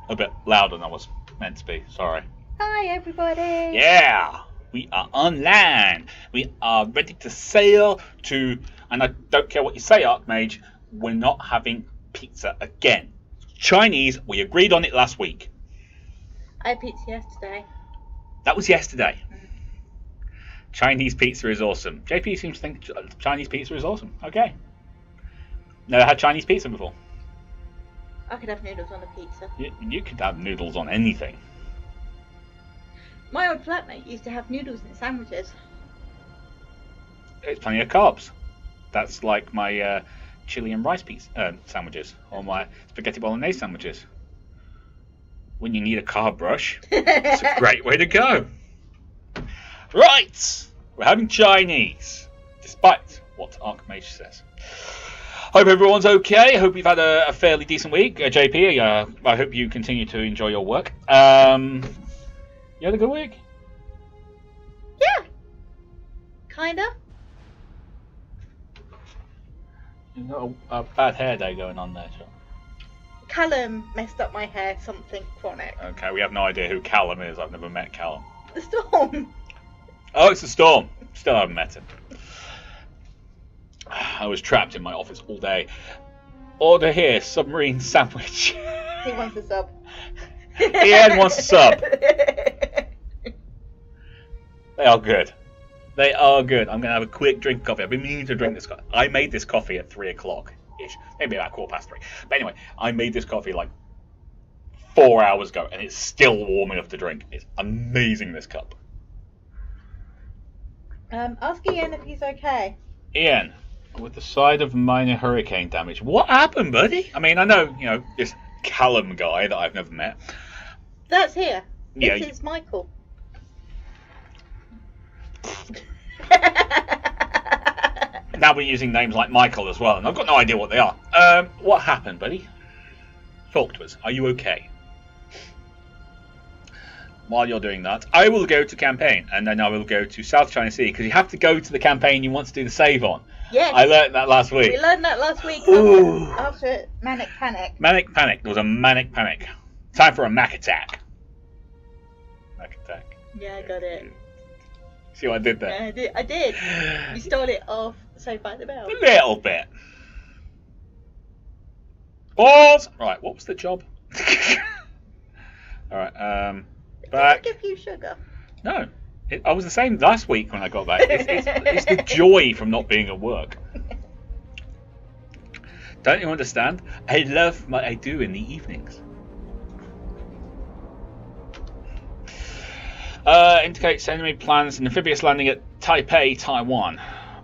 A bit louder than I was meant to be. Sorry. Hi, everybody. Yeah, we are on land. We are ready to sail to, and I don't care what you say, Archmage, we're not having pizza again. Chinese, we agreed on it last week. I had pizza yesterday. That was yesterday. Chinese pizza is awesome. JP seems to think Chinese pizza is awesome. Okay. Never had Chinese pizza before. I could have noodles on a pizza. You could have noodles on anything. My old flatmate used to have noodles in sandwiches. It's plenty of carbs. That's like my chili and rice pizza sandwiches, or my spaghetti bolognese sandwiches. When you need a carb rush, it's a great way to go. Right, we're having Chinese, despite what Archmage says. Hope everyone's okay. Hope you've had a fairly decent week. JP, I hope you continue to enjoy your work. You had a good week? Yeah. Kinda. You've got a bad hair day going on there, John. Callum messed up my hair, something chronic. Okay, we have no idea who Callum is. I've never met Callum. The storm. Oh, it's the Storm. Still haven't met him. I was trapped in my office all day. Order here, submarine sandwich. He wants a sub. Ian wants a sub. They are good. They are good. I'm going to have a quick drink of coffee. I've been meaning to drink this coffee. I made this coffee at 3 o'clock-ish. Maybe about 3:15. But anyway, I made this coffee like 4 hours ago, and it's still warm enough to drink. It's amazing, this cup. Ask Ian if he's okay. Ian, with the side of minor hurricane damage. What happened, buddy? I mean, I know, this Callum guy that I've never met. That's here. Yeah. This is Michael. Now we're using names like Michael as well, and I've got no idea what they are. What happened, buddy? Talk to us. Are you okay? While you're doing that, I will go to campaign, and then I will go to South China Sea, because you have to go to the campaign you want to do the save on. Yes. I learned that last week. We learned that last week after Manic Panic. Manic Panic. There was a Manic Panic. Time for a Mac attack. Mac attack. Yeah, I got it. See what I did there? Yeah, I did. You stole it off Saved by the Bell. A little bit. Pause! Right, what was the job? Alright, back. Did I give you sugar? No. I was the same last week when I got back. It's the joy from not being at work. Don't you understand? I love what I do in the evenings. Indicates enemy plans an amphibious landing at Taipei, Taiwan.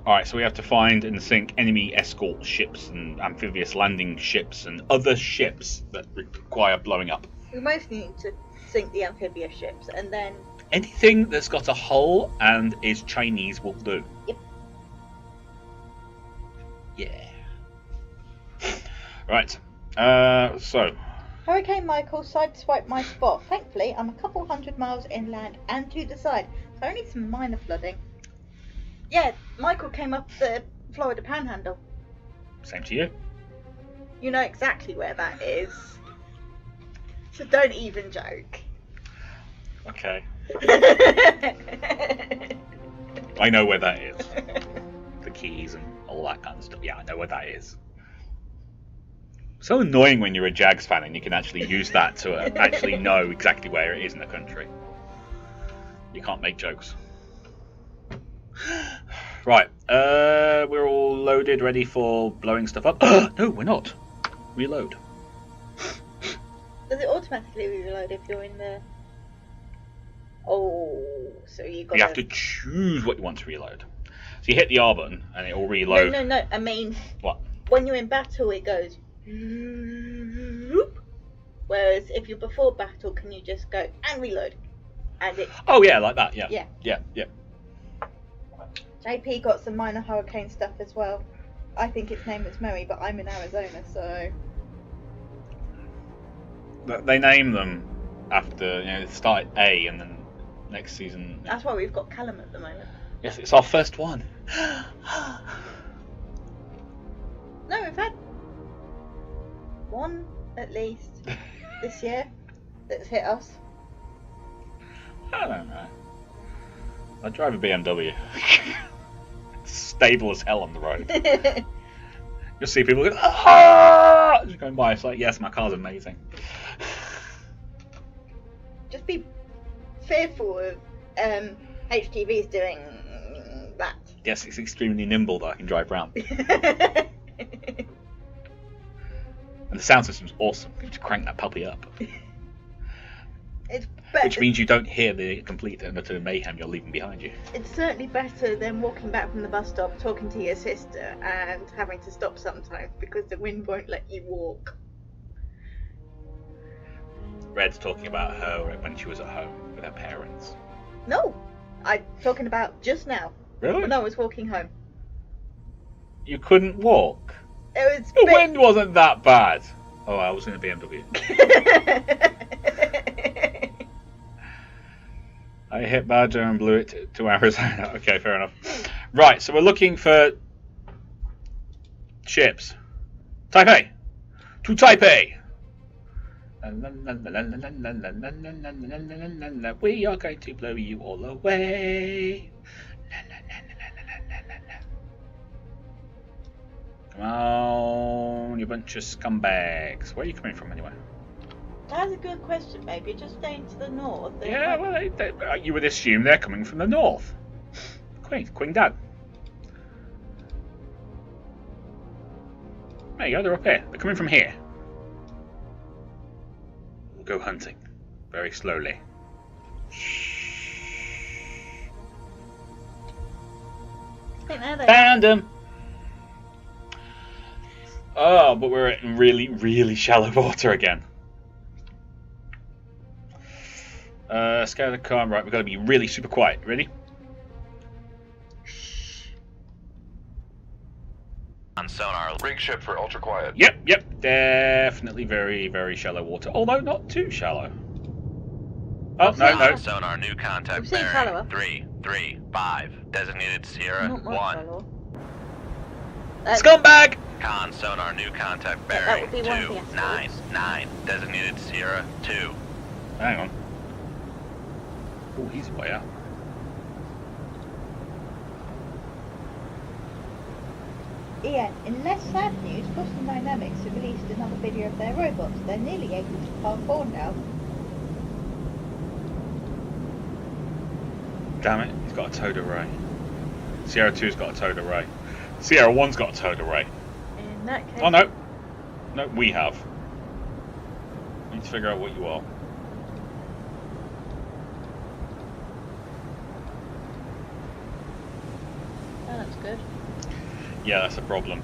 Alright, so we have to find and sink enemy escort ships and amphibious landing ships and other ships that require blowing up. We most need to sink the amphibious ships, and then anything that's got a hull and is Chinese will do. Yep. Yeah. Right. So. Hurricane Michael sideswiped my spot. Thankfully, I'm a couple 100 miles inland and to the side, so only some minor flooding. Yeah, Michael came up the Florida Panhandle. Same to you. You know exactly where that is. So don't even joke. Okay. I know where that is. The keys and all that kind of stuff. Yeah, I know where that is. So annoying when you're a Jags fan and you can actually use that to actually know exactly where it is in the country. You can't make jokes. Right, we're all loaded, ready for blowing stuff up. No, we're not. Reload. Does it automatically reload if you're in the... Oh, so you got. You have to choose what you want to reload. So you hit the R button and it will reload. No. I mean, what? When you're in battle, it goes. Whereas if you're before battle, can you just go and reload? And it. Oh yeah, like that. Yeah. Yeah. JP got some minor hurricane stuff as well. I think its name is Mary, but I'm in Arizona, so. They name them after, it start at A and then next season. That's why we've got Callum at the moment. Yes, it's our first one. No, we've had one at least this year. that's hit us? I don't know. I drive a BMW. It's stable as hell on the road. You'll see people go, ah! Just going by. It's like, yes, my car's amazing. Just be fearful of HTVs doing that. Yes, it's extremely nimble that I can drive around. And the sound system's awesome. You just crank that puppy up. It's better. Which means you don't hear the complete and utter mayhem you're leaving behind you. It's certainly better than walking back from the bus stop, talking to your sister, and having to stop sometimes because the wind won't let you walk. Red's talking about her when she was at home with her parents. No, I'm talking about just now. Really? When I was walking home. You couldn't walk? It was The wind wasn't that bad. Oh, I was in a BMW. I hit Badger and blew it to Arizona. Okay, fair enough. Right, so we're looking for ships. Taipei! To Taipei! We are going to blow you all away. Come on, you bunch of scumbags. Where are you coming from anyway? That's a good question, maybe. Just staying to the north. Yeah, well, you would assume they're coming from the north. Queen Dad. There you go, they're up here. They're coming from here. We'll go hunting. Very slowly. Found them! Oh, but we're in really, really shallow water again. Scale the car. Right, we've got to be really super quiet. Ready? On sonar. Rig ship for ultra quiet. Yep. Definitely very, very shallow water. Although not too shallow. Oh, no. Sonar, new contact We've seen bearing. shallower. 335. Designated Sierra Not much 1. shallower. Scumbag! Con sonar, new contact That bearing. would be one of the escorts. 299. Designated Sierra 2. Hang on. Oh, he's way up. Ian, in less sad news, Boston Dynamics have released another video of their robots. They're nearly able to parkour now. Damn it, he's got a towed array. Sierra 2's got a towed array. Sierra 1's got a towed array. In that case... Oh, no. No, we have. We need to figure out what you are. Oh, that's good. Yeah, that's a problem.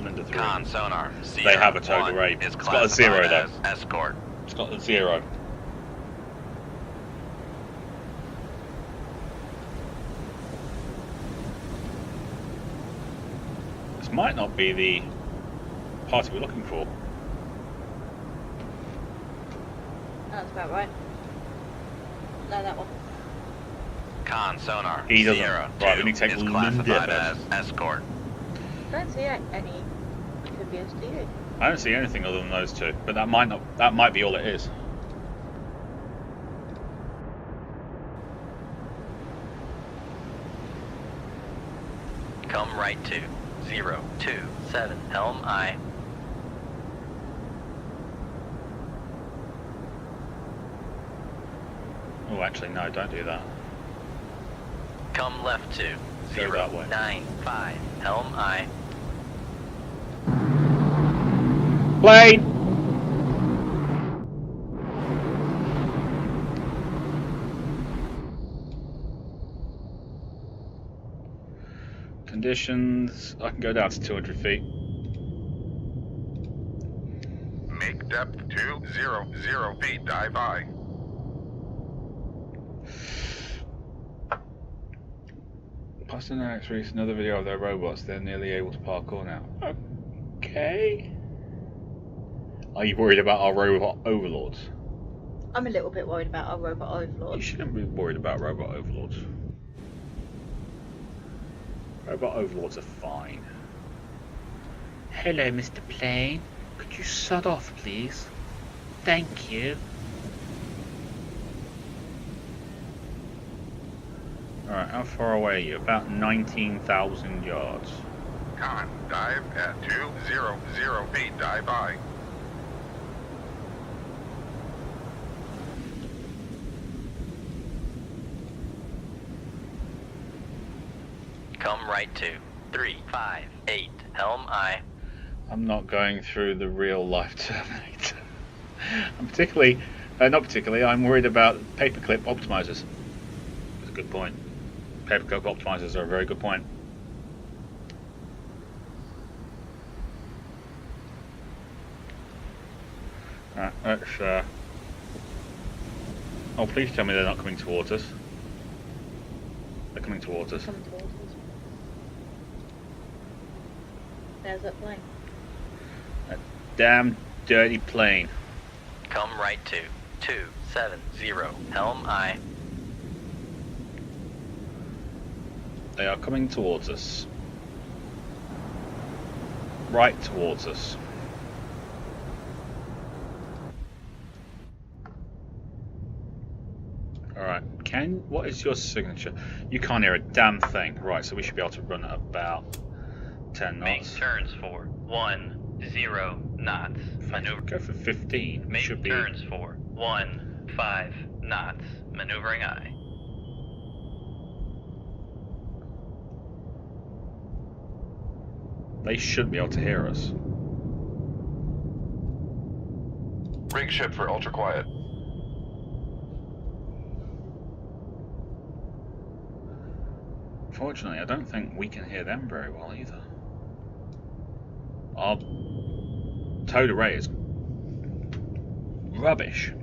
Linda 3. Con sonar. Sierra They have a towed 1 array. is It's got a 0 classified though. as escort. It's got a 0. This might not be the party we're looking for. That's about right. No, that one. Con sonar. He doesn't. Sierra Right, 2 we need to take is Linda classified first. as escort. Don't see any amphibious, do you? I don't see anything other than those two, but that might be all it is. Come right to 027 helm I. Oh, actually, no, don't do that. Come left to Go that way. 095 helm I. Plane! Conditions, I can go down to 200 feet. Make depth 200 feet, dive I. Boston Dynamics released another video of their robots. They're nearly able to parkour now. Okay. Are you worried about our robot overlords? I'm a little bit worried about our robot You overlords. shouldn't be worried about robot overlords. Robot overlords are fine. Hello, Mr. Plane. Could you shut off, please? Thank you. Alright, how far away are you? About 19,000 yards. Con, dive at 200 feet, dive I. Come right to 358. Helm I. I'm not going through the real life Terminator. I'm particularly, not particularly, I'm worried about paperclip optimizers. That's a good point. Paperclip optimizers are a very good point. Alright, let's, oh, please tell me they're not coming towards us. They're coming towards us. Come towards us. There's that plane. That damn dirty plane. Come right to 270. Helm I. They are coming towards us. Right towards us. Alright, what is your signature? You can't hear a damn thing. Right, so we should be able to run at about 10 Make knots. turns for 10 knots. Maneuver. Go for 15. Make Should be. turns for 15 knots. Maneuvering I. They should be able to hear us. Rig ship for ultra quiet. Fortunately, I don't think we can hear them very well either. Our towed array is rubbish.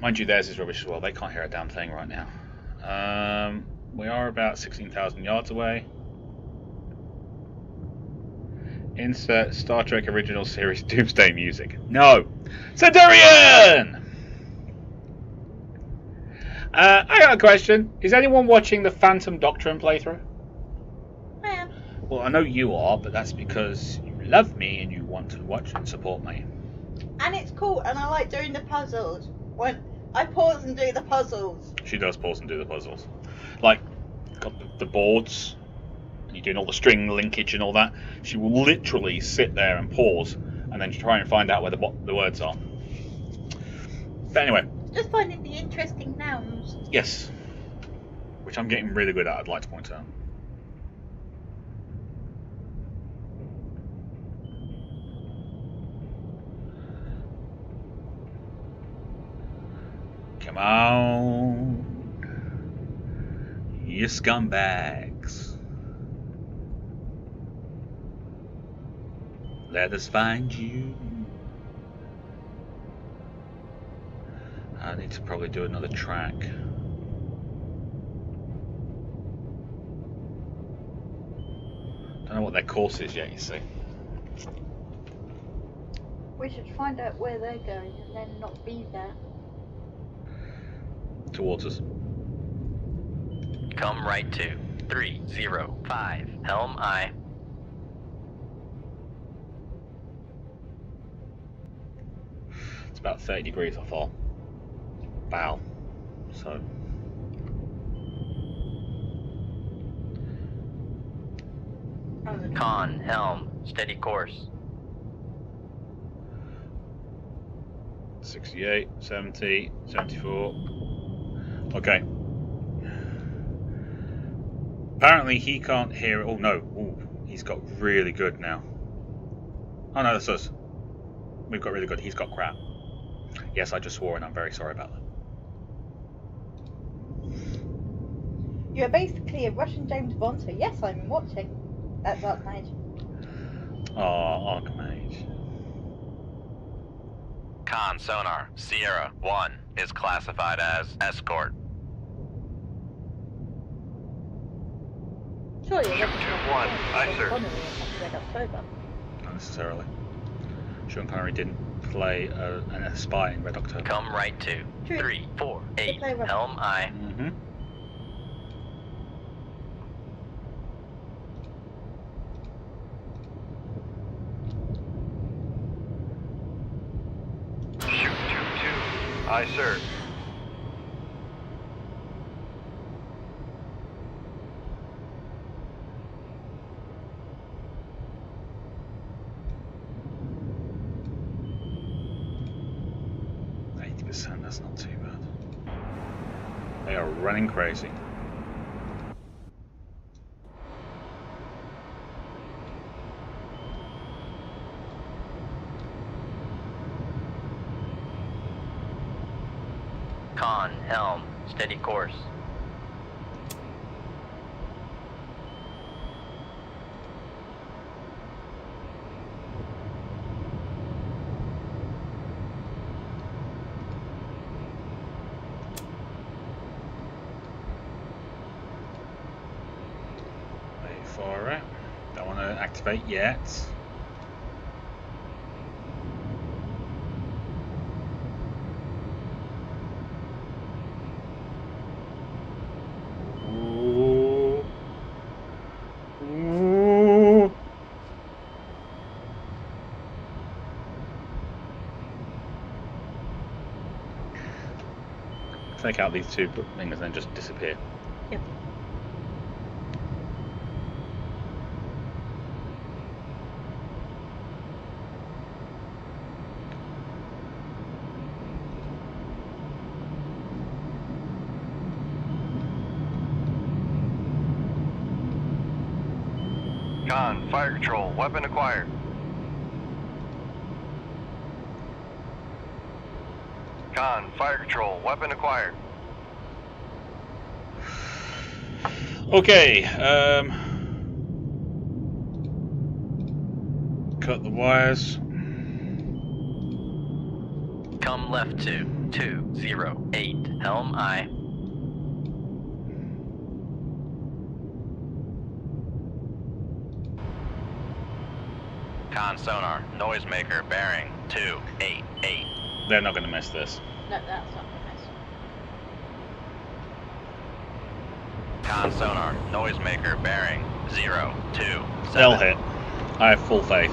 Mind you, theirs is rubbish as well. They can't hear a damn thing right now. We are about 16,000 yards away. Insert Star Trek Original Series Doomsday music. No! Centurion! I got a question. Is anyone watching the Phantom Doctrine playthrough? I am. Well, I know you are, but that's because you love me and you want to watch and support me. And it's cool, and I like doing the puzzles. When I pause and do the puzzles. She does pause and do the puzzles. Like, got the boards, and you're doing all the string linkage and all that. She will literally sit there and pause, and then try and find out where the words are. But anyway. Just finding the interesting nouns. Yes. Which I'm getting really good at, I'd like to point out. Come on, you scumbags. Let us find you. I need to probably do another track. Don't know what their course is yet, you see. We should find out where they're going and then not be there. Towards us. Come right to 305. Helm I. It's about 30 degrees, I thought. Bow. So. Con, helm, steady course. 68, 70, 74. Okay. Apparently he can't hear it. Oh no. Ooh, he's got really good now. Oh no, that's us. We've got really good. He's got crap. Yes, I just swore and I'm very sorry about that. You're basically a Russian James Bond, so yes, I'm watching. That's Archmage. Oh, Archmage. Con sonar, Sierra 1 is classified as escort. Surely Ship 2-1, aye, sir. Red October. Not necessarily. Sean Connery didn't play a spy in Red October. Come right to True. 348. play Russian. Helm I. Mm-hmm. Ship 2-2, aye, sir. 5%, that's not too bad. They are running crazy. Con, helm, steady course. Wait for it. Don't want to activate yet. Ooh. Ooh. Take out these two things and then just disappear. Yep. Con, fire control, weapon acquired. Con, fire control, weapon acquired. Okay, cut the wires. Come left to 208, helm aye. Con sonar, noisemaker, bearing 288. They're not going to miss this. No, that's not nice. Con sonar, noisemaker, bearing 027. They'll hit. I have full faith.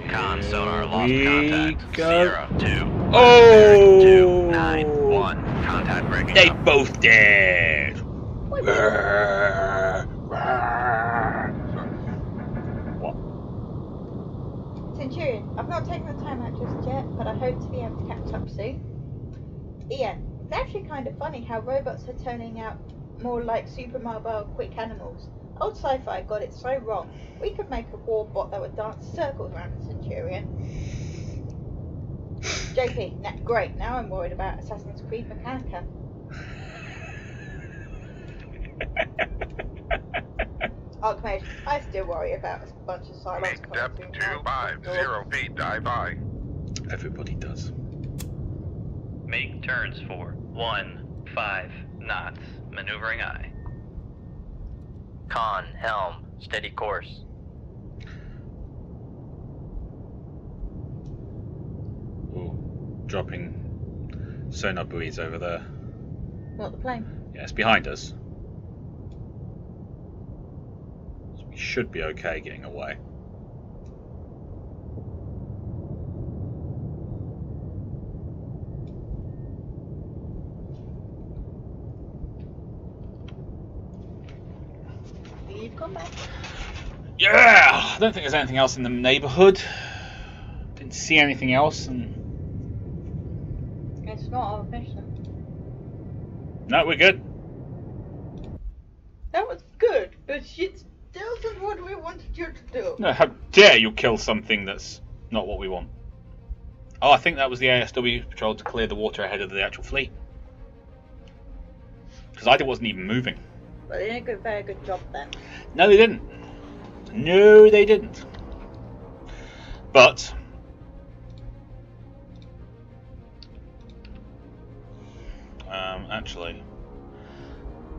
Con sonar, lost we contact. go. 02. Oh! 291. Contact breaking They up. both dead. What? Centurion, I've not taken the time out just yet, but I hope to be able to catch up soon. Ian, it's actually kind of funny how robots are turning out more like super mobile, quick animals. Old sci-fi got it so wrong. We could make a war bot that would dance circles around a Centurion. JP, great. Now I'm worried about Assassin's Creed Mechanica. Archmage, I still worry about a bunch of silos Make coming depth through my 250 feet, dive aye. Everybody does. Make turns for 15 knots. Maneuvering aye. Con, helm, steady course. Ooh, dropping sonar buoys over there. Not the plane. Yeah, it's behind us. So we should be okay getting away. You've gone back. Yeah! I don't think there's anything else in the neighbourhood. Didn't see anything else, and It's not our mission. no, we're good. That was good, but it still isn't what we wanted you to do. No, how dare you kill something that's not what we want? Oh, I think that was the ASW patrol to clear the water ahead of the actual fleet. Because I wasn't even moving. But they did a very good job then. No, they didn't. No, they didn't. But actually,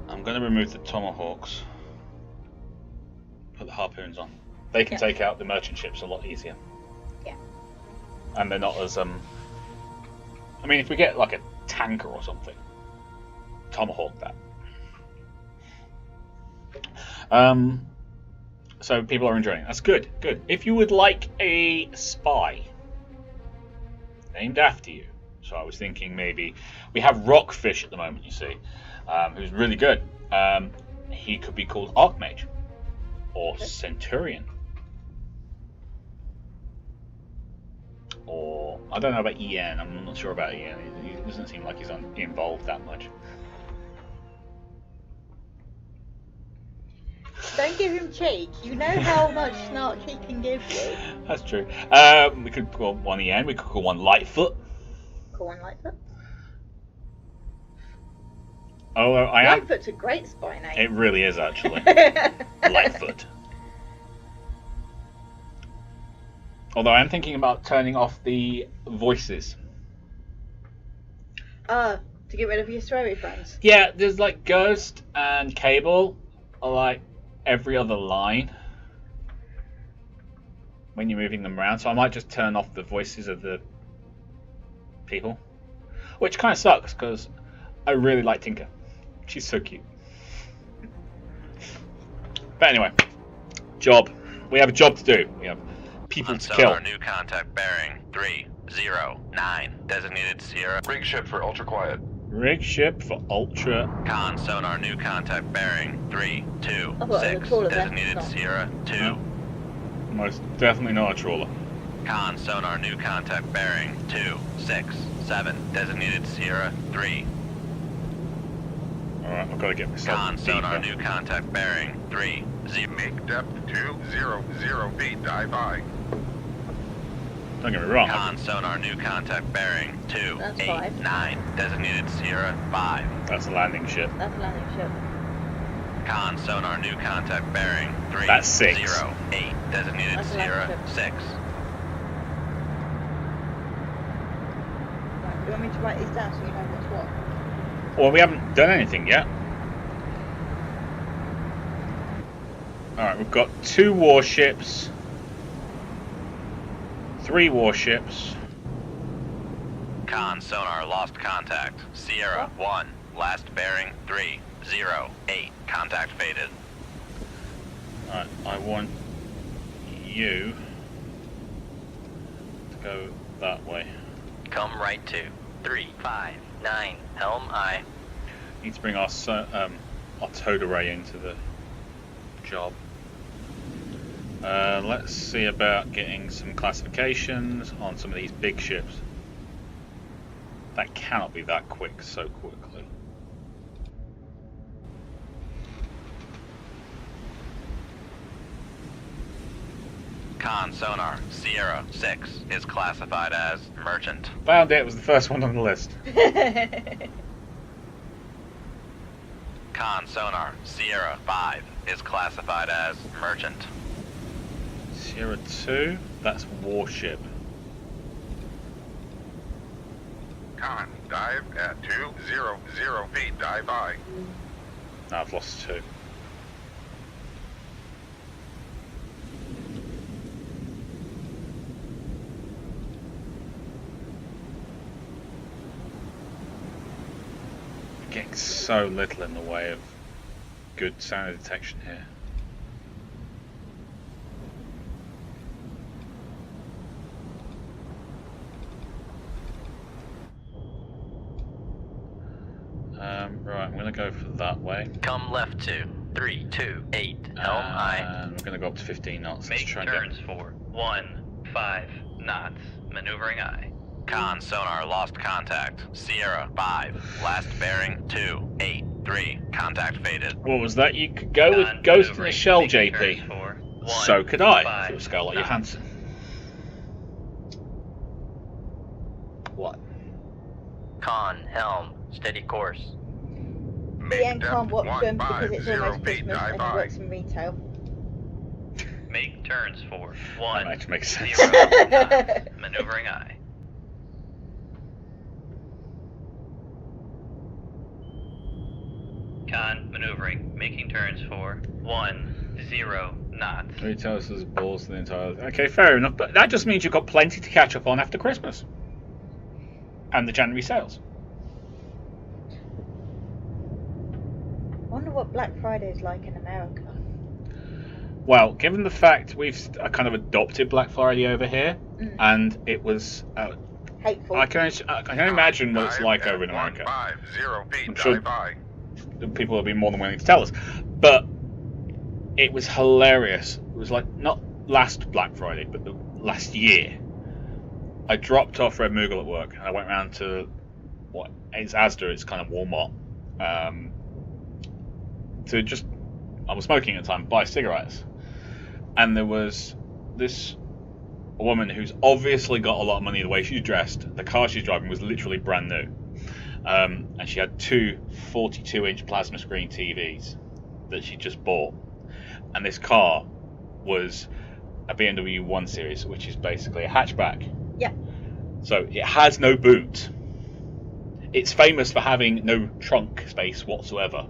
I'm going to remove the tomahawks. Put the harpoons on. They can take out the merchant ships a lot easier. Yeah. And they're not as I mean, if we get like a tanker or something, tomahawk that. So people are enjoying it. That's good. Good. If you would like a spy, named after you. So I was thinking maybe we have Rockfish at the moment, you see, who's really good. He could be called Archmage or Centurion. Or I don't know about Ian. I'm not sure about Ian. He doesn't seem like he's involved that much. Don't give him cheek. You know how much snark he can give you. That's true. We could call one Ian. We could call one Lightfoot. Call one Lightfoot. Oh, I am. Lightfoot's a great spy name. It really is actually. Lightfoot. Although I am thinking about turning off the voices. To get rid of your sweary friends. Yeah, there's like Ghost and Cable are like every other line when you're moving them around. So I might just turn off the voices of the people. Which kind of sucks because I really like Tinker. She's so cute. But anyway, job. We have a job to do. We have people to kill. Our new contact bearing 309. Designated Sierra. Rig ship for ultra quiet. Rig ship for ultra. Con sonar new contact bearing 326. trawler Designated then. Sierra 2. No. Most definitely not a trawler. Con sonar new contact bearing 267. Designated Sierra 3. Alright, I've got to get myself Con sonar deeper. new contact bearing 30. Make depth 200 feet. Dive I. Don't get me wrong. Con sonar new contact bearing That's five. 289. Designated Sierra 5. That's a landing ship. That's a landing ship. Con sonar new contact bearing 308. That's 6. Designated That's a Sierra landing 6. Right, do you want me to write these down so you know what's what? Well, we haven't done anything yet. Alright, we've got 2 warships, 3 warships. Con sonar lost contact. Sierra 1. Last bearing 308. Contact faded. Alright, I want you to go that way. Come right to 359. Helm I. Need to bring our towed array into the job. Let's see about getting some classifications on some of these big ships. That cannot be that quick so quickly. Con sonar Sierra 6 is classified as merchant. Found it was the first one on the list. Con sonar Sierra 5 is classified as merchant. Sierra 2, that's warship. Con, dive at 200 feet. Dive I. No, I've lost 2. Getting so little in the way of good sound detection here. Right, I'm going to go for that way. Come left to 328. Helm I. And we're going to go up to 15 knots. Let's Make try and turns for 15 knots. Maneuvering I. Con sonar lost contact. Sierra 5. Last bearing 283. Contact faded. What was that? You could go with Ghost in the Shell, JP. So could I, to a scale like Johansson. What? Con helm. Steady course. The end can't watch them because it's 150 almost feet. Christmas Dive and he I. works in retail. Make turns for That actually makes sense. 0 knots. Maneuvering I. Con maneuvering, making turns for 10 knots. Retail is balls the entire. Okay, fair enough. But that just means you've got plenty to catch up on after Christmas and the January sales. I wonder what Black Friday is like in America. Well, given the fact we've kind of adopted Black Friday over here, and it was hateful. I can imagine what it's like over in 150 America. feet, I'm sure- dive I. People have been more than willing to tell us. But it was hilarious. It was like, not last Black Friday, but the last year. I dropped off Red Moogle at work and I went round to what is Asda, it's kind of Walmart, to just, I was smoking at the time, buy cigarettes. And there was this woman who's obviously got a lot of money the way she's dressed. The car she's driving was literally brand new. And she had two 42-inch plasma screen TVs that she just bought. And this car was a BMW 1 Series, which is basically a hatchback. Yeah. So it has no boot. It's famous for having no trunk space whatsoever.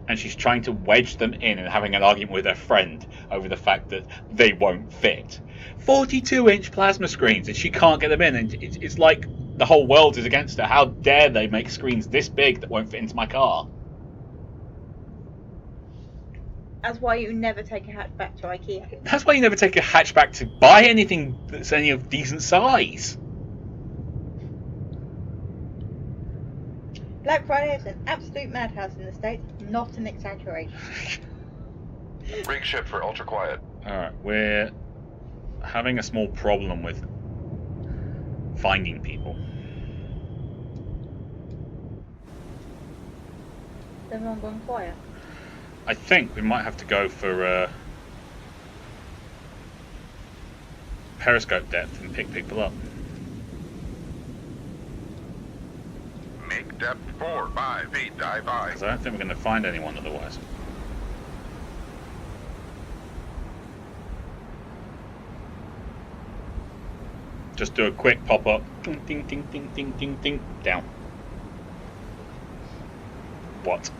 And she's trying to wedge them in and having an argument with her friend over the fact that they won't fit. 42-inch plasma screens, and she can't get them in. And it's like the whole world is against her. How dare they make screens this big that won't fit into my car? That's why you never take a hatchback to IKEA. That's why you never take a hatchback to buy anything that's any of decent size. Black Friday is an absolute madhouse in the States, not an exaggeration. Rig ship for ultra quiet. Alright, we're having a small problem with finding people. Everyone gone quiet. I think we might have to go for periscope depth and pick people up. Make depth 4, 5 feet, dive I. Because I don't think we're going to find anyone otherwise. Just do a quick pop-up. Ding, ding, ding, ding, ding, ding, ding. Down. What?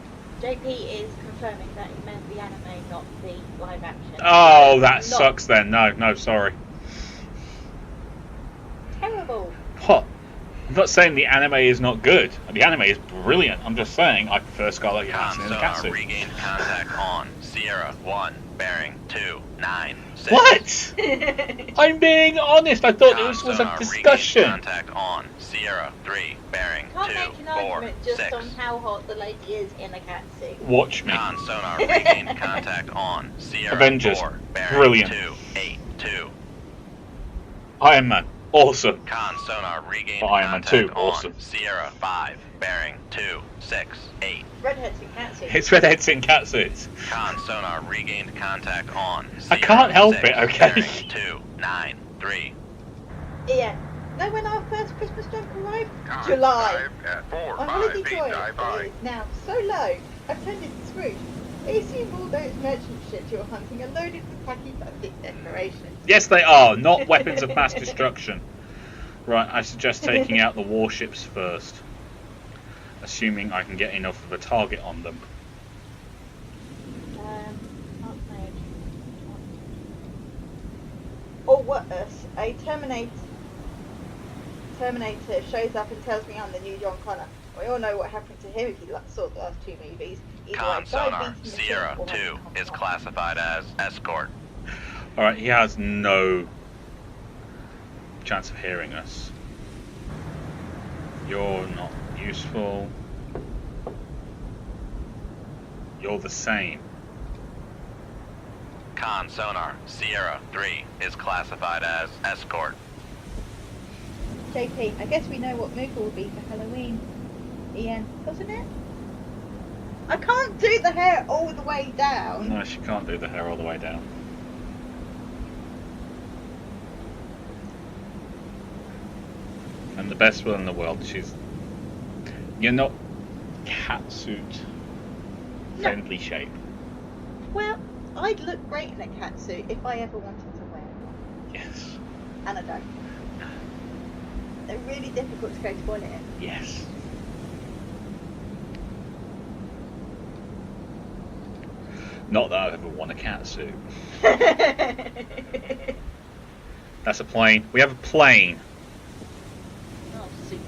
JP is confirming that he meant the anime, not the live action. Oh, that Not sucks then. No, sorry. Terrible. What? I'm not saying the anime is not good. The anime is brilliant. I'm just saying I prefer Scarlett Johansson in the Sonar catsuit. regained contact on Sierra 1, bearing 296. What? I'm being honest. I thought this was a Sonar discussion. regained contact on Sierra 3, bearing Can't 2, make an 4, argument just 6. on how hot the lady is in a catsuit. Watch me. Sonar regained contact on Sierra Avengers. 4, bearing Brilliant. 282. Iron Man. Awesome. Sonar regained Iron Man contact 2, on awesome. Sierra 5, bearing 268. Redheads in catsuit. It's redheads in catsuits. Sonar regained contact on I Sierra can't help 6, it, okay? bearing 293. Ian, know when our first Christmas jump arrived? Time July. Dive at 4, My 5 holiday feet, joy dive I. is now so low, I've turned into Scrooge. I assume all those merchant ships you're hunting are loaded with tacky plastic decorations. Yes, they are. Not weapons of mass destruction. Right, I suggest taking out the warships first. Assuming I can get enough of a target on them. Can't made. Or worse, a Terminator shows up and tells me I'm the new John Connor. We all know what happened to him if you saw the last two movies. Sonar Sierra 2 is classified as escort. Alright, he has no chance of hearing us. You're not useful. You're the same. Sonar Sierra 3 is classified as escort. JP, I guess we know what Moogle will be for Halloween. Ian, doesn't it? I can't do the hair all the way down. No, she can't do the hair all the way down. And the best one in the world, you're not catsuit friendly shape. Well, I'd look great in a catsuit if I ever wanted to wear one. Yes. And I don't. They're really difficult to go to toilet in. Yes. Not that I've ever worn a catsuit. That's a plane. We have a plane. Oh, super.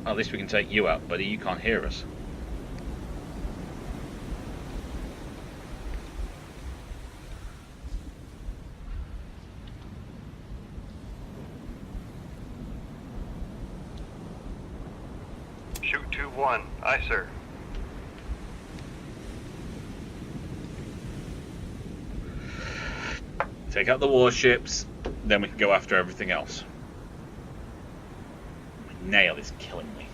At least we can take you out, buddy. You can't hear us. Shoot 2-1. Aye, sir. Take out the warships, then we can go after everything else. My nail is killing me.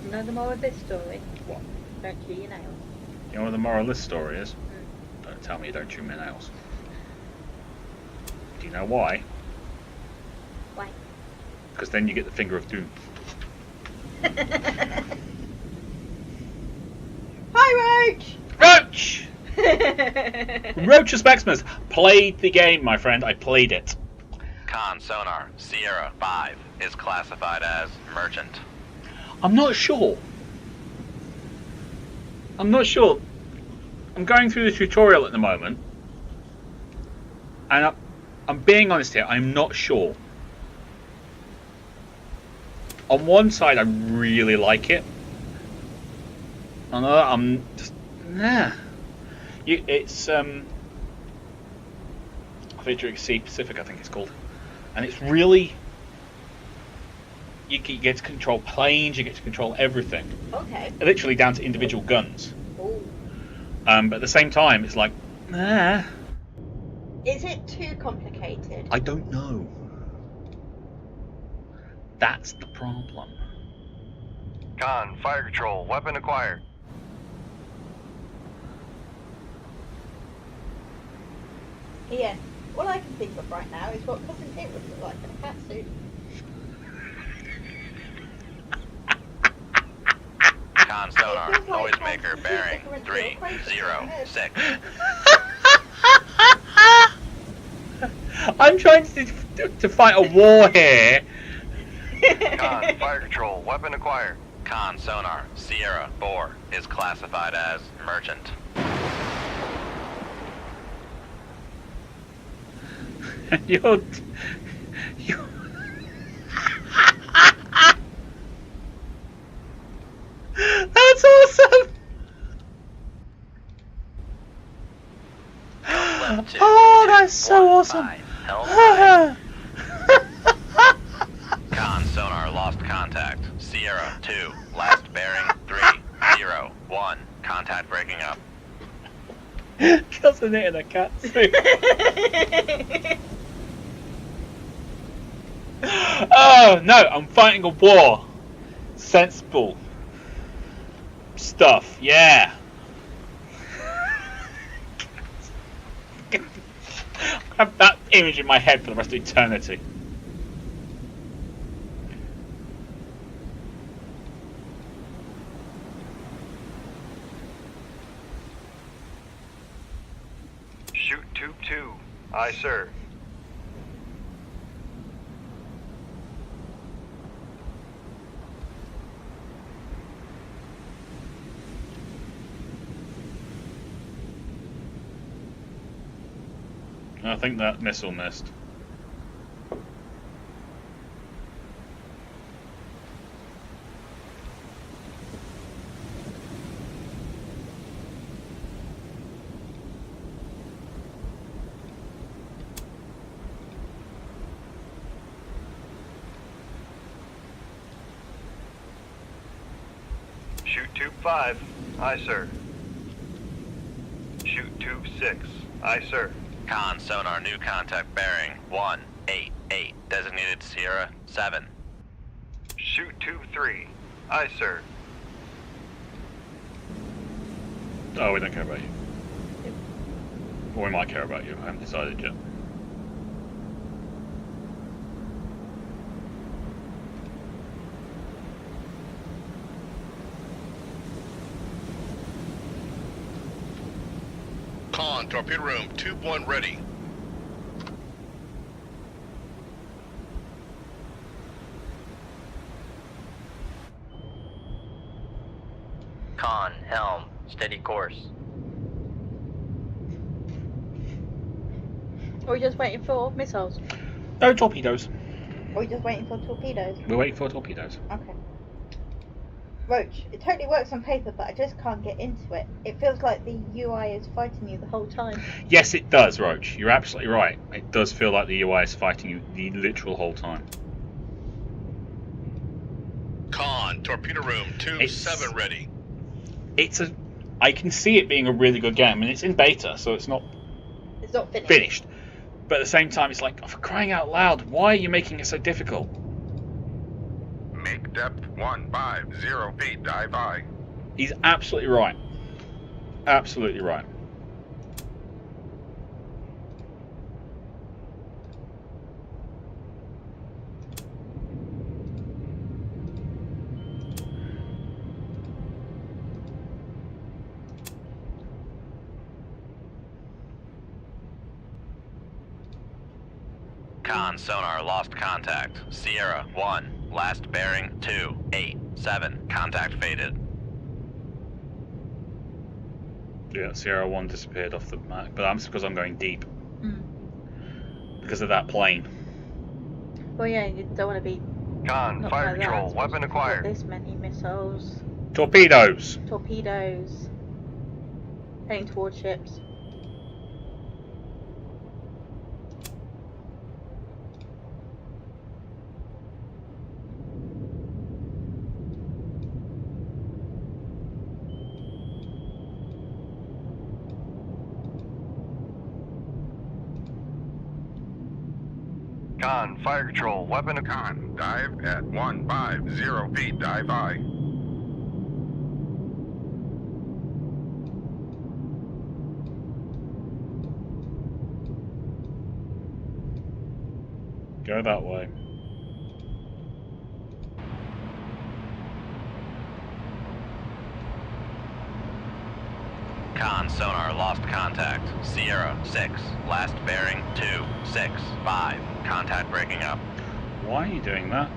You know the moral of this story? What? Don't chew your nails. You know what the moral of this story is? Don't tell me you don't chew my nails. Do you know why? Why? Because then you get the finger of doom. Hi, Roach! Roach! Roachus Maximus played the game, my friend. I played it. Con sonar Sierra 5 is classified as merchant. I'm not sure. I'm not sure. I'm going through the tutorial at the moment, and I'm being honest here. I'm not sure. On one side, I really like it. On the other, I'm just nah. It's Victory Sea Pacific, I think it's called, and it's really you get to control planes, you get to control everything. Okay. Literally down to individual guns. Ooh. But at the same time, it's like, nah. Is it too complicated? I don't know. That's the problem. Con, fire control, weapon acquired. Ian, all I can think of right now is what Cousin It would look like in a cat suit. Con sonar It feels like noisemaker cats bearing with different 306. I'm trying to fight a war here. Con, fire control, weapon acquired. Con sonar Sierra 4 is classified as merchant. You're That's awesome. Left 2, Oh, that's so 1, awesome. 5, held 5. Con sonar lost contact. Sierra 2, last bearing 301. Contact breaking up. Cousin It in a cat suit. Oh no, I'm fighting a war. Sensible stuff, yeah. I have that image in my head for the rest of eternity. Shoot tube 2. Aye, sir. I think that missile missed. Shoot tube 5. Aye, sir. Shoot tube 6. Aye, sir. Con sonar new contact bearing 188. Designated Sierra 7. Shoot tube 3. Aye, sir. Oh, we don't care about you. Or we might care about you. I haven't decided yet. Con, torpedo room, tube 1 ready. Con helm steady course. Or are we just waiting for missiles? No torpedoes. Or are we just waiting for torpedoes? We're waiting for torpedoes. Okay. Roach, it totally works on paper, but I just can't get into it. It feels like the UI is fighting you the whole time. Yes, it does, Roach. You're absolutely right. It does feel like the UI is fighting you the literal whole time. Con, torpedo room 27 ready. I can see it being a really good game. I mean, it's in beta, so it's not finished. But at the same time, it's like, oh, for crying out loud, why are you making it so difficult? Make depth 150 feet, dive I. He's absolutely right. Absolutely right. Con sonar lost contact. Sierra 1, last bearing 287. Contact faded. Yeah, Sierra 1 disappeared off the map, but that's because I'm going deep. Mm. Because of that plane. Well, yeah, you don't want to be. Con, not fire like control, that. weapon Got acquired. this many missiles, Torpedoes! torpedoes, heading towards ships. Con, fire control, weapon acquired. Con, dive at 150 feet, dive I. Go that way. Con sonar lost contact. Sierra 6, last bearing 265. Contact breaking up. Why are you doing that?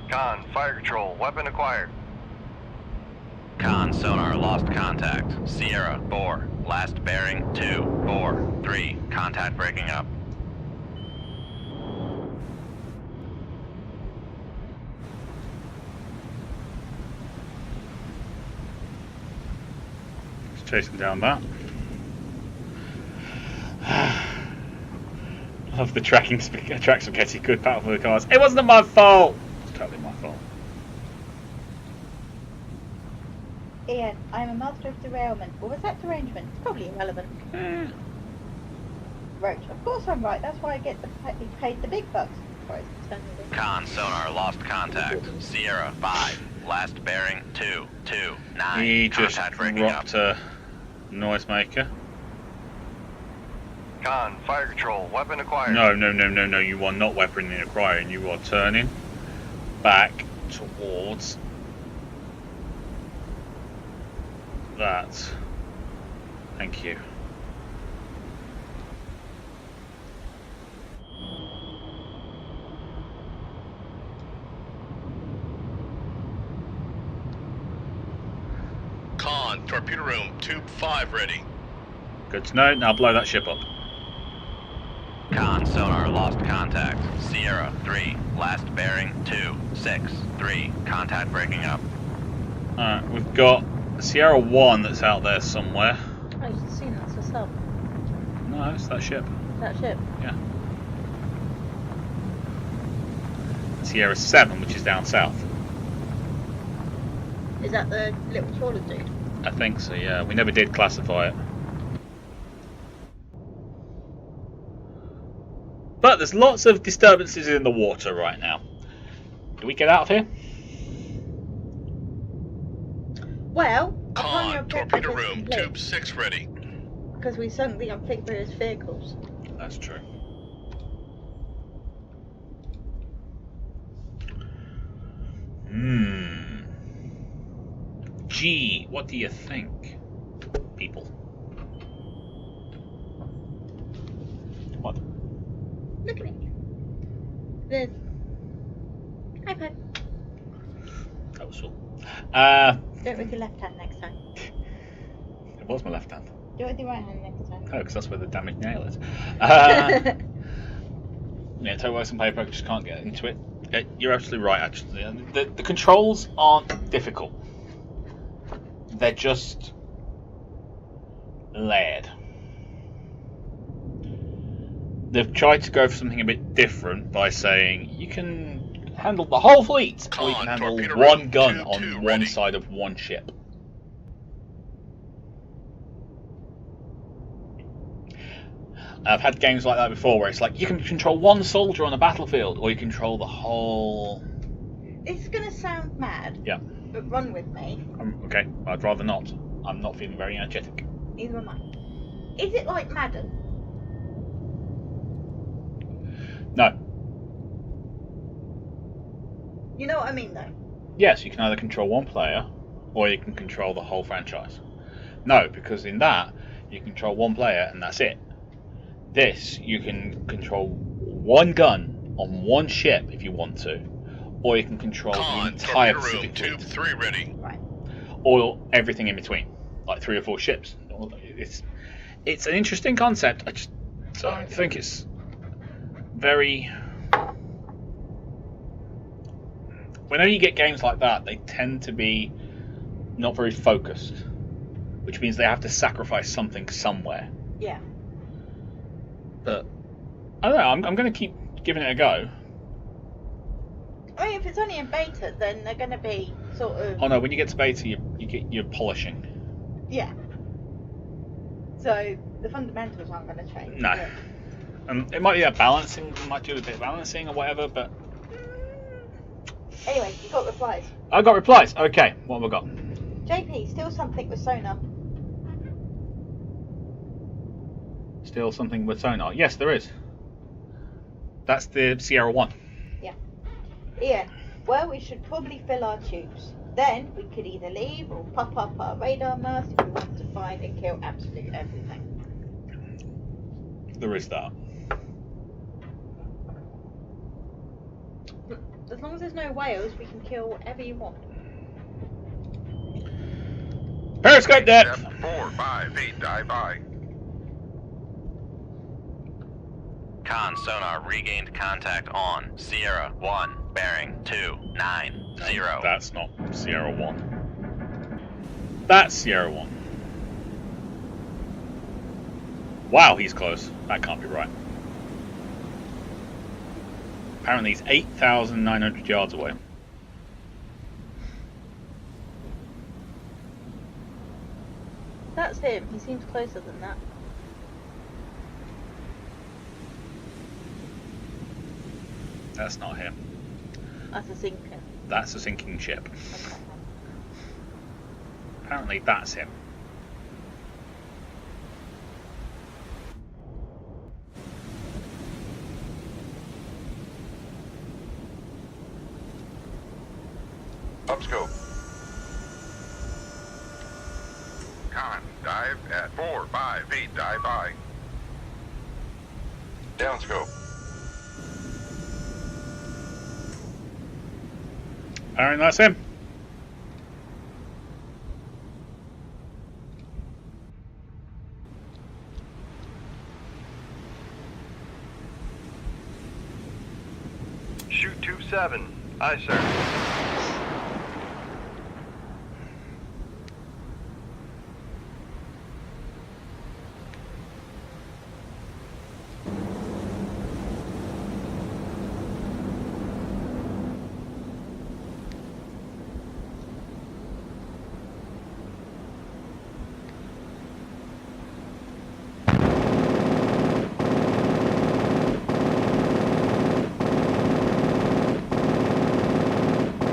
Con, fire control, weapon acquired. Con sonar lost contact. Sierra 4, last bearing 243. Contact breaking up. Just chasing down that. I love the tracks of getting good battle for the cars. It wasn't my fault! It's totally my fault. Ian, I'm a master of derailment. Or was that derangement? It's probably irrelevant. Roach, of course I'm right. That's why I get paid the big bucks. Sorry, it's turning it. Con sonar lost contact. Sierra 5, last bearing 229. He just Contact breaking up. dropped a noisemaker. Con, fire control, weapon acquired. No, you are not weaponing acquiring. You are turning back towards that. Thank you. Con, torpedo room, tube 5 ready. Good to know. Now blow that ship up. Con sonar lost contact. Sierra 3, last bearing 263. Contact breaking up. Alright, we've got Sierra 1 that's out there somewhere. I just seen that's a sub. No, it's that ship. That ship. Yeah. Sierra 7, which is down south. Is that the little trawler dude? I think so, yeah. We never did classify it. But there's lots of disturbances in the water right now. Do we get out of here? Well, upon your Con, torpedo objective is room, complete, tube 6 ready. because we sunk the amphibious vehicles. That's true. Gee, what do you think, people? What? Look at me. There's iPad. That was all. Do it with your left hand next time. It was my left hand. Do it with your right hand next time. Oh, because that's where the damaged nail is. Yeah, take away some paper, I just can't get into it. You're absolutely right, actually. The controls aren't difficult. They're just layered. They've tried to go for something a bit different by saying you can handle the whole fleet, or you can handle one gun on one side of one ship. I've had games like that before where it's like you can control one soldier on a battlefield, or you control the whole. It's gonna sound mad. Yeah. But run with me. Okay, I'd rather not. I'm not feeling very energetic. Neither am I. Is it like Madden? No. You know what I mean, though? Yes, you can either control one player, or you can control the whole franchise. No, because in that, you control one player and that's it. This, you can control one gun on one ship if you want to, or you can control the entire Pacific Tube Fleet. 3 ready. Right. Or everything in between, like 3 or 4 ships. It's an interesting concept. I think it's very. Whenever you get games like that, they tend to be not very focused, which means they have to sacrifice something somewhere. Yeah. But I don't know. I'm going to keep giving it a go. I mean, if it's only in beta, then they're going to be sort of. Oh no! When you get to beta, you're polishing. Yeah. So the fundamentals aren't going to change. No. It might be a balancing. Might do a bit of balancing or whatever. But anyway, you got replies. I got replies. Okay, what have I got? JP, still something with sonar. Still something with sonar. Yes, there is. That's the Sierra 1. Yeah. Ian, well, we should probably fill our tubes. Then we could either leave or pop up our radar mast if we want to find and kill absolute everything. There is that. As long as there's no whales, we can kill whatever you want. Periscope depth! 4, 5, 8, dive by. Con sonar regained contact on Sierra 1, bearing 290. That's not Sierra 1. That's Sierra 1. Wow, he's close. That can't be right. Apparently he's 8,900 yards away. That's him. He seems closer than that. That's not him. That's a sinker. That's a sinking ship. Okay. Apparently that's him. Upscope. Con, dive at 4, 5, 8, dive by. Downscope. Apparently that's him. Shoot 2-7. Aye, sir.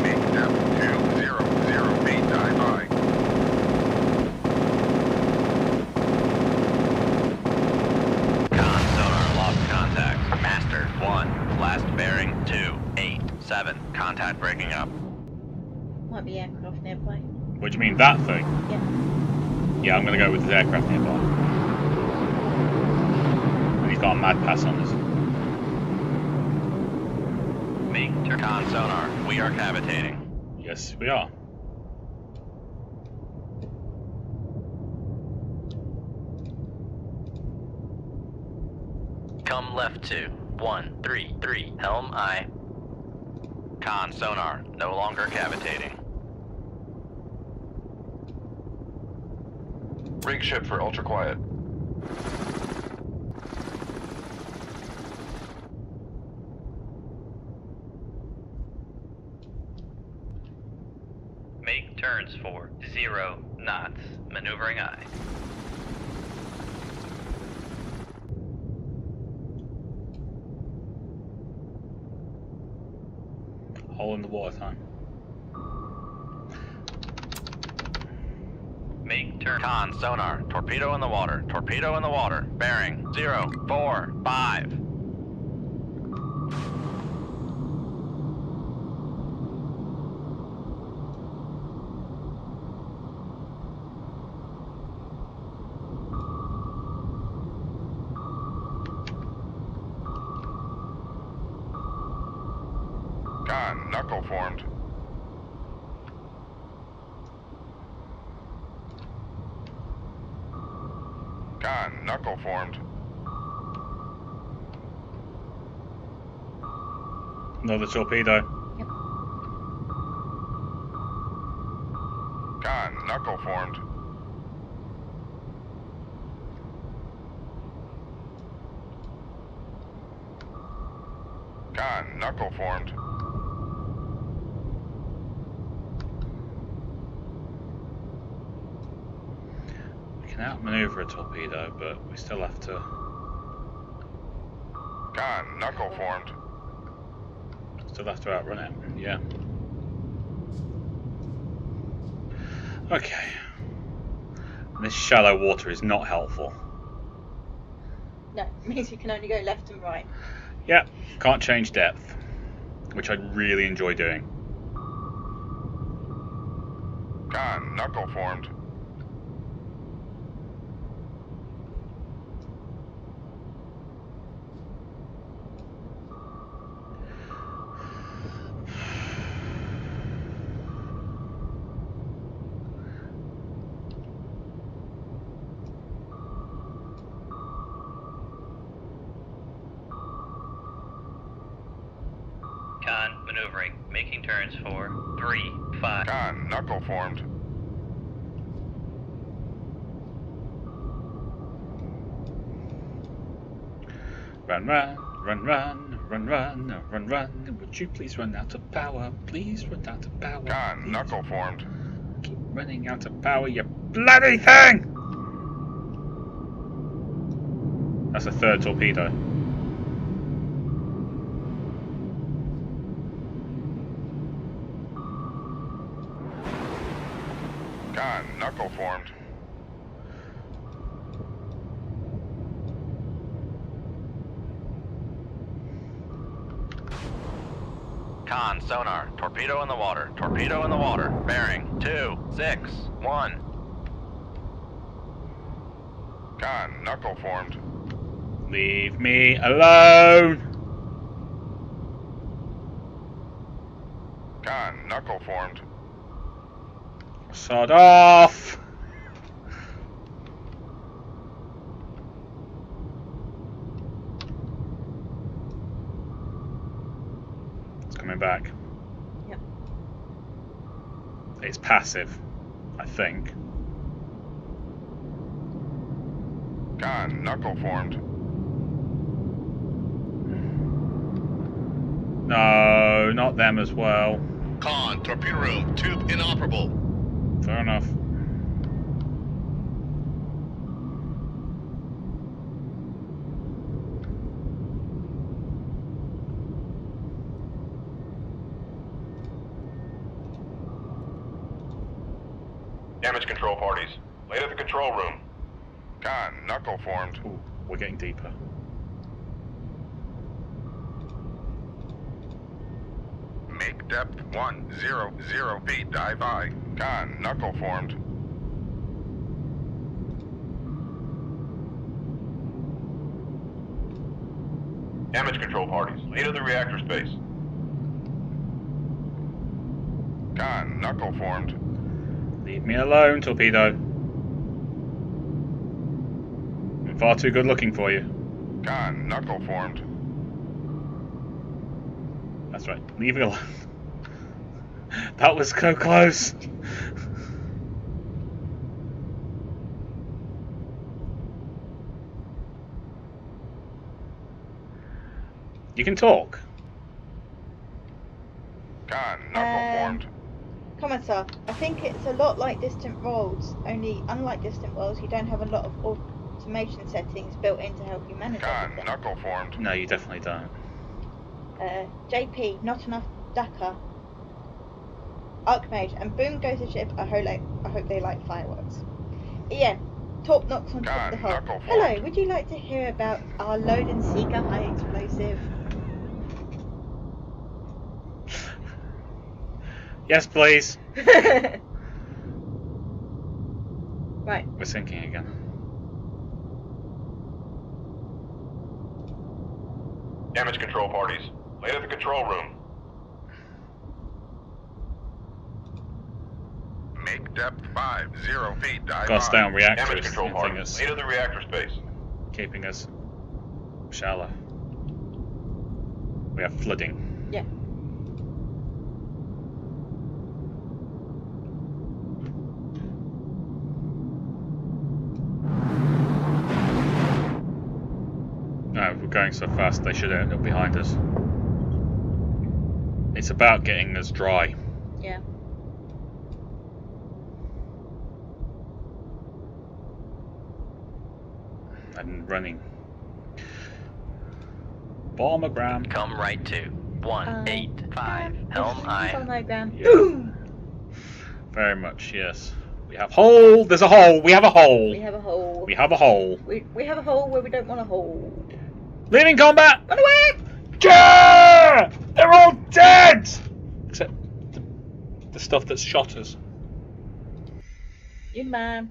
Make depth 200 feet, dive by. Con sonar lost contact. Master 1, last bearing 287. Contact breaking up. Might be aircraft nearby. What do you mean, that thing? Yeah. Yeah, I'm gonna go with his aircraft nearby. And he's got a mad pass on us. Make Con sonar. We are cavitating. Yes, we are. Come left to 133. Helm aye. Con sonar. No longer cavitating. Rig ship for ultra quiet. Make turns for 0 knots. Maneuvering aye. Hole in the water time. Make turn. Con sonar. Torpedo in the water. Torpedo in the water. Bearing 045. Con, knuckle formed. Con, knuckle formed. Another torpedo. Yep. Con, knuckle formed. Con, knuckle formed. We can outmaneuver a torpedo, but we still have to. Con, knuckle formed. Still have to outrun it. Yeah. Okay. This shallow water is not helpful. No, it means you can only go left and right. Yeah, can't change depth, which I really enjoy doing. Con, knuckle formed. Con maneuvering. Making turns for 3-5. Con, knuckle formed. Run, run, run, run, run, run, run, run. Would you please run out of power? Please run out of power. Con, Please. knuckle formed. Keep running out of power, you bloody thing! That's a third torpedo. Con, knuckle formed. Con sonar. Torpedo in the water. Torpedo in the water. Bearing 261. Con, knuckle formed. Leave me alone! Con, knuckle formed. Sod off! It's coming back. Yep. It's passive, I think. Con, knuckle formed. No, not them as well. Con, torpedo room, tube inoperable. Fair enough. Damage control parties. Late at the control room. Con, knuckle formed. Ooh, we're getting deeper. Make Make depth 100 feet, dive I. Con, knuckle formed. Damage control parties, lead of the reactor space. Con, knuckle formed. Leave me alone, torpedo. I'm far too good looking for you. Con, knuckle formed. That's right. Leave it alone. That was so close. You can talk. Con, knuckle formed. Commissar, I think it's a lot like Distant Worlds, only unlike Distant Worlds, you don't have a lot of automation settings built in to help you manage Con, everything. knuckle formed. No, you definitely don't. JP, not enough Dakar. Archmage, and boom goes the ship. I hope they like fireworks. Ian, Torp knocks on top of the hull. Knuckle Hello, formed. would you like to hear about our Load and Seeker high explosive? Yes, please. Right. We're sinking again. Damage control parties, lead of the control room. Make depth 50 feet, dive Gotta stay on I. reactors. Damage control The thing parties, is lead of the reactor space. keeping us shallow. We have flooding. Yeah. No, we're going so fast they should end up behind us. It's about getting us dry. Yeah. And running. Bombergram. Come right to 185 Helm I. Sonogram. Yeah. Boom! Very much, yes. We have hole. There's a hole. We have a hole. We have a hole. We have a hole. We have a hole where we don't want a hole. Leaving combat. Run away! Yeah! They're all dead. Except the stuff that's shot us. You man.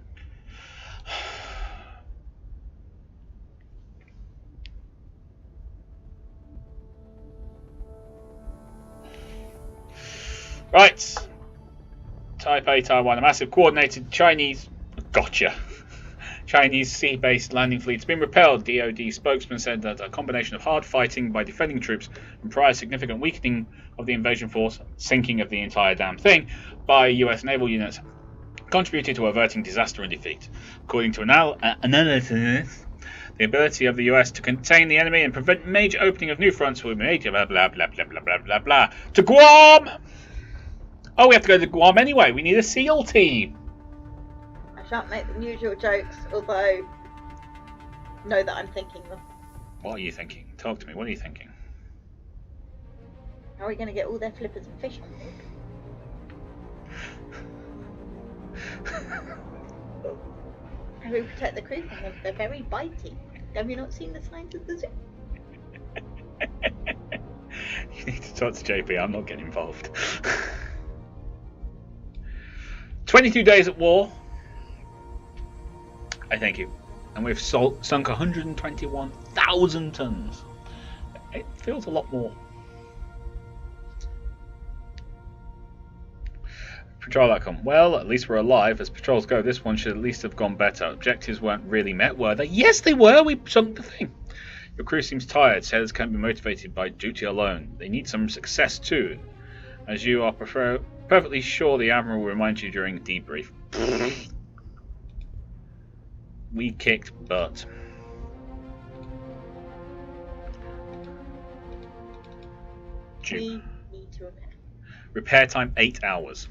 Right. Taipei, Taiwan, a massive coordinated Chinese... Gotcha. Chinese sea-based landing fleet's been repelled. DoD spokesman said that a combination of hard fighting by defending troops and prior significant weakening of the invasion force, sinking of the entire damn thing, by US naval units contributed to averting disaster and defeat. According to analysis, the ability of the US to contain the enemy and prevent major opening of new fronts will be made blah blah blah blah blah blah blah blah to Guam. Oh, we have to go to Guam anyway. We need a SEAL team. I shan't make the usual jokes, although know that I'm thinking them. What are you thinking? Talk to me. What are you thinking? How are we going to get all their flippers and fish on board? How do we protect the crew from them? They're very bitey. Have you not seen the signs of the zoo? You need to talk to JP. I'm not getting involved. 22 days at war. I thank you. And we've sunk 121,000 tons. It feels a lot more. Patrol outcome. Well, at least we're alive. As patrols go, this one should at least have gone better. Objectives weren't really met, were they? Yes, they were. We sunk the thing. Your crew seems tired. Sailors can't be motivated by duty alone. They need some success too. As you are perfectly sure the Admiral will remind you during debrief. We kicked butt. We need to repair. Repair time 8 hours.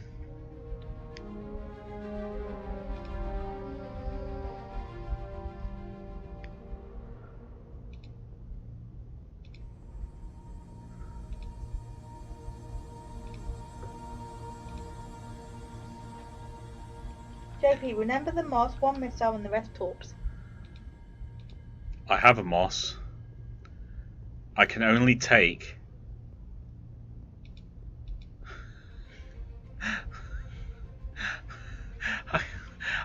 JP, remember the Mars 1 missile and the rest torps? I have a Moss. I can only take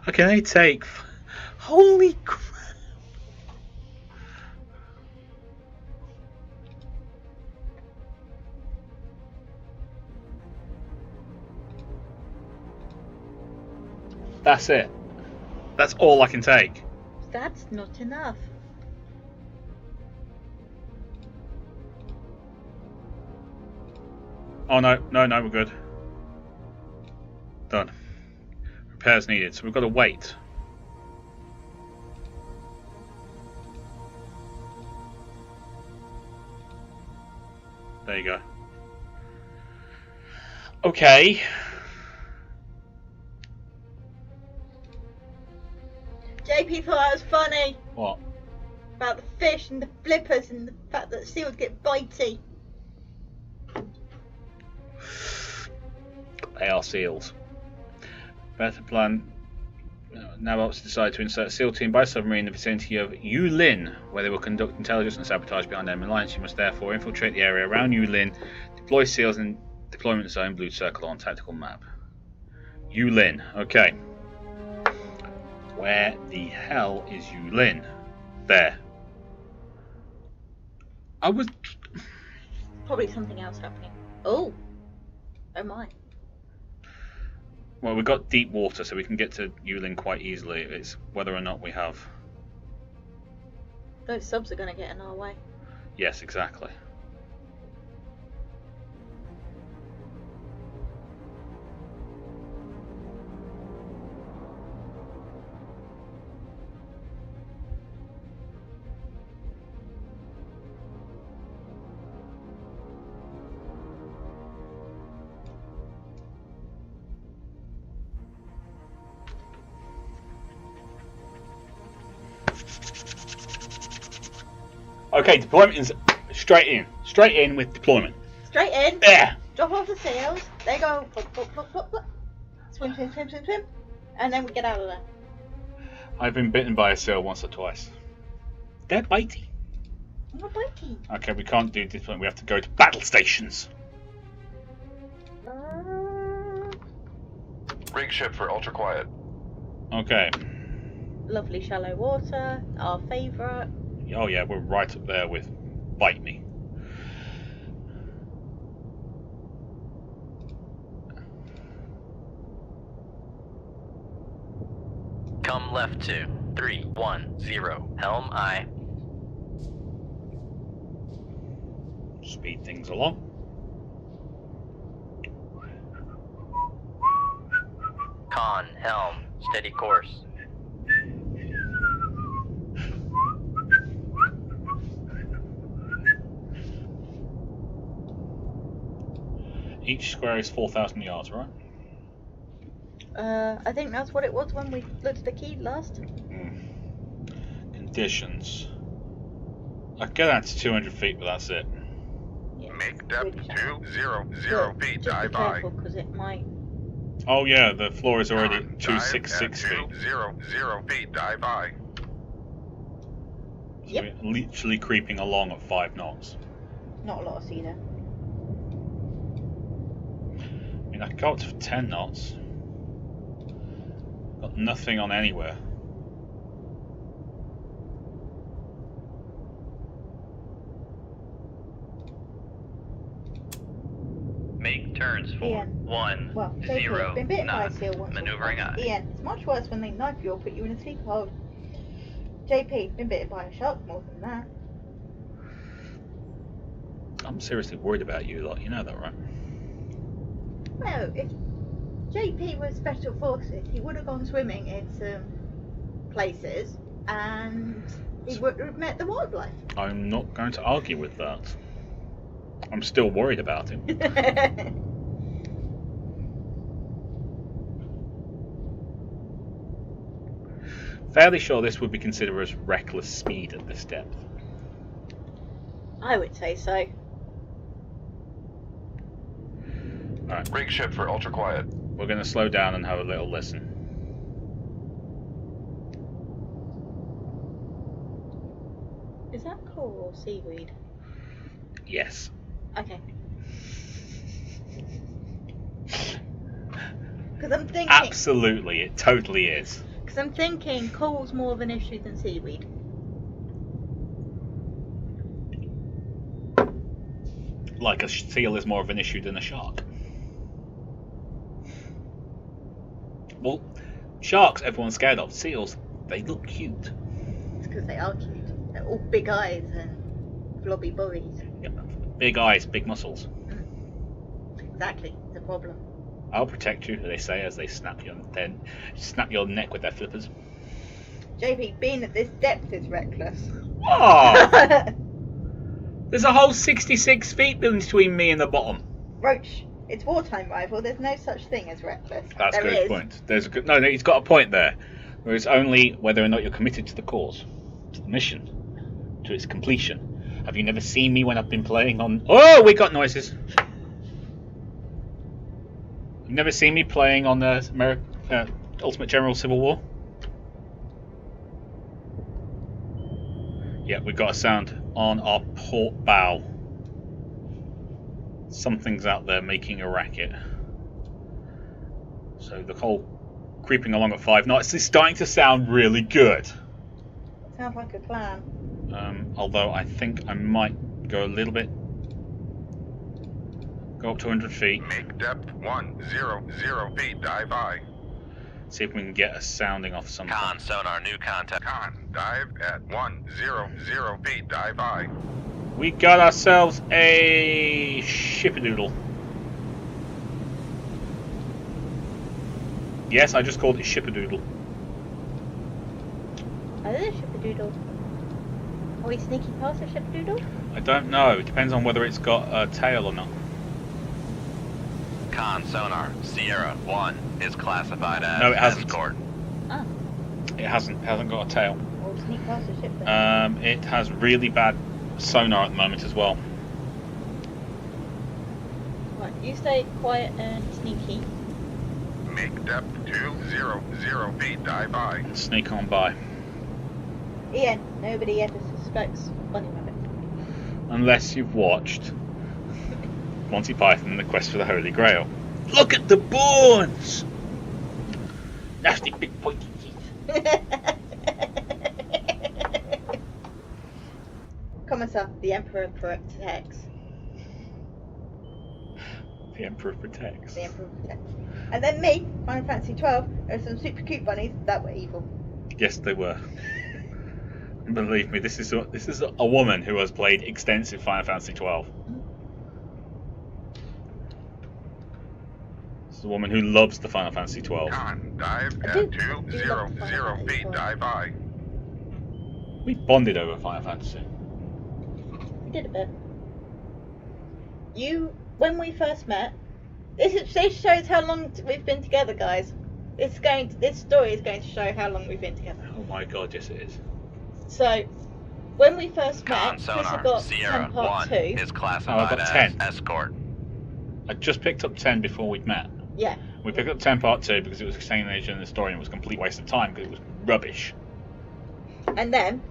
I can only take. Holy crap! That's it. That's all I can take. That's not enough. Oh no, we're good. Done. Repairs needed, so we've got to wait. There you go. Okay. JP thought that was funny. What? About the fish and the flippers and the fact that seals get bitey. They are seals. Better plan. Now helps decide to insert a SEAL team by submarine in the vicinity of WWIII, where they will conduct intelligence and sabotage behind enemy lines. You must therefore infiltrate the area around WWIII, deploy SEALs in deployment zone, blue circle on tactical map. WWIII. Okay. Where the hell is WWIII? There. I was. Probably something else happening. Oh. Oh my. Well, we've got deep water, so we can get to WWIII quite easily. It's whether or not we have. Those subs are going to get in our way. Yes, exactly. Okay, deployment is straight in with deployment. Straight in. There. Drop off the sails. They go flop, flop, flop, flop, flop. Swim, swim, swim, swim, swim. And then we get out of there. I've been bitten by a seal once or twice. They're bitey. I'm not biting. Okay, we can't do deployment. We have to go to battle stations. Rig ship for ultra quiet. Okay. Lovely shallow water. Our favourite. Oh yeah, we're right up there with bite me. Come left to 310. Helm I. Speed things along. Con, helm, steady course. Each square is 4,000 yards, right? I think that's what it was when we looked at the key last. Conditions. I get out to 200 feet, but that's it. Yeah, Make depth really shallow. 200 feet. Just Dive be by. careful because it might. Oh yeah, the floor is already Dive 266 at feet. 200 feet. Dive by. So Yep. we're literally creeping along at 5 knots. Not a lot of sea there. I mean, I can go up to 10 knots. Got nothing on anywhere. Make turns for Ian. 1 Well, JP, 0 been bitten by a knots. seal once. or Maneuvering twice. eye. Ian, it's much worse when they knife you or put you in a sleep hold. JP, been bitten by a shark more than that. I'm seriously worried about you lot, you know that, right? Well, if JP was Special Forces, he would have gone swimming in some places and he would have met the wildlife. I'm not going to argue with that. I'm still worried about him. Fairly sure this would be considered as reckless speed at this depth. I would say so. Alright, Rig ship for ultra quiet. we're going to slow down and have a little listen. Is that coral or seaweed? Yes. Okay. Because I'm thinking. Absolutely, it totally is. Because I'm thinking coal's more of an issue than seaweed. Like a seal is more of an issue than a shark. Well, sharks everyone's scared of. Seals, they look cute. It's because they are cute. They're all big eyes and blobby bodies. Yeah. Big eyes, big muscles. Exactly, the problem. I'll protect you, they say as they snap your neck with their flippers. JP, being at this depth is reckless. Oh! There's a whole 66 feet between me and the bottom. Roach, it's wartime rival. There's no such thing as reckless. That's a There good is. point. There's a good. No, he's got a point there. Where it's only whether or not you're committed to the cause, to the mission, to its completion. Have you never seen me when I've been playing on? Oh, we got noises. You've never seen me playing on the Ultimate General Civil War? Yeah, we got a sound on our port bow. Something's out there making a racket. So the whole creeping along at 5 knots is starting to sound really good. Sounds like a plan. Although I think I might go a little bit. Go up to 100 feet. Make depth 100 feet. Dive I. See if we can get a sounding off something. Con sonar, new contact. Con, dive at 100 feet. Dive I. We got ourselves a shippadoodle. Yes, I just called it shippadoodle. Oh, there's a shippadoodle. Are we sneaking past a shippadoodle? I don't know. It depends on whether it's got a tail or not. Con sonar, Sierra 1 is classified as No, it hasn't. escort. Ah, It hasn't got a tail. we'll sneak past a ship then. It has really bad sonar at the moment as well. Right, you stay quiet and sneaky. Make depth 200 feet. Dive I. And sneak on by. Ian, nobody ever suspects bunny rabbit. Unless you've watched Monty Python and the Quest for the Holy Grail. Look at the bones! Nasty big pointy teeth. Commissar, the Emperor protects. The Emperor protects. The Emperor protects. And then me, Final Fantasy 12, there are some super cute bunnies that were evil. Yes, they were. And believe me, this is a woman who has played extensive Final Fantasy 12. This is a woman who loves the Final Fantasy 12. Con, dive I at do love 200 feet. Final Dive I. We bonded over Final Fantasy. We did a bit. When we first met, this shows how long we've been together, guys. This story is going to show how long we've been together. Oh my god, yes it is. So, when we first Con met, Chris had sonar, got Sierra 10 part 1 2. is classified got as 10. escort. I just picked up 10 before we'd met. Yeah. We picked up 10 part 2 because it was a same age in the story and it was a complete waste of time because it was rubbish. And then,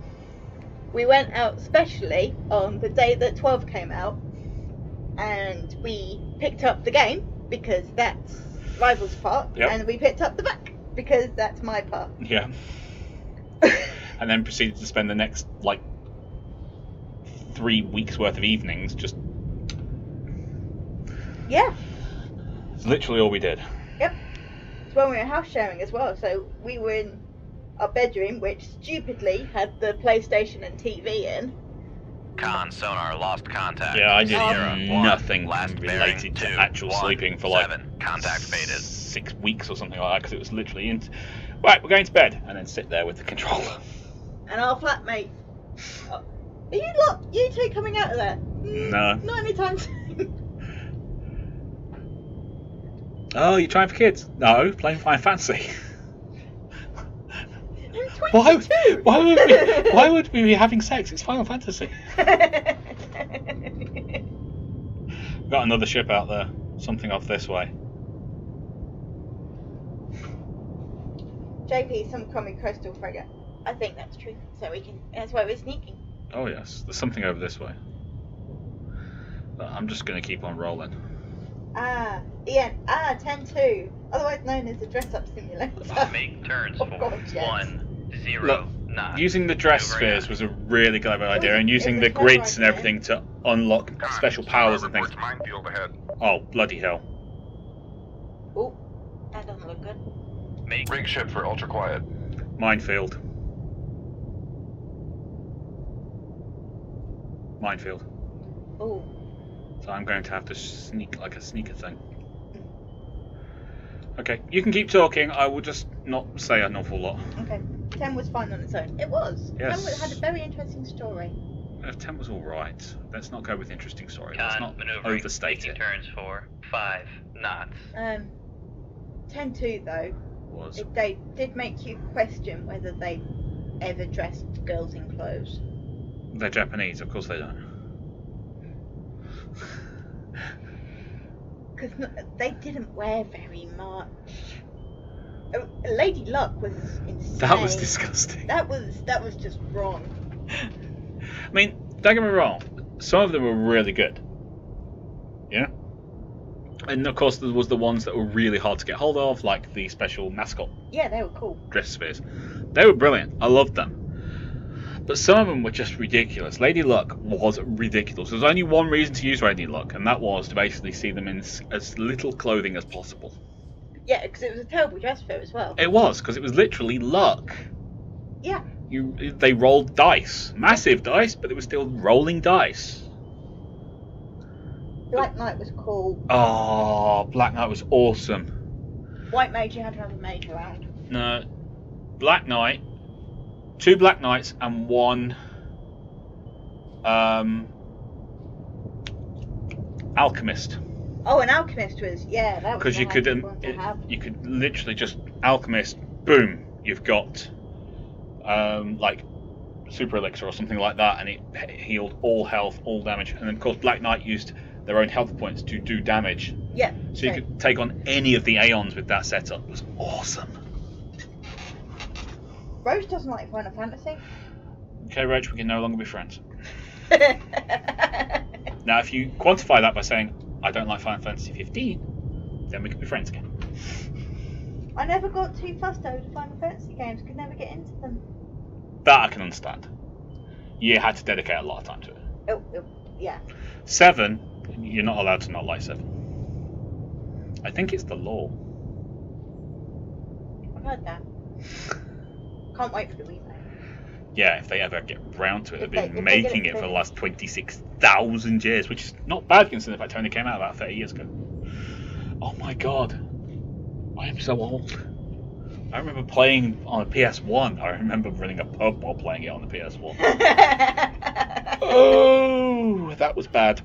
we went out specially on the day that 12 came out, and we picked up the game because that's Rival's part, Yep. and we picked up the back because that's my part. Yeah. And then proceeded to spend the next, 3 weeks worth of evenings just... Yeah. It's literally all we did. Yep. It's when we were house sharing as well, so we were in our bedroom, which stupidly had the PlayStation and TV in. Con sonar, lost contact. Yeah, I did Sierra 1, nothing last related bearing to actual 2, sleeping for 7, contact faded. 6 weeks or something like that because it was literally right, we're going to bed, and then sit there with the controller. And our flatmate. Are you two coming out of there? No. Not anytime soon. Oh, you're trying for kids? No, playing Final Fantasy. I'm 22. Why would we be having sex? It's Final Fantasy. Got another ship out there. Something off this way. JP, some common coastal frigate. I think that's true. So that's why we're sneaking. Oh yes, there's something over this way. But I'm just going to keep on rolling. Ian. 10-2. Otherwise known as the dress-up simulator. Make turns Oh, for God, yes. 10 Look, knots. using the dress Maneuvering spheres was a really clever idea, was- and it using was the a clever grids and idea. everything to unlock special powers and things. Reports minefield ahead. Oh, bloody hell. Oh, that doesn't look good. Make Rig ship for ultra quiet. Minefield. Minefield. Oh, So I'm going to have to sneak like a sneaker thing. Okay, you can keep talking. I will just not say an awful lot. okay. 10 was fine on its own. It was. Yes. 10 had a very interesting story. 10 was alright. Let's not go with interesting story. Let's not maneuvering. overstate Making it. turns for 5 knots. 10-2 though, Was. they did make you question whether they ever dressed girls in clothes. They're Japanese, of course they don't. Because they didn't wear very much. Lady Luck was insane. That was disgusting. That was just wrong. I mean, don't get me wrong, some of them were really good. Yeah? And of course there was the ones that were really hard to get hold of, like the special mascot Yeah, they were cool. dress spheres. They were brilliant. I loved them. But some of them were just ridiculous. Lady Luck was ridiculous. There was only one reason to use Lady Luck, and that was to basically see them in as little clothing as possible. Yeah, because it was a terrible dress fair as well. It was, because it was literally luck. Yeah. They rolled dice. Massive dice, but it was still rolling dice. Black Knight was cool. Oh, Black Knight was awesome. White Mage, you had to have a mage around. No, Black Knight, 2 Black Knights and 1 Alchemist. Oh, an Alchemist was, yeah, that was Because a you could handy one to have. you could literally just Alchemist, boom, you've got like Super Elixir or something like that, and it healed all health, all damage. And then of course Black Knight used their own health points to do damage. Yeah. So you could take on any of the Aeons with that setup. It was awesome. Rose doesn't like Final Fantasy. Okay, Roach, we can no longer be friends. Now, if you quantify that by saying, I don't like Final Fantasy 15, then we can be friends again. I never got too fussed over the Final Fantasy games, could never get into them. That I can understand. You had to dedicate a lot of time to it. Oh, yeah. 7, you're not allowed to not like 7. I think it's the law. I've heard that. Can't wait for the remake. Yeah, if they ever get round to it. If They've they been get making it it for the finished. last 26,000 years, which is not bad considering the fact it only came out about 30 years ago. Oh my god. I am so old. I remember playing on a PS1. I remember running a pub while playing it on the PS1. Oh, that was bad.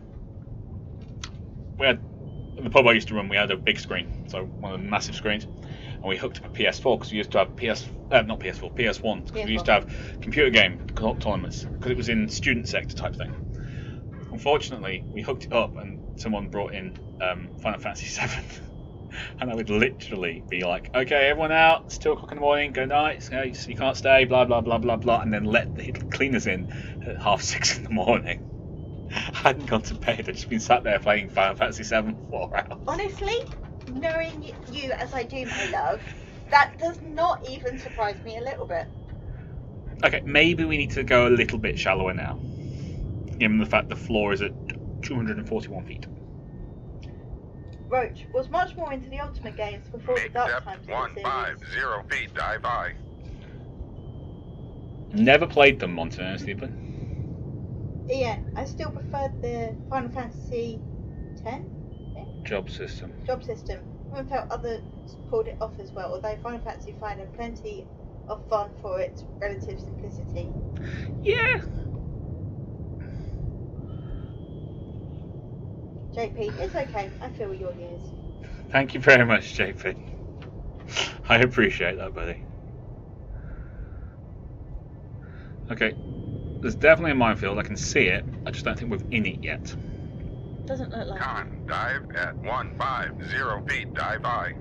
We had, in the pub I used to run, we had a big screen, so one of the massive screens, and we hooked up a PS4 because we used to have PS1, because we used to have computer game tournaments because it was in student sector type thing. Unfortunately, we hooked it up and someone brought in Final Fantasy 7. And I would literally be like, okay, everyone out, it's 2 o'clock in the morning, good night, you can't stay, blah, blah, blah, blah, blah, and then let the cleaners in at 6:30 in the morning. I hadn't gone to bed, I'd just been sat there playing Final Fantasy 7 for 4 hours. Honestly, knowing you as I do, my love, that does not even surprise me a little bit. Okay, maybe we need to go a little bit shallower now, given the fact the floor is at 241 feet. Roach was much more into the Ultimate games before the Make Dark depth Times of the 150 feet, dive by. Never played them, Montaner, Stephen. Ian, I still preferred the Final Fantasy X Job system. job system. I haven't felt others pulled it off as well, although Final Fantasy V had plenty of fun for its relative simplicity. Yeah. JP, it's okay, I feel your years. Thank you very much, JP. I appreciate that, buddy. Okay, there's definitely a minefield. I can see it. I just don't think we're in it yet. Doesn't look like Con, dive at 150 feet, dive by. it.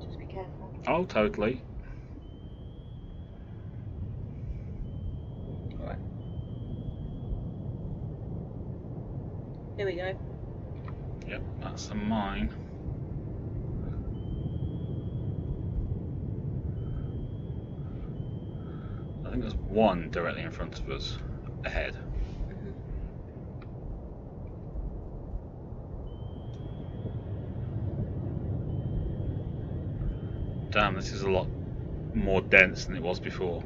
Just be careful. Oh, totally. Right. Here we go. Yep, that's a mine. There's one directly in front of us, ahead. Damn, this is a lot more dense than it was before.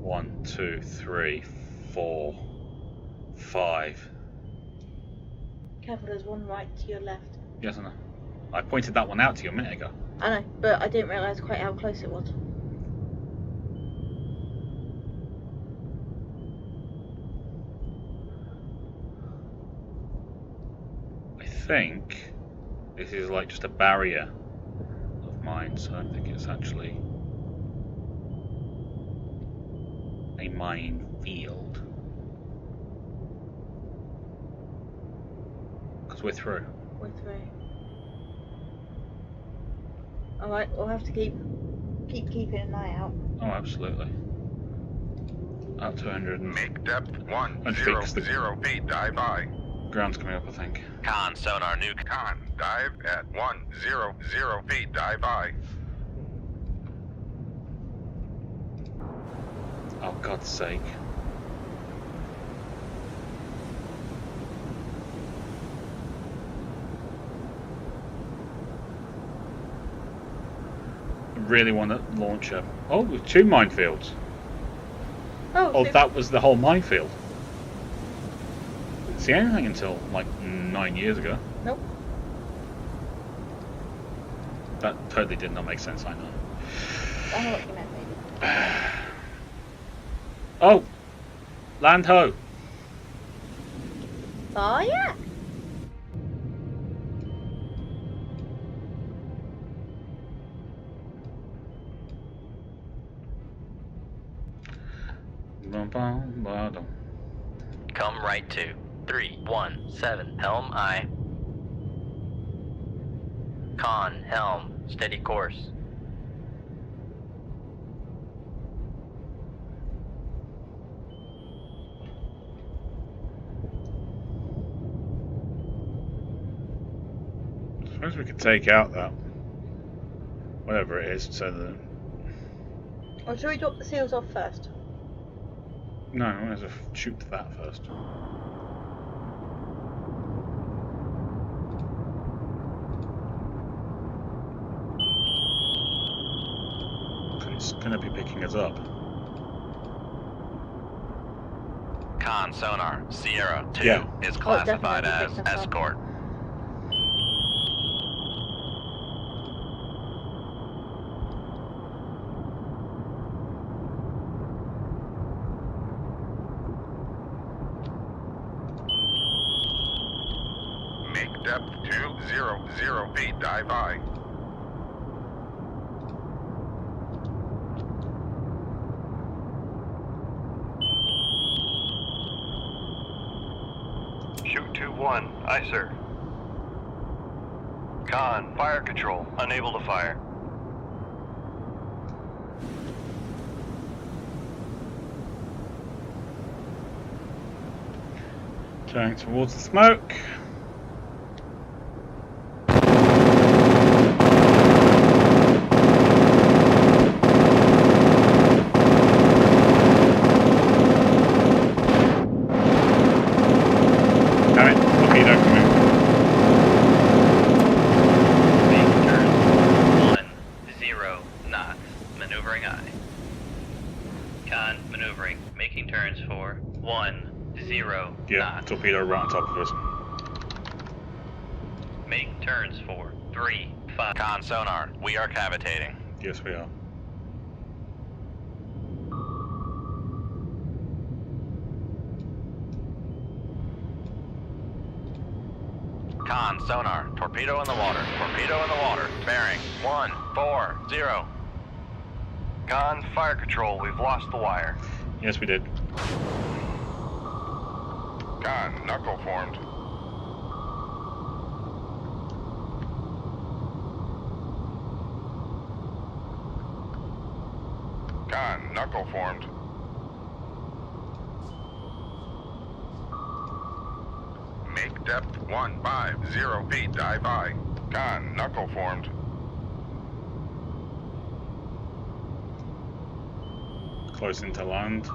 One, two, three, 4, 5. Careful, there's one right to your left. Yes, I know. I pointed that one out to you a minute ago. I know, but I didn't realise quite how close it was. I think this is like just a barrier of mine, so I don't think it's actually a minefield. Because we're through. We're through. Alright, we'll have to keep keeping an eye out. Oh, absolutely. Up to 100 and... Make depth 100 the feet, dive by. ground's coming up, I think. Con, sonar, new. Con, dive at 100 feet, dive by. Oh, God's sake. I really want to launch a... Oh, with 2 minefields. Oh, so that was the whole minefield. Didn't see anything until like 9 years ago. Nope. That totally did not make sense, I know. I know what you meant, maybe. Oh! Land ho! Oh, yeah. Come right to 317 helm I. Con, helm, steady course. I suppose we could take out that whatever it is, so that... Or should we drop the seals off first? No, I want to shoot that first. It's going to be picking us up. Con, sonar, Sierra 2 Yeah. is classified definitely as picks us up. escort. Make depth 200 feet, dive by. Shoot 2-1. Aye, sir. Con, fire control. Unable to fire. Turning towards the smoke. Damn it, torpedo coming. Make turn 10 knots. Maneuvering I. Con, maneuvering. Making turns for 10 Yeah, knots. torpedo right on top of us. Make turns for 3, 5. Con, sonar, we are cavitating. Yes, we are. Con, sonar, torpedo in the water. Torpedo in the water. Bearing 140. Con, fire control. We've lost the wire. Yes, we did. Con, knuckle formed. Con, knuckle formed. depth 150 feet, dive high. Con, knuckle formed. Close into land.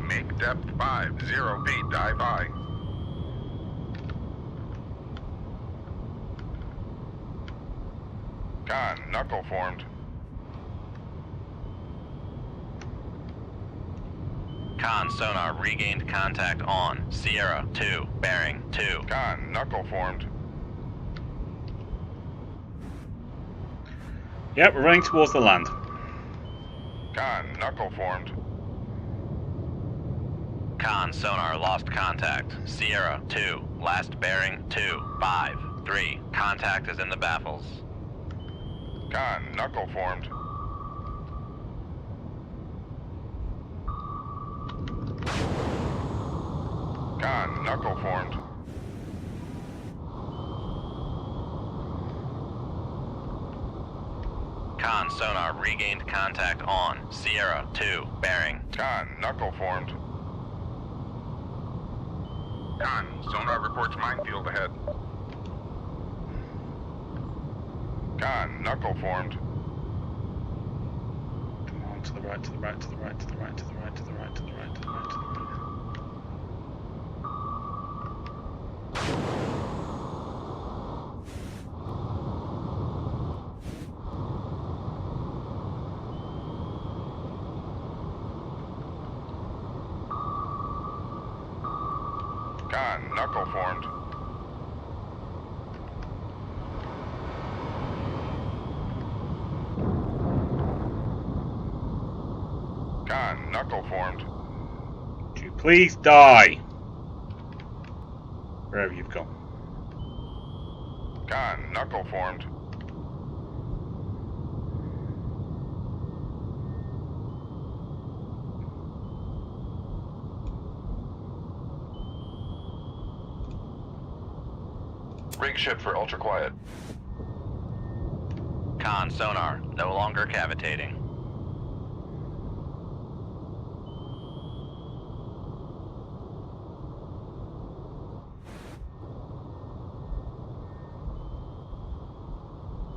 Make depth 50 feet, dive high. Con, knuckle formed. Con sonar regained contact on Sierra 2, bearing 2. Con, knuckle formed. Yep, we're running towards the land. Con, knuckle formed. Con sonar lost contact. Sierra 2, last bearing 2, 5, 3. Contact is in the baffles. Con, knuckle formed. Con, knuckle formed. Con sonar regained contact on Sierra 2, bearing. Con, knuckle formed. Con, sonar reports minefield ahead. Con, knuckle formed. Come on, to the right, to the right, to the right, to the right, to the right, to the right, to the right, to the right, to the right. Con, knuckle formed. Con, knuckle formed. Would you please die? Wherever you've gone. Con, knuckle formed. Rig ship for ultra quiet. Con sonar no longer cavitating.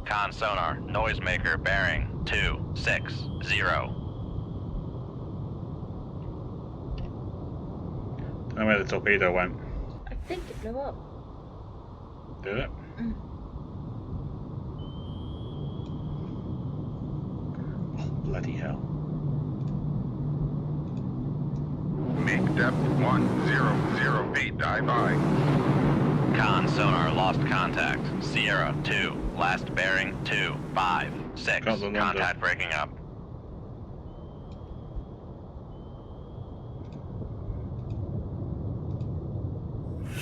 Con sonar noisemaker bearing 260. Don't know where the torpedo went. I think it blew up. Did it? Mm. Oh, bloody hell. Make depth 100 feet, dive high. Con sonar lost contact. Sierra 2, last bearing 2, 5, 6. Got the number. Contact breaking up.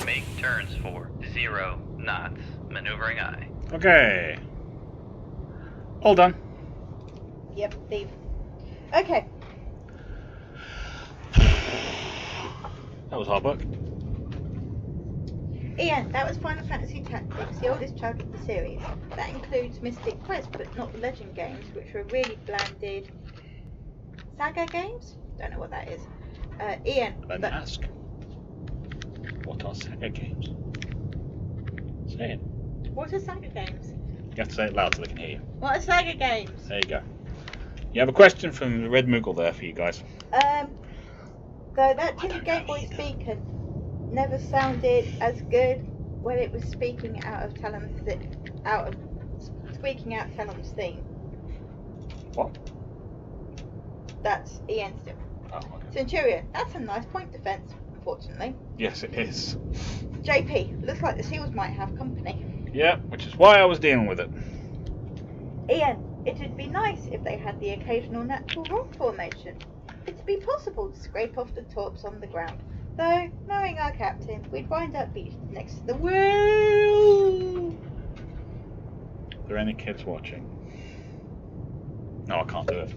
Make turns for 0 knots. Maneuvering eye. Okay. All done. Yep, leave. Okay. That was hard work. Ian, that was Final Fantasy Tactics, the oldest child of the series. That includes Mystic Quest, but not the Legend games, which were really blanded Saga games? Don't know what that is. Ian. Let me ask. What are Saga games? Say it. What are Saga games? You have to say it loud so they can hear you. What are Saga games? There you go. You have a question from the Red Moogle there for you guys. Though that tin Game Boy speaker never sounded as good when it was speaking out of Talon's theme. What? That's Ian's tip. Oh, okay. Centurion, that's a nice point defense, unfortunately. Yes, it is. JP, looks like the SEALs might have company. Yeah, which is why I was dealing with it. Ian, it'd be nice if they had the occasional natural rock formation. It'd be possible to scrape off the torps on the ground. Though, knowing our captain, we'd wind up beached next to the whale. Are there any kids watching? No, I can't do it.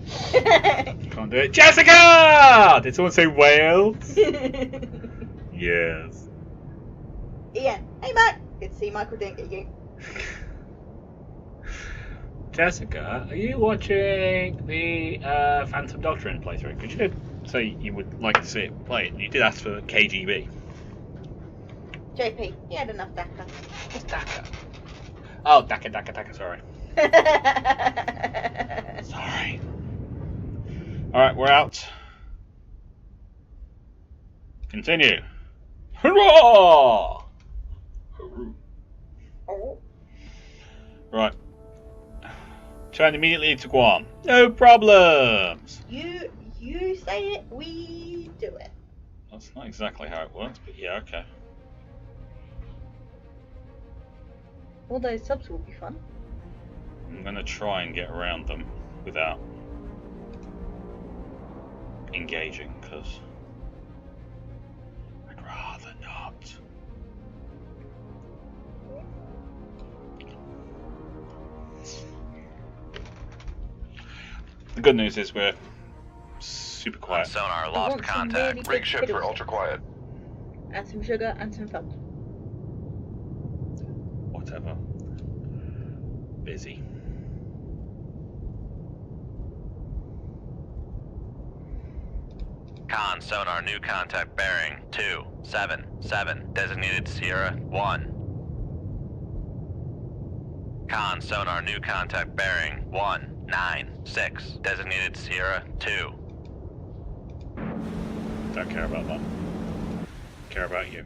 Can't do it. Jessica! Did someone say whales? Yes. Ian, hey Mac. Good to see Michael didn't get you. Jessica, are you watching the Phantom Doctrine playthrough? Because you did say you would like to see it play it. You did ask for KGB. JP, he had enough DACA. What's DACA? Oh, DACA, sorry. Sorry. Alright, we're out. Continue. Hurrah! Right. Turn immediately to Guam. No problems! You say it, we do it. That's not exactly how it works, but yeah, okay. All those subs will be fun. I'm gonna try and get around them without engaging, because I'd rather not. The good news is we're super quiet. Sonar lost contact. Really Rig ship for ultra quiet. And some sugar and some salt. Whatever. Busy. Con sonar new contact bearing 277 designated Sierra 1. Con sonar new contact bearing 196 designated Sierra 2. Don't care about that. Care about you.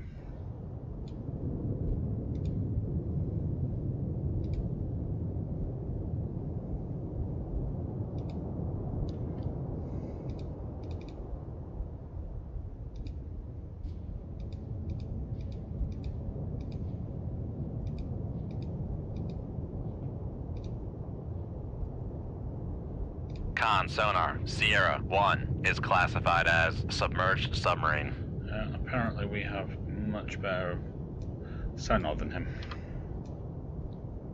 Con sonar Sierra 1 is classified as submerged submarine. Apparently we have much better sonar than him.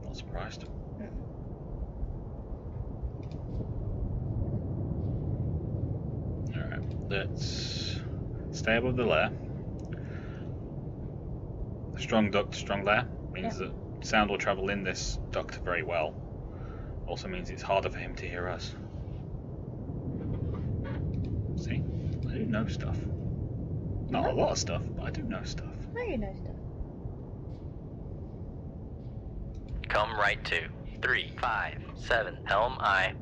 Not surprised. Alright, let's stay above the layer. Strong duct, strong layer means that sound will travel in this duct very well. Also means it's harder for him to hear us. See? I do know stuff. Not a lot of stuff, but I do know stuff. Now you know stuff. Come right to 357 Helm I.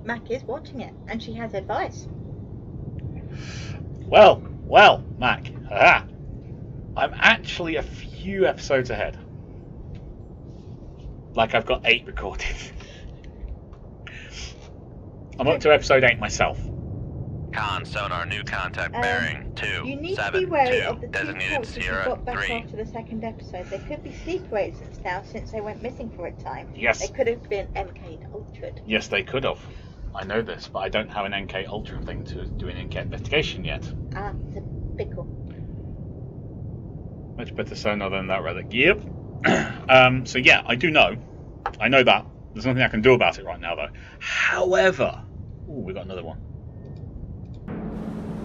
Mac is watching it, and she has advice. Well, Mac. Aha! I'm actually a few episodes ahead. Like I've got 8 recorded. I'm up to episode 8 myself. Con sonar new contact bearing You need to be wary of 272 the two designated ports that you Sierra got back 3. after the second episode. They could be sleeper agents now since they went missing for a time. Yes. They could have been MK'd Ultra'd. Yes, they could have. I know this, but I don't have an NK Ultra thing to do an NK investigation yet. Ah, it's a pickle. Much better sonar than that relic. Yep. So yeah, I do know. I know that. There's nothing I can do about it right now, though. However... Ooh, we got another one.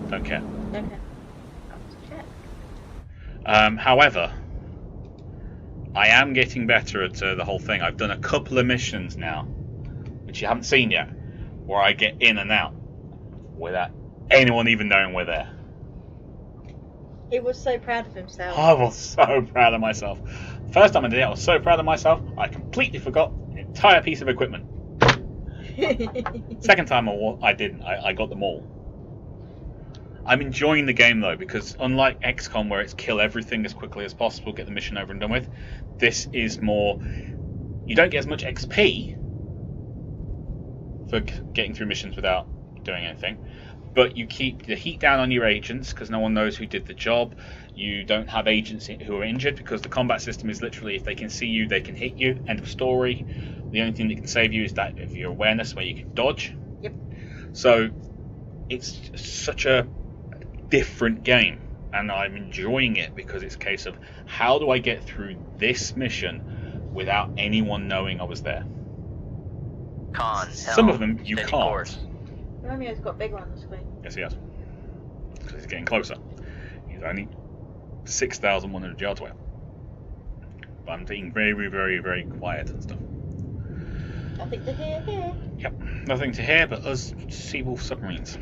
Don't care. Okay. I'll check. However, I am getting better at the whole thing. I've done a couple of missions now, which you haven't seen yet, where I get in and out without anyone even knowing we're there. He was so proud of himself. I was so proud of myself. First time I did it, I was so proud of myself, I completely forgot an entire piece of equipment. Second time I didn't. I got them all. I'm enjoying the game though, because unlike XCOM where it's kill everything as quickly as possible, get the mission over and done with, this is more, you don't get as much XP for getting through missions without doing anything, but you keep the heat down on your agents because no one knows who did the job. You don't have agents who are injured because the combat system is literally if they can see you, they can hit you. End of story. The only thing that can save you is that of your awareness where you can dodge. Yep. So it's such a different game, and I'm enjoying it because it's a case of how do I get through this mission without anyone knowing I was there. Some of them you can't. Course. Romeo's got bigger on the screen. Yes, he has. Because he's getting closer. He's only 6,100 yards away. But I'm being very, very, very quiet and stuff. Nothing to hear here. Yep, nothing to hear but us Seawolf submarines.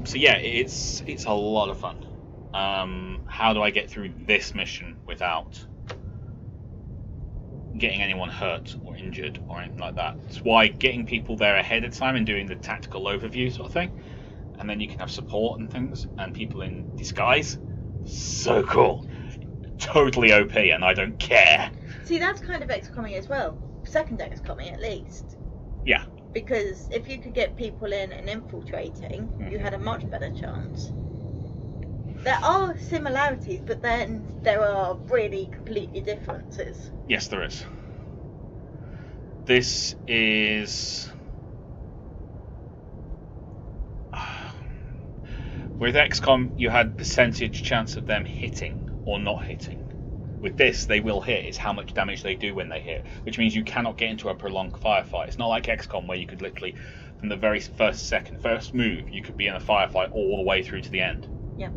So yeah, it's a lot of fun. How do I get through this mission without getting anyone hurt or injured or anything like that? It's why getting people there ahead of time and doing the tactical overview sort of thing, and then you can have support and things and people in disguise. So cool. Totally OP, and I don't care. See, that's kind of XCOMing as well. Second XCOMing at least. Yeah. Because if you could get people in and infiltrating, you had a much better chance. There are similarities, but then there are really completely differences. Yes, there is. This is... With XCOM, you had percentage chance of them hitting or not hitting. With this, they will hit. It's how much damage they do when they hit, which means you cannot get into a prolonged firefight. It's not like XCOM where you could literally, from the very first move, you could be in a firefight all the way through to the end. Yeah.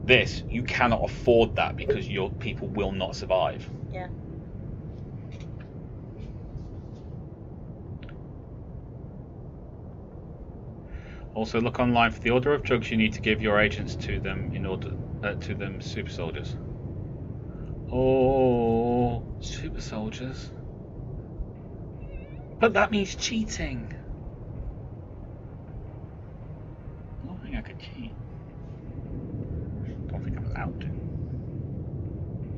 This, you cannot afford that because your people will not survive. Yeah. Also, look online for the order of drugs you need to give your agents to them in order to them super soldiers. Oh, super soldiers. But that means cheating. I don't think I could cheat. Don't think I'm allowed to.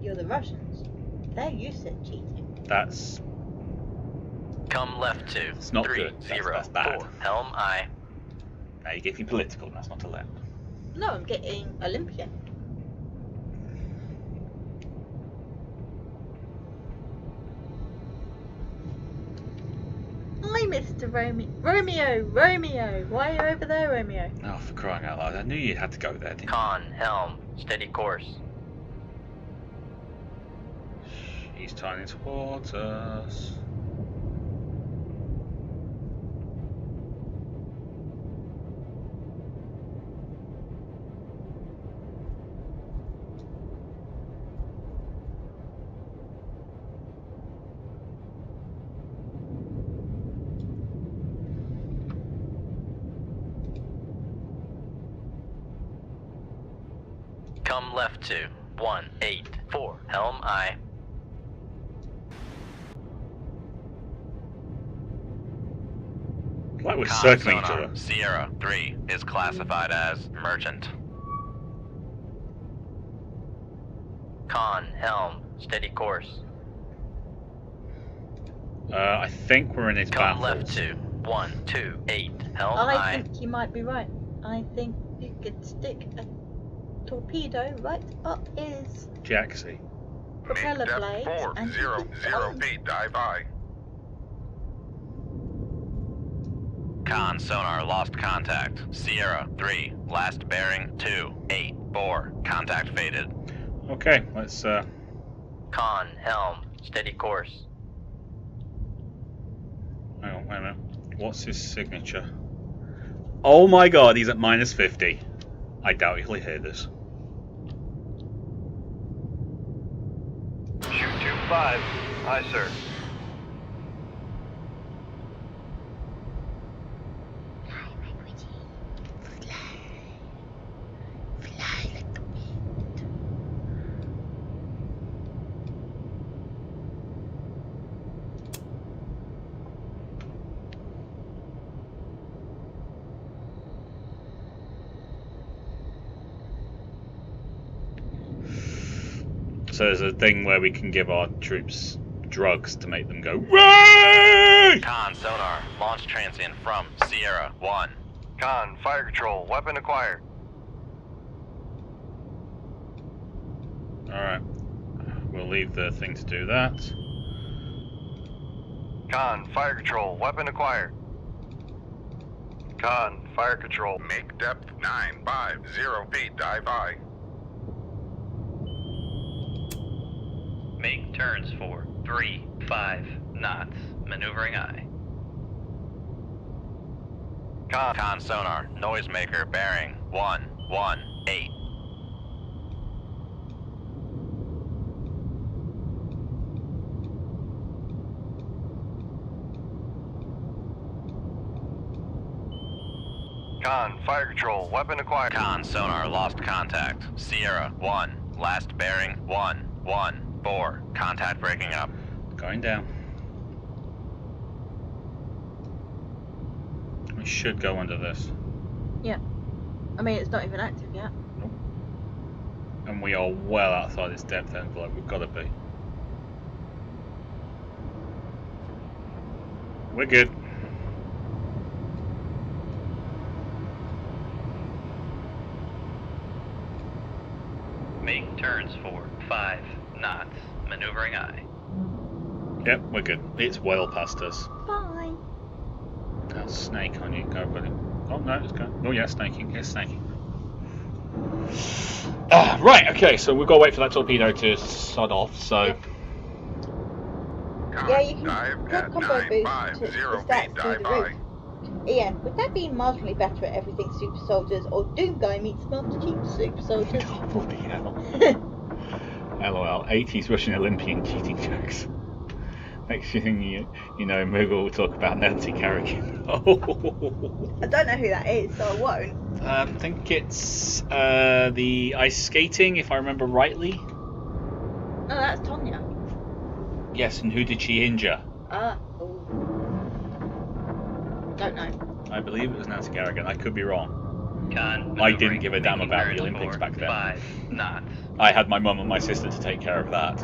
You're the Russians. They're used to cheating. That's... Come left to It's not 3, good. 0, That's bad. 4. Helm I. Now you're getting political, and that's not allowed. No, I'm getting Olympian. Hi, Mr. Romeo! Why are you over there, Romeo? Oh, for crying out loud. I knew you had to go there, didn't you? Con, helm, steady course. He's turning towards us. Come left to 184. Helm I. Like we're Con circling each sonar, other. Sierra 3 is classified as merchant. Con, helm, steady course. I think we're in his Come battles. left to 128. Helm I I. think you might be right. I think you could stick a torpedo right up his Jaxie. propeller Make blades depth and 400 feet, dive by. Con sonar lost contact. Sierra 3, last bearing 284. Contact faded. Okay, let's Con, helm, steady course. hang on, wait a minute. What's his signature? Oh my god, he's at minus 50. I doubt he'll hear this. Shoot 25. Aye, sir. So there's a thing where we can give our troops drugs to make them go Ray! Con sonar, launch transient from Sierra 1. Con, fire control, weapon acquired. Alright. We'll leave the thing to do that. Con, fire control, weapon acquired. Con, fire control. Make depth 950 feet, dive by. Make turns for 3-5 knots. Maneuvering I. Con sonar, noisemaker bearing 118. Con, fire control, weapon acquired. Con, sonar, lost contact. Sierra, 1. Last bearing, 114. Contact breaking up. Going down. We should go under this. Yeah. I mean, it's not even active yet. Nope. And we are well outside its depth envelope. We've got to be. We're good. Make turns for 5 knots. Maneuvering eye. Yep, we're good. It's well past us. Bye. Now snake on you, go buddy. Oh no, it's going. Oh yeah, snaking. It's snaking. Right, okay, so we've got to wait for that torpedo to sod off, so... Yeah, you can dive drop at combo boost 950 to feet, stats through dive the by. roof. Ian, would that be marginally better at everything super soldiers, or Doom Guy meets Master Chief super soldiers? Bloody hell. LOL, 80s Russian Olympian cheating jokes. Next thing you know, Moogle will talk about Nancy Kerrigan. I don't know who that is, so I won't. I think it's the ice skating, if I remember rightly. No, that's Tonya. Yes, and who did she injure? Oh. Don't know. I believe it was Nancy Kerrigan. I could be wrong. Con, I didn't give a damn about the turns Olympics for back then. 5 knots. I had my mum and my sister to take care of that.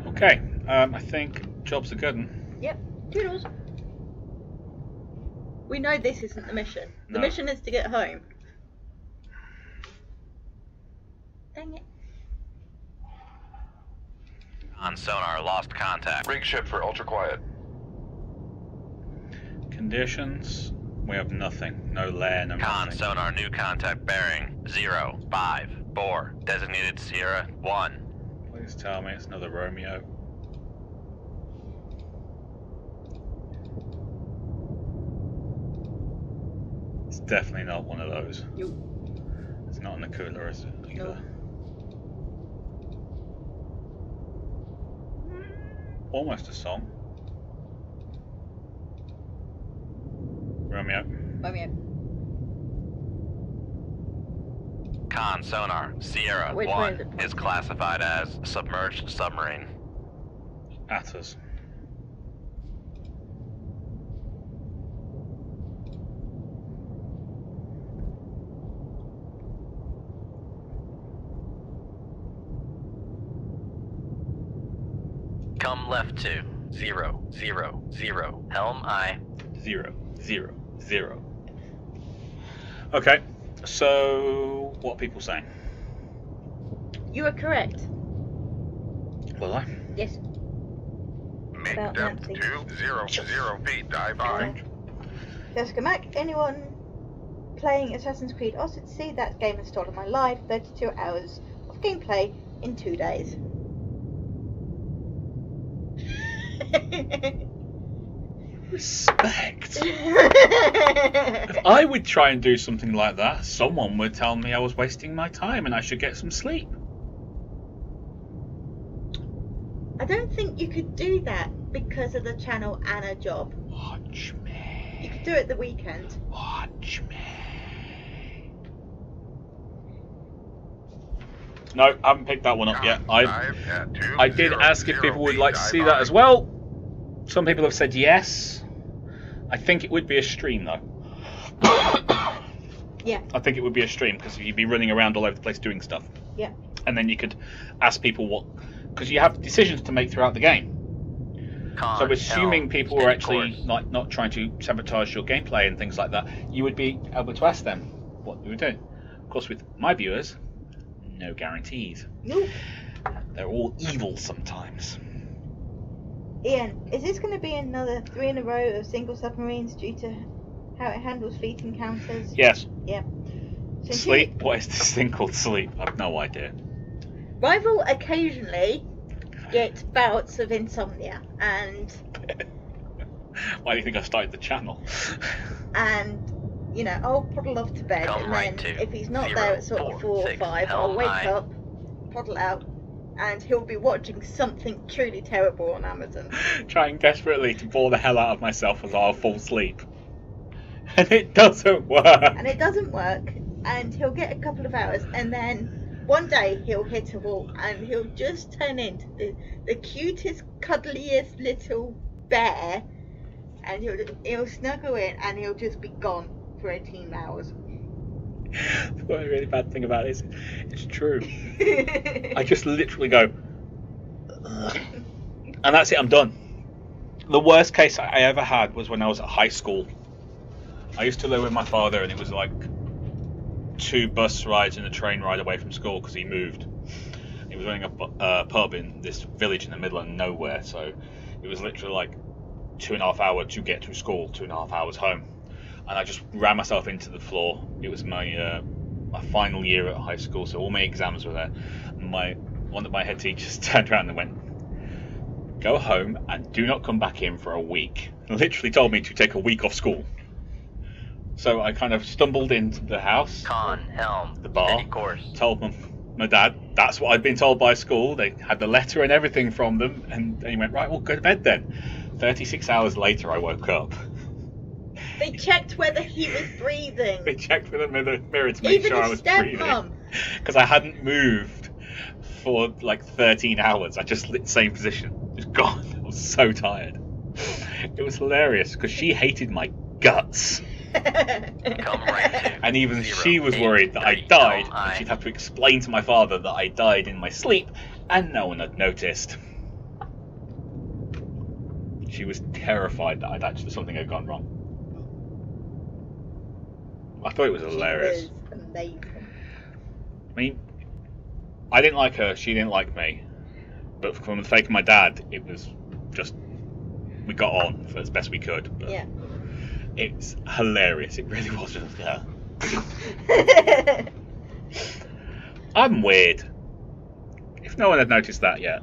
Okay, I think jobs are good. Yep. Toodles. We know this isn't the mission. The No. mission is to get home. Dang it. On sonar, lost contact. Rig ship for ultra quiet. Conditions, we have nothing. No lair, no Con, nothing. sonar, new contact bearing 054. Designated Sierra 1. Please tell me it's another Romeo. It's definitely not one of those. Nope. It's not in the cooler, is it? Either. Nope. Almost a song. Romeo. Romeo. Con, sonar, Sierra Which way 1 is it? is classified as submerged submarine. At us. Come left to 000. Helm I. 0, 0, 0. Okay, so what are people saying? You are correct. Was I? Yes. Make About depth Nancy. 200 feet, dive by. Jessica Mack, anyone playing Assassin's Creed Odyssey? That game has stolen my life. 32 hours of gameplay in 2 days. Respect. If I would try and do something like that, someone would tell me I was wasting my time and I should get some sleep. I don't think you could do that because of the channel and a job. Watch me. You could do it the weekend. Watch me. No, I haven't picked that one up yet. Dive at I did ask if people would like to see that as well. Some people have said yes. I think it would be a stream though. Yeah. I think it would be a stream because you'd be running around all over the place doing stuff. Yeah. And then you could ask people what, because you have decisions to make throughout the game. Con, So assuming helm, people were steady actually course. not trying to sabotage your gameplay and things like that, you would be able to ask them what they were doing. Of course, with my viewers, no guarantees. Nope. They're all evil sometimes. Ian, is this going to be another 3 in a row of single submarines due to how it handles fleet encounters? Yes. Yeah. Since Sleep? What is this thing called sleep? I've no idea. Rival occasionally gets bouts of insomnia, and Why do you think I started the channel? And, you know, I'll puddle off to bed, Come and right then to if he's not 0, there at sort of 4 or 6, 5, I'll helm wake high. up, puddle out, and he'll be watching something truly terrible on Amazon. Trying desperately to bore the hell out of myself as I'll fall asleep. And it doesn't work. And it doesn't work, and he'll get a couple of hours, and then one day he'll hit a wall, and he'll just turn into the cutest, cuddliest little bear, and he'll snuggle in, and he'll just be gone for 18 hours. The only really bad thing about it is, it's true. I just literally go, ugh. And that's it, I'm done. The worst case I ever had was when I was at high school. I used to live with my father, and it was like 2 bus rides and a train ride away from school because he moved. He was running a pub in this village in the middle of nowhere, so it was literally like 2.5 hours to get to school, 2.5 hours home. And I just ran myself into the floor. It was my final year at high school, so all my exams were there. And one of my head teachers turned around and went, "Go home and do not come back in for a week." And literally told me to take a week off school. So I kind of stumbled into the house, Con, helm, the bar, steady course. told my dad that's what I'd been told by school. They had the letter and everything from them, and he went, "Right, well, go to bed then." 36 hours later, I woke up. They checked whether he was breathing. They checked with a mirror to make Even sure I his was breathing. stepmom. Because I hadn't moved for like 13 hours. I just lit the same position. Just gone. I was so tired. It was hilarious because she hated my guts. Come right to And even 0, she was 8, worried that I 3, died, helm and high. she'd have to explain to my father that I died in my sleep, and no one had noticed. She was terrified that something had gone wrong. I thought it was hilarious. She was amazing. I mean, I didn't like her, she didn't like me. But from the sake of my dad, it was just, we got on for as best we could. But Yeah. it's hilarious, it really was just, yeah. I'm weird. If no one had noticed that yet.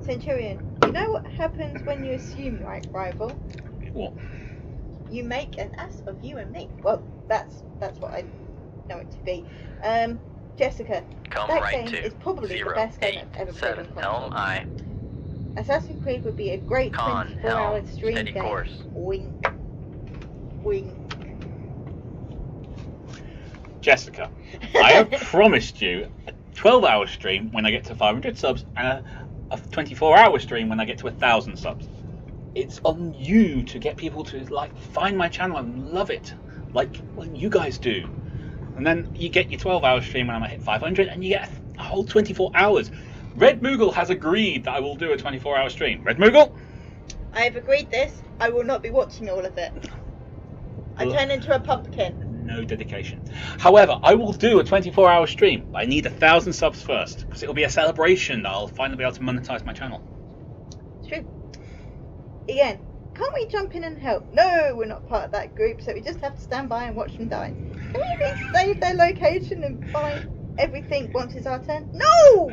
Centurion, you know what happens when you assume right, rival? What? You make an ass of you and me. Well, that's what I know it to be. Jessica, Come that right game to is probably 0, the best game 8, I've ever played 7, on helm console. high. Assassin's Creed would be a great Con, 24-hour helm, stream steady game. course. Wink. Wink. Jessica, I have promised you a 12-hour stream when I get to 500 subs and a 24-hour stream when I get to 1,000 subs. It's on you to get people to find my channel and love it, like you guys do. And then you get your 12-hour stream when I'm at 500, and you get a whole 24 hours. Red Moogle has agreed that I will do a 24-hour stream. Red Moogle? I have agreed this. I will not be watching all of it. I turn into a pumpkin. No dedication. However, I will do a 24-hour stream. I need 1,000 subs first, because it'll be a celebration that I'll finally be able to monetize my channel. It's true. Ian, can't we jump in and help? No, we're not part of that group, so we just have to stand by and watch them die. Can we please save their location and find everything once it's our turn? No!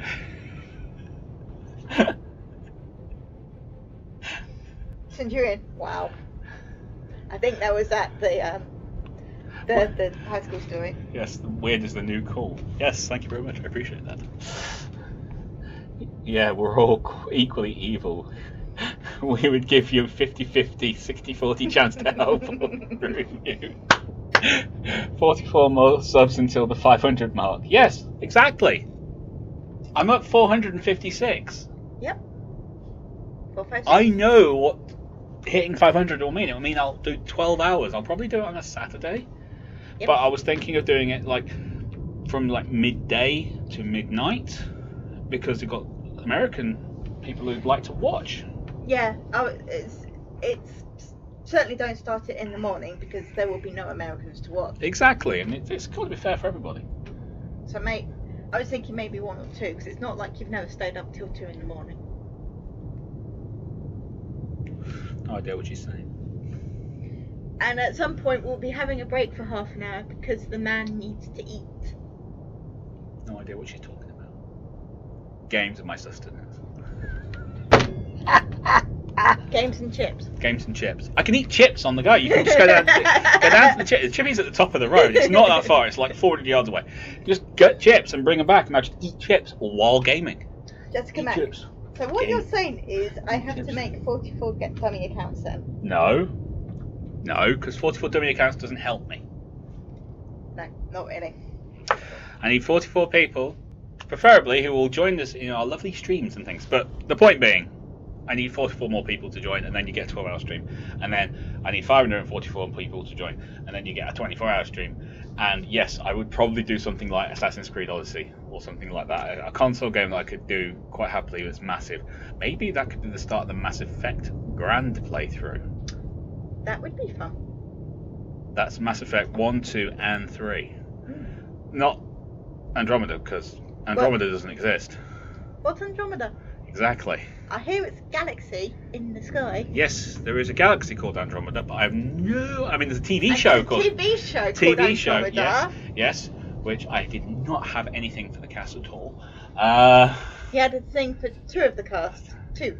Centurion, wow. I think that was at the high school story. Yes, the weird is the new cool. Yes, thank you very much. I appreciate that. Yeah, we're all equally evil. We would give you 50-50, 60-40 chance to help you. 44 more subs until the 500 mark. Yes, exactly. I'm at 456. Yep. 4, 5, 6. I know what hitting 500 will mean. It will mean I'll do 12 hours. I'll probably do it on a Saturday. Yep. But I was thinking of doing it from midday to midnight, because you've got American people who'd like to watch. Yeah, it's certainly don't start it in the morning because there will be no Americans to watch. Exactly, and it's got to be fair for everybody. So, mate, I was thinking maybe 1 or 2 because it's not like you've never stayed up till 2 in the morning. No idea what she's saying. And at some point we'll be having a break for half an hour because the man needs to eat. No idea what she's talking about. Games are my sustenance. Games and chips. Games and chips. I can eat chips on the go. You can just go down to the chips. The Chippy's at the top of the road. It's not that far. It's like 400 yards away. Just get chips and bring them back, and I just eat chips while gaming. Jessica Eat Mac. chips. So what Game. you're saying is I have Chips. to make 44 dummy accounts then? No, because 44 dummy accounts doesn't help me. No, not really. I need 44 people, preferably who will join us in our lovely streams and things. But the point being, I need 44 more people to join, and then you get a 12-hour stream. And then I need 544 people to join, and then you get a 24-hour stream. And yes, I would probably do something like Assassin's Creed Odyssey or something like that. A console game that I could do quite happily was Massive. Maybe that could be the start of the Mass Effect Grand playthrough. That would be fun. That's Mass Effect 1, 2, and 3. Not Andromeda, because Andromeda doesn't exist. What's Andromeda? Exactly. I hear it's galaxy in the sky. Yes, there is a galaxy called Andromeda, but I have no... I mean, there's a TV show called... TV show called Andromeda. Yes, which I did not have anything for the cast at all. He had a thing for 2 of the cast. 2.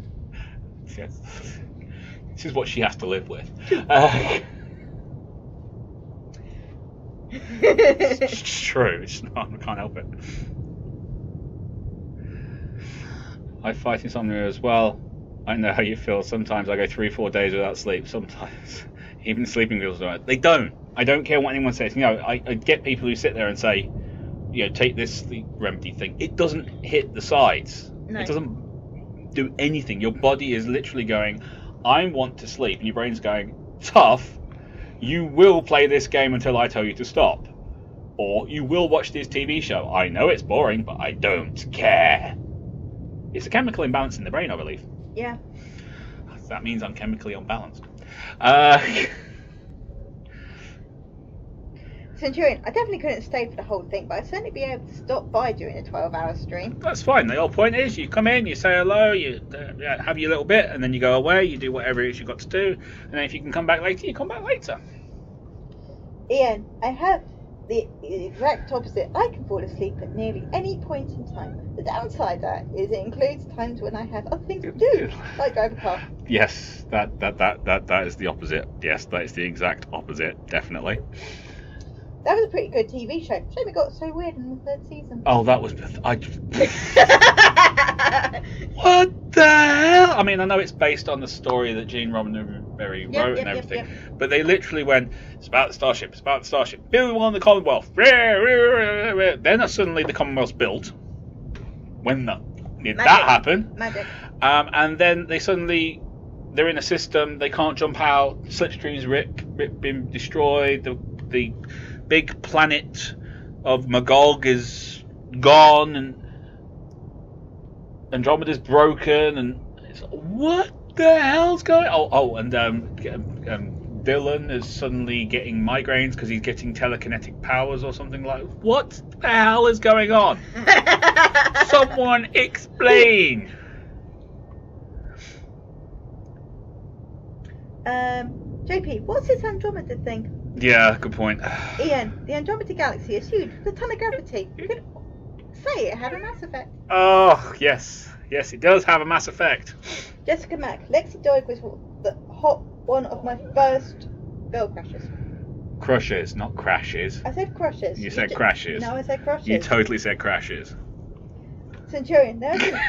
Yes. This is what she has to live with. It's true. It's not. I can't help it. I fight insomnia as well. I know how you feel. Sometimes I go 3-4 days without sleep. Sometimes even sleeping pills don't. They don't. I don't care what anyone says. You know, I get people who sit there and say, you know, take this sleep remedy thing. It doesn't hit the sides. No. It doesn't do anything. Your body is literally going, I want to sleep, and your brain's going, tough. You will play this game until I tell you to stop. Or you will watch this TV show. I know it's boring, but I don't care. It's a chemical imbalance in the brain, I believe. Yeah. That means I'm chemically unbalanced. Centurion, I definitely couldn't stay for the whole thing, but I'd certainly be able to stop by during a 12-hour stream. That's fine. The whole point is you come in, you say hello, you have your little bit, and then you go away, you do whatever it is you've got to do, and then if you can come back later, you come back later. Ian, I have the exact opposite. I can fall asleep at nearly any point in time. The downside that is it includes times when I have other things to do, like drive a car. Yes, that is the opposite. Yes, that is the exact opposit, definitely. That was a pretty good TV show. Shame it got so weird in the 3rd season. Oh, that was... What the hell? I mean, I know it's based on the story that Gene Roddenberry wrote and everything, but they literally went, it's about the starship, it's about the starship. Build one in the Commonwealth. Then suddenly the Commonwealth's built. When did that happen? Magic. And then they're in a system, they can't jump out, slipstream's been destroyed, the big planet of Magog is gone, and Andromeda's broken, and it's what the hell's going on? Oh, and Dylan is suddenly getting migraines because he's getting telekinetic powers or something like. What the hell is going on? Someone explain. JP, what's this Andromeda thing? Yeah, good point. Ian, the Andromeda Galaxy is huge with a ton of gravity. You could say it had a mass effect. Oh, yes. Yes, it does have a mass effect. Jessica Mack, Lexi Doig was one of my first girl crushes. Crushes, not crashes. I said crushes. You said crashes. No, I said crushes. You totally said crashes. Centurion, there are some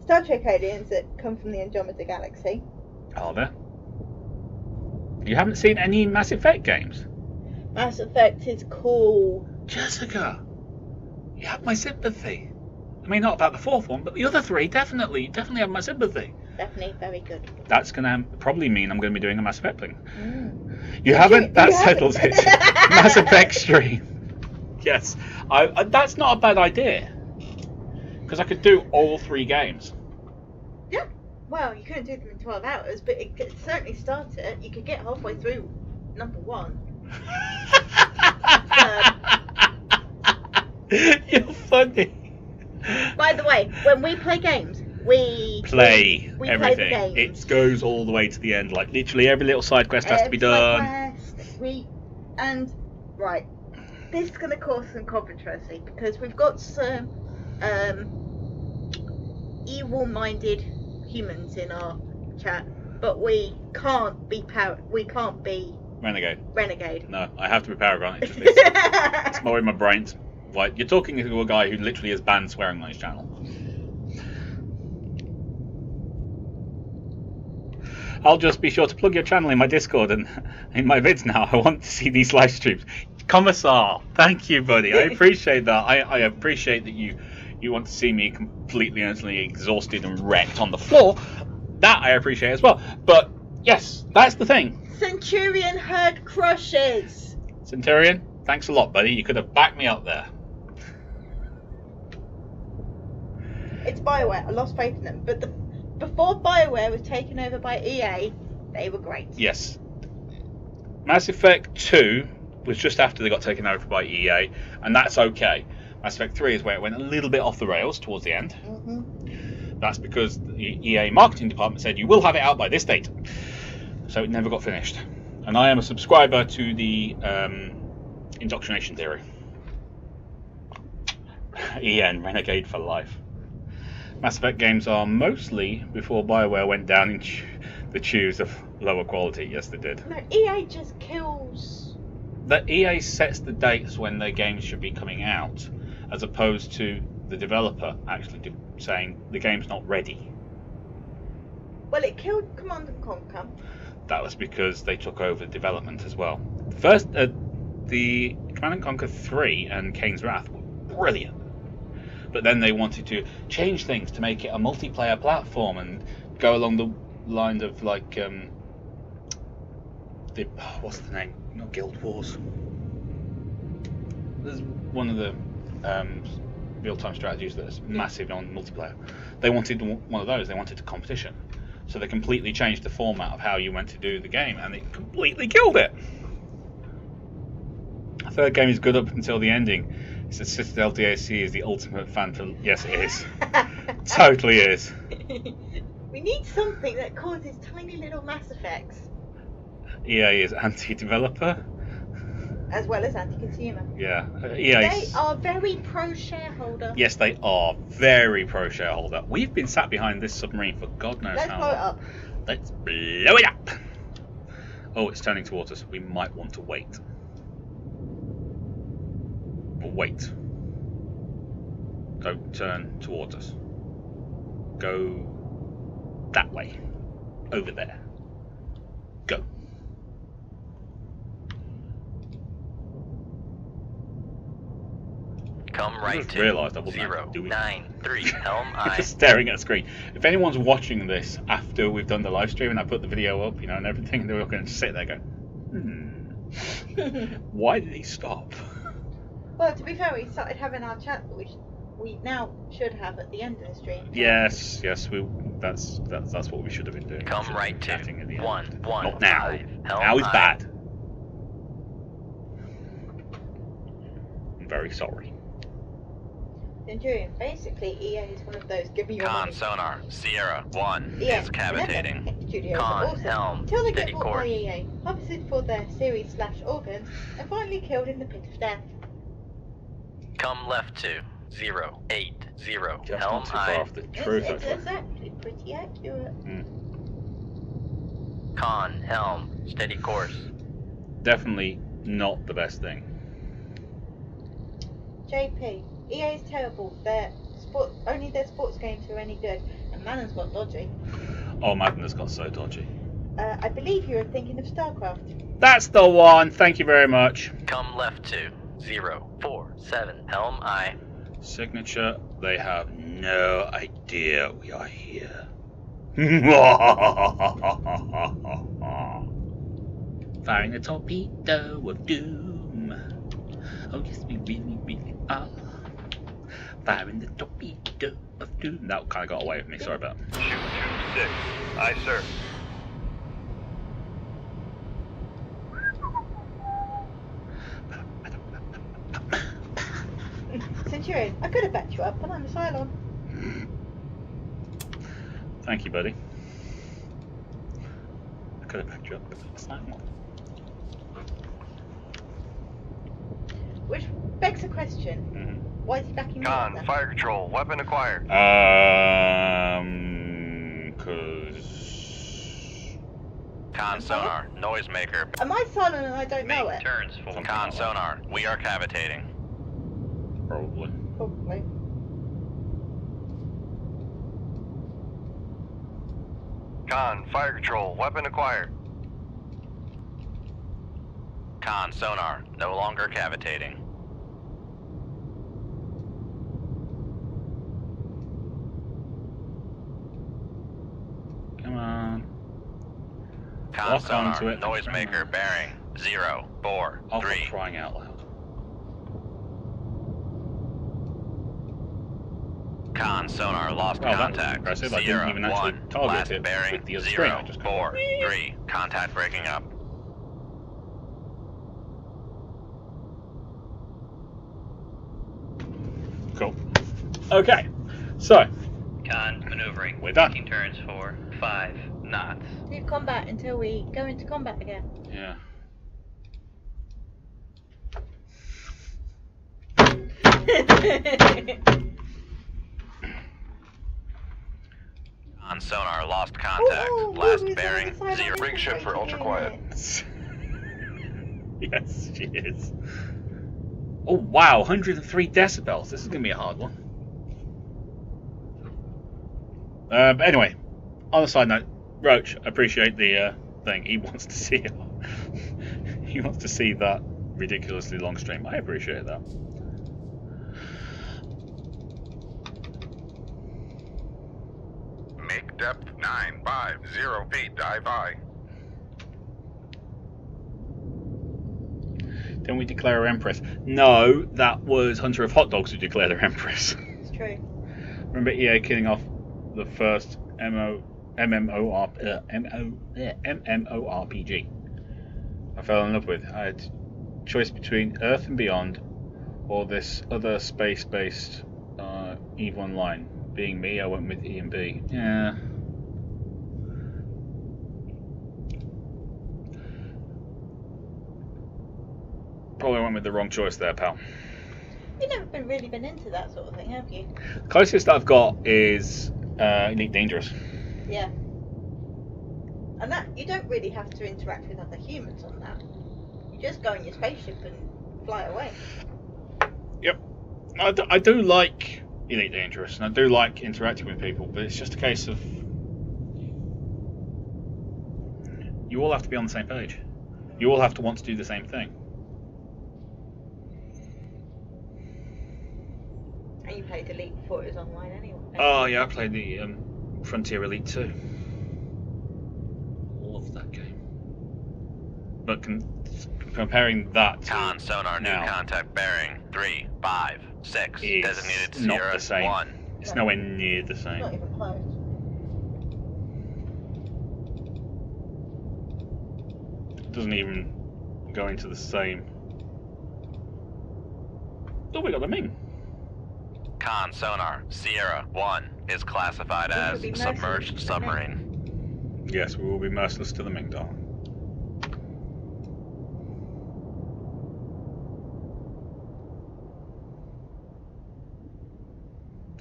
Star Trek aliens that come from the Andromeda Galaxy. Are there? You haven't seen any Mass Effect games? Mass Effect is cool. Jessica, you have my sympathy. I mean, not about the 4th one, but the other 3, definitely. You definitely have my sympathy. Definitely very good. That's going to probably mean I'm going to be doing a Mass Effect thing. You haven't? That settles it. Mass Effect stream. Yes. That's not a bad idea. Because I could do all 3 games. Yeah. Well, you couldn't do them in 12 hours, but it could certainly start it. You could get halfway through number 1. You're funny. By the way, when we play games, we play everything. Play the games. It goes all the way to the end. Like literally every little side quest has to be done. Right. This is going to cause some controversy because we've got some evil-minded humans in our chat, but we can't be renegade. No, I have to be Paragon. It's more in my brain. Like, you're talking to a guy who literally has banned swearing on his channel. I'll just be sure to plug your channel in my Discord and in my vids now. I want to see these live streams. Commissar, thank you, buddy. I appreciate that. I appreciate that you want to see me completely and utterly exhausted and wrecked on the floor. That I appreciate as well. But yes, that's the thing. Centurion herd crushes. Centurion, thanks a lot, buddy. You could have backed me up there. It's BioWare. I lost faith in them, but before BioWare was taken over by EA, they were great. Yes. Mass Effect 2 was just after they got taken over by EA, and that's okay. Mass Effect 3 is where it went a little bit off the rails towards the end. Mm-hmm. That's because the EA marketing department said you will have it out by this date. So it never got finished. And I am a subscriber to the indoctrination theory. EN, Renegade for life. Mass Effect games are mostly before BioWare went down in the tubes of lower quality. Yes, they did. No, EA just kills. The EA sets the dates when their games should be coming out, as opposed to the developer actually saying the game's not ready. Well, it killed Command & Conquer. That was because they took over development as well. First, the Command & Conquer 3 and Kane's Wrath were brilliant. But then they wanted to change things to make it a multiplayer platform and go along the lines of like what's the name? Not Guild Wars. There's one of the real-time strategies that's massive on multiplayer. They wanted one of those. They wanted a competition, so they completely changed the format of how you went to do the game, and it completely killed it. The third game is good up until the ending. It's the Citadel DAC is the ultimate fan. Yes, it is. Totally is. We need something that causes tiny little Mass Effects. EA is anti-developer. As well as anti-consumer. Yeah. They are very pro-shareholder. Yes, they are very pro-shareholder. We've been sat behind this submarine for God knows how long. Let's blow it up. Let's blow it up. Oh, it's turning towards us. We might want to wait. Wait. Don't turn towards us. Go that way. Over there. Go. Come right I just to realised I wasn't actually doing 093 Helm I. Just staring at a screen. If anyone's watching this after we've done the live stream and I put the video up, and everything, they're going to sit there going, why did he stop? Well, to be fair, we started having our chat, which we now should have at the end of the stream. Yes, that's what we should have been doing. Come right to 115 Not now. Helm Now is I. bad. I'm very sorry. Centurion, basically, EA is one of those give me your Con money. sonar Sierra 1 EA, is cavitating. Studios Con are awesome, helm until they steady get bought by course. EA, harvested for their series/organs, and finally killed in the pit of death. Come left to 080 Just Helm not too far I. off the truth. It's actually pretty accurate. Con helm steady course. Definitely not the best thing. JP, EA is terrible. Only their sports games are any good, and Madden's got dodgy. Oh, Madden has got so dodgy. I believe you were thinking of StarCraft. That's the one. Thank you very much. Come left to 047 Helm I. Signature. They have no idea we are here. Firing a torpedo of doom. Oh yes, we really are. Firing the torpedo of doom. That kind of got away with me. Sorry about that. Shoot 26. Aye, sir. Centurion, I could have backed you up, but I'm a Cylon. Thank you, buddy. I could have backed you up, but it's not one. Which begs a question. Why is he backing me up Con, then? fire control, weapon acquired. Because... Con sonar, noisemaker. Am I silent and I don't know Make it? turns for con sonar. We are cavitating. Probably. Probably. Con, fire control, weapon acquired. Con sonar, no longer cavitating. Come on. Con Lock sonar, onto it. noisemaker bearing 0, 4, Oh, for 3. crying out loud. Con sonar lost Well, that was contact. impressive. I didn't Sierra even actually 1, target last it bearing with the other screen. I 0, just 4, 3. Contact breaking up. Cool. Okay. So, Con maneuvering. we're done. Making turns for 5 knots. Do combat until we go into combat again. Yeah. Con sonar lost contact. Ooh, Last Ruby's bearing on the side 0. of Rig ship for ultra quiet. Yes, she is. Oh, wow. 103 decibels. This is going to be a hard one. But anyway, on a side note, Roach, appreciate the thing. He wants to see it. He wants to see that ridiculously long stream. I appreciate that. Make depth 950 feet. Dive by. Didn't we declare her Empress? No, that was Hunter of Hot Dogs who declared her Empress. It's true. Remember EA killing off the first MMORPG I fell in love with. I had choice between Earth and Beyond or this other space-based EVE Online. Being me, I went with E and B. Yeah. Probably went with the wrong choice there, pal. You've never really been into that sort of thing, have you? Closest I've got is Elite Dangerous. Yeah. And that you don't really have to interact with other humans on that. You just go in your spaceship and fly away. Yep. I do like Elite Dangerous, and I do like interacting with people, but it's just a case of you all have to be on the same page. You all have to want to do the same thing. And you played Elite before it was online anyway. Oh yeah, I played the Frontier Elite 2. Love that game. But comparing that to Con sonar new now contact bearing 3, 5, 6. Designated is not Sierra the same. 1. It's nowhere near the It's same. not even close. It doesn't even go into the same. Oh, we got the Ming. Con sonar Sierra 1 is classified We as could be merciless submerged to the submarine. Yes, we will be merciless to the Ming, darling.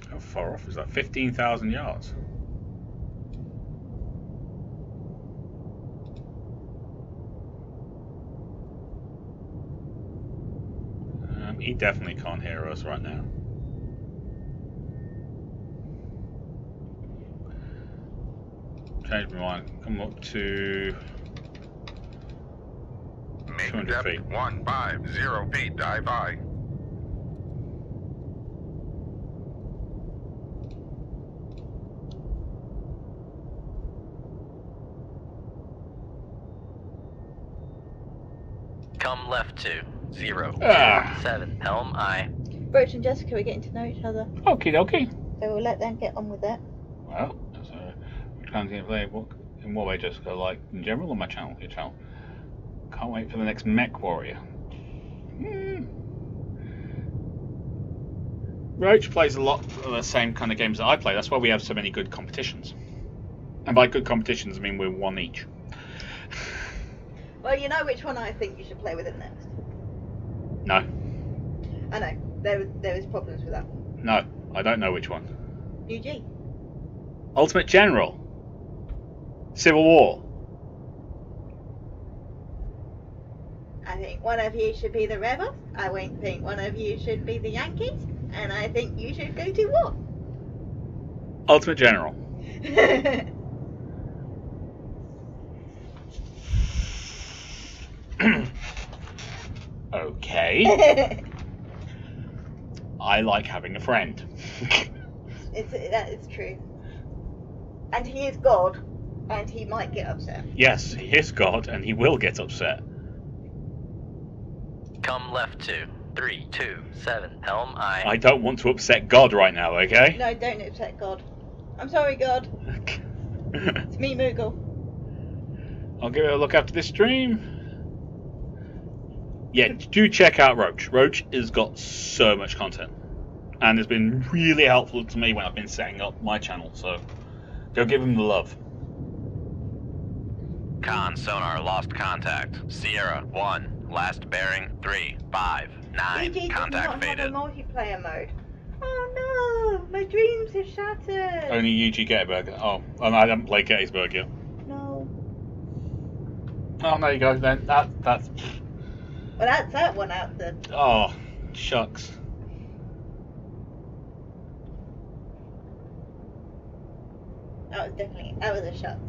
How far off is that? 15,000 yards. He definitely can't hear us right now. Change my mind. Come up to Make 200 depth feet. 150 feet. Dive by. Come left to 0, Ah. 7, helm I. Roach and Jessica are getting to know each other, Okie dokie. so we'll let them get on with it. Well, so which kind of play in what way, Jessica? Like in general or my channel? Your channel. Can't wait for the next Mech Warrior. Roach plays a lot of the same kind of games that I play. That's why we have so many good competitions. And by good competitions, I mean we're one each. Well, you know which one I think you should play with him next. No, I know there was problems with that one. no, I don't know which one. UG. Ultimate General. Civil War. I think one of you should be the rebels. I think one of you should be the Yankees. And I think you should go to war. Ultimate General. Okay. I like having a friend. That is true. And he is God. And he might get upset. Yes, he is God, and he will get upset. Come left to 327 Helm I. I don't want to upset God right now, okay? No, don't upset God. I'm sorry, God. It's me, Moogle. I'll give it a look after this stream. Yeah, do check out Roach. Roach has got so much content. And has been really helpful to me when I've been setting up my channel, so go give him the love. Con sonar lost contact. Sierra 1, last bearing 359. EG does Contact not faded. have a multiplayer mode. Oh no, my dreams are shattered. Only UG Gettysburg. Oh, and I haven't played Gettysburg yet. No. Oh, there you go then. That's... Well, that's that one out then. Oh, shucks. That was a shot.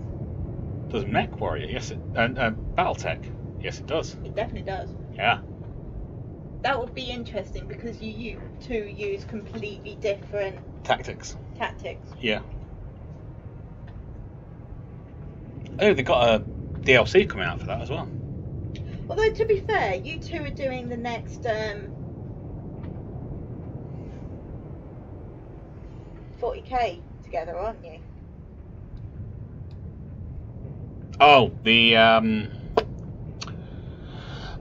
Does Mech Warrior? Yes, it... And Battletech? Yes, it does. It definitely does. Yeah. That would be interesting because you two use completely different Tactics. tactics. Yeah. Oh, they got a DLC coming out for that as well. Although, to be fair, you two are doing the next 40k together, aren't you? Oh, the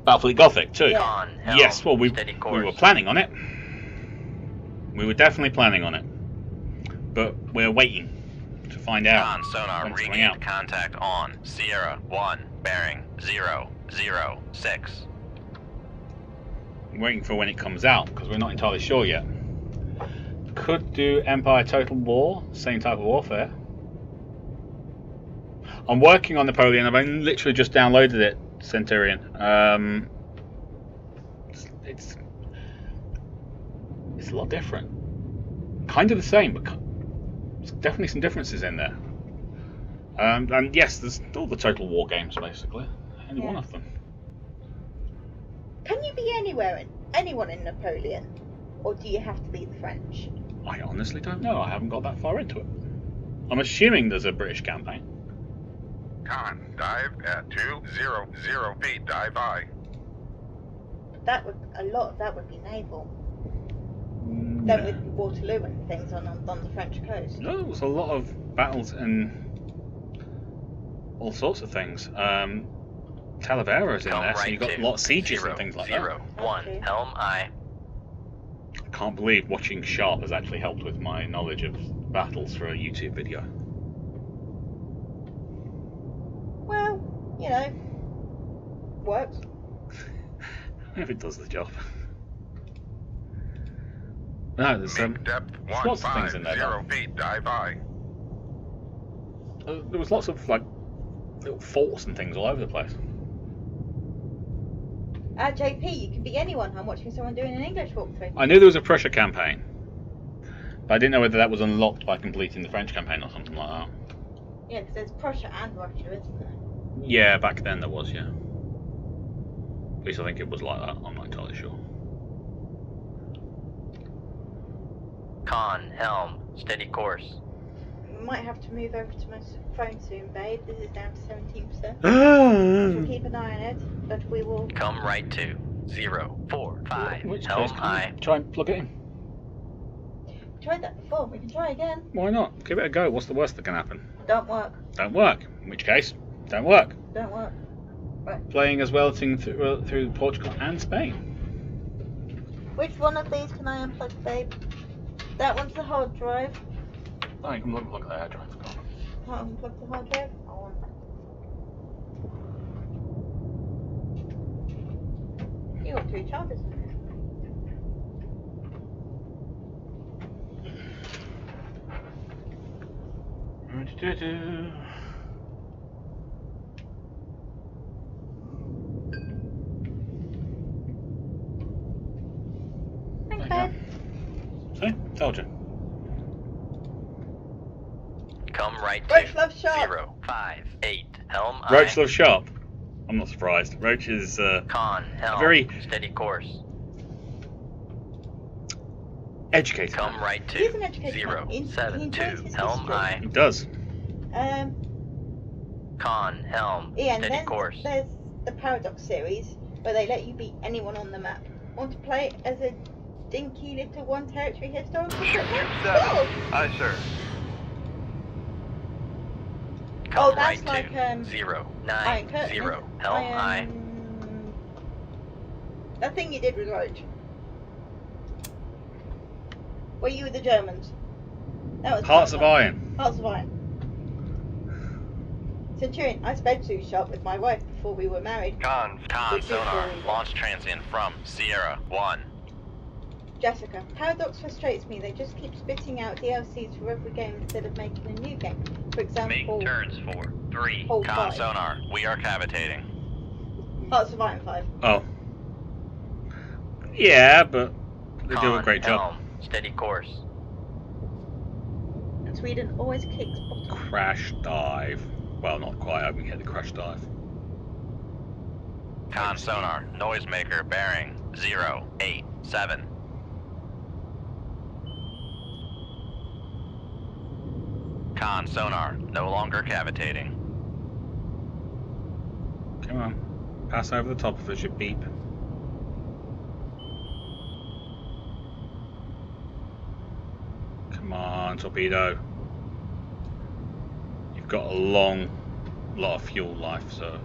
Battlefleet Gothic too. Yeah. Con Helm. Yes, well, we Steady were course. planning on it. We were definitely planning on it, but we're waiting to find out. Con sonar when it's coming regained out. contact on Sierra 1, bearing 006. Waiting for when it comes out because we're not entirely sure yet. Could do Empire Total War, same type of warfare. I'm working on Napoleon. I've only literally just downloaded it, Centurion. It's a lot different. Kind of the same, but there's definitely some differences in there. And yes, there's all the Total War games basically. Any one of them. Can you be anyone in Napoleon? Or do you have to be the French? I honestly don't know. I haven't got that far into it. I'm assuming there's a British campaign. Con, dive at 200 feet, dive I. That would be naval. Then with Waterloo and things on the French coast. No, there was a lot of battles and all sorts of things. Talavera's in Come there, so right you've got to a lot of sieges 001 and things like that. Okay. Helm I. I can't believe watching Sharp has actually helped with my knowledge of battles for a YouTube video. Well, you know, works. If it does the job. No, there's Depth lots of things in there. 150 feet, dive I. There was lots of like little forts and things all over the place. JP, you can be anyone. I'm watching someone doing an English walkthrough. I knew there was a Prussia campaign, but I didn't know whether that was unlocked by completing the French campaign or something like that. Yeah, because there's Prussia and Russia, isn't there? Yeah, back then there was, yeah. At least I think it was like that. I'm not entirely sure. Con Helm. Steady course. Might have to move over to my phone soon, babe. This is down to 17%. We'll keep an eye on it, but we will. Come right to 045 In which Helm case, I. try and plug it in. Tried that before. We can try again. Why not? Give it a go. What's the worst that can happen? Don't work. Don't work. In which case, don't work. Don't work. Right. Playing as well through Portugal and Spain. Which one of these can I unplug, babe? That one's the hard drive. Oh, you can look at the hard drive. Can't unplug the hard drive. I want. You got 2 chargers in there. Okay. See? Told you. Come right Roach to love sharp. 058. Helm Roach I. loves sharp. I'm not surprised. Roach is Con, helm, very steady course. educated. Come right He's to an educated man. He enjoys 072. his Helm history. I. He does. Con, helm, Ian, steady then course. there's the Paradox series, where they let you beat anyone on the map. Want to play as a dinky little one territory historical Ship football? 7. Oh! Aye, sir. Come Oh, that's right like, to Iron 090. Curtain. Helm I. That thing you did with Roach. Were you with the Germans? That was Hearts of quite fun. Iron. Hearts of Iron. Centurion, I sped too sharp with my wife before we were married. Con. Con, Good sonar, story. launch transient from Sierra 1. Jessica, Paradox frustrates me. They just keep spitting out DLCs for every game instead of making a new game. For Make example, turns for 3. Oh, Con, 5. sonar, we are cavitating. Hearts of Iron 5. Oh. Yeah, but they do a Con, great job. helm, steady course. And Sweden always kicks bottom. Crash dive. Well, not quite. I haven't hit the crash dive. Con, sonar, noisemaker, bearing 087. Con, sonar, no longer cavitating. Come on. Pass over the top of us, you beep. Come on, torpedo. You've got a lot of fuel life, so.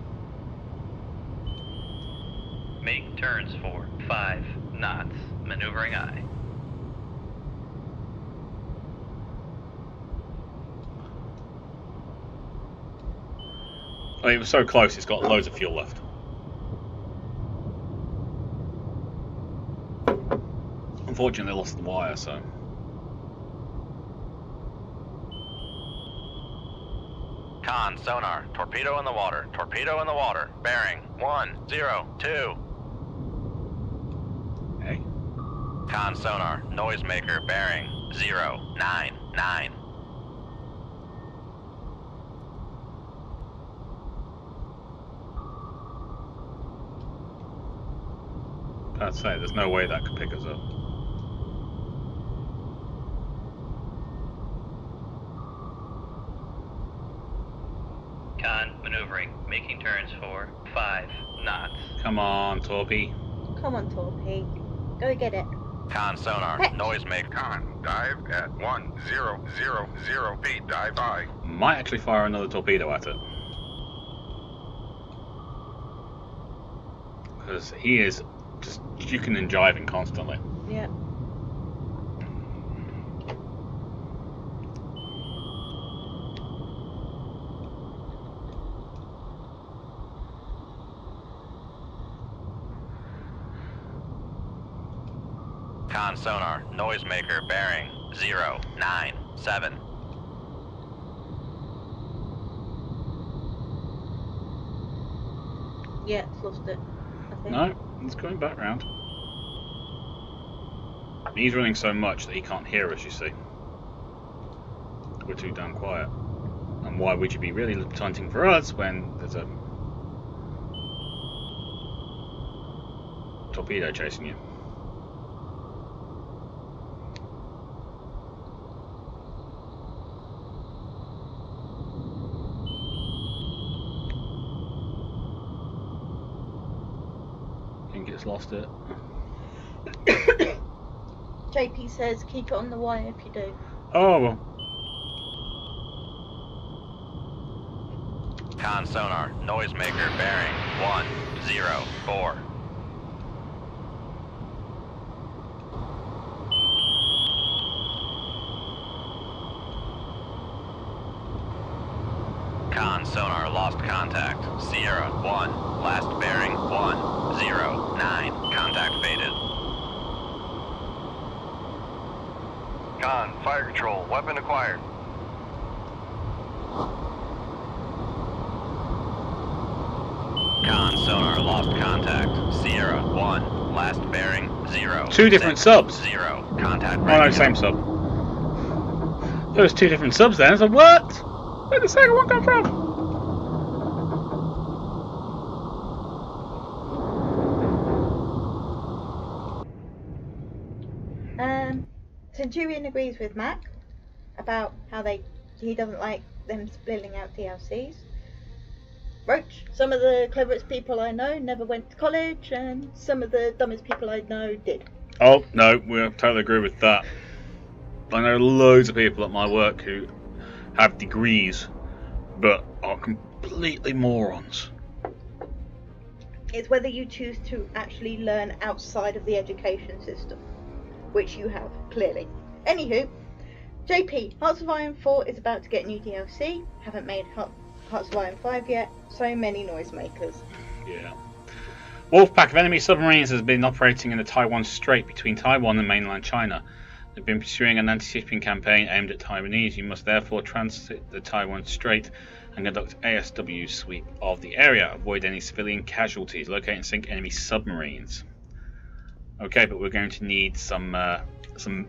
Make turns for 5 knots, maneuvering I. I mean, it was so close, it's got loads of fuel left. Unfortunately, they lost the wire, so. Con, sonar, torpedo in the water, bearing 102. Hey. Con, sonar, noisemaker, bearing 099. I'd say there's no way that could pick us up. Con, maneuvering, making turns for 5 knots. Come on, Torpy. Come on, Torpy. Go get it. Con, sonar, Heck. noisemaker. Con, dive at 1000 feet, dive I. Might actually fire another torpedo at it. Because he is just juking and jiving constantly. Yeah. Con, sonar, noisemaker, bearing 097. Yeah, it's lost it, I think. No, he's going back round. He's running so much that he can't hear us, you see. We're too damn quiet. And why would you be really hunting for us when there's a torpedo chasing you? I think it's lost it. JP says keep it on the wire if you do. Oh, well. Con, sonar, noisemaker, bearing 104. Con, sonar, lost contact. Sierra 1, last bearing 109. Contact faded. Con, fire control, weapon acquired. Con, sonar, lost contact. Sierra 1, last bearing 0. Two different subs. 0. Contact. Oh no, same sub. There was two different subs then. I was like, what? Where did the second one come from? Centurion agrees with Mac about how he doesn't like them splitting out DLCs. Roach, some of the cleverest people I know never went to college, and some of the dumbest people I know did. Oh, no, we totally agree with that. I know loads of people at my work who have degrees, but are completely morons. It's whether you choose to actually learn outside of the education system, which you have, clearly. Anywho, JP, Hearts of Iron 4 is about to get new DLC. Haven't made Hearts of Iron 5 yet. So many noisemakers. Yeah. Wolfpack of enemy submarines has been operating in the Taiwan Strait between Taiwan and mainland China. They've been pursuing an anti-shipping campaign aimed at Taiwanese. You must therefore transit the Taiwan Strait and conduct ASW sweep of the area. Avoid any civilian casualties. Locate and sink enemy submarines. Okay, but we're going to need some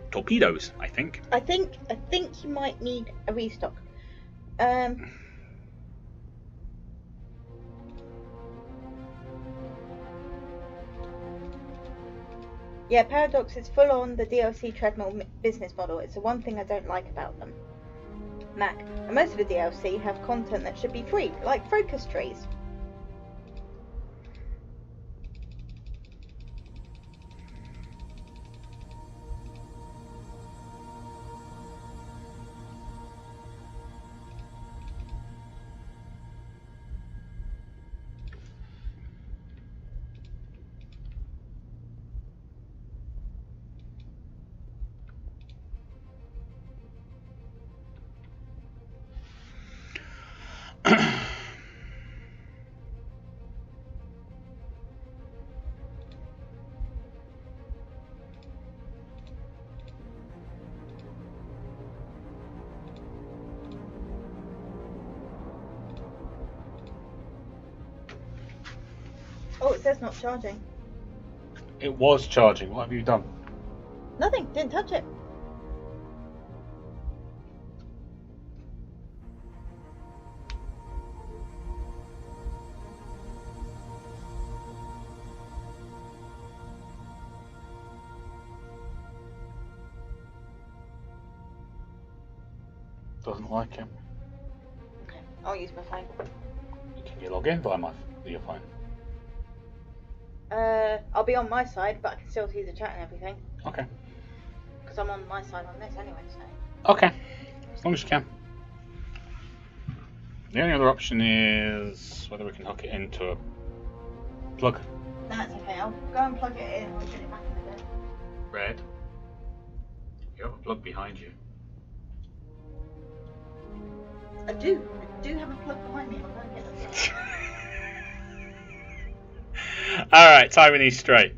torpedoes, I think. I think you might need a restock. Yeah, Paradox is full on the DLC treadmill business model. It's the one thing I don't like about them. Mac, and most of the DLC have content that should be free, like focus trees. Oh, it says not charging. It was charging. What have you done? Nothing, didn't touch it. Doesn't like it. Okay, I'll use my phone. Can you log in by your phone? I'll be on my side, but I can still see the chat and everything. Okay. Because I'm on my side on this anyway, so. Okay. As long as you can. The only other option is whether we can hook it into a plug. That's okay, I'll go and plug it in and we'll get it back in a bit. Red. You have a plug behind you. I do have a plug behind me, I'll go and get the plug. Alright, Taiwanese Strait.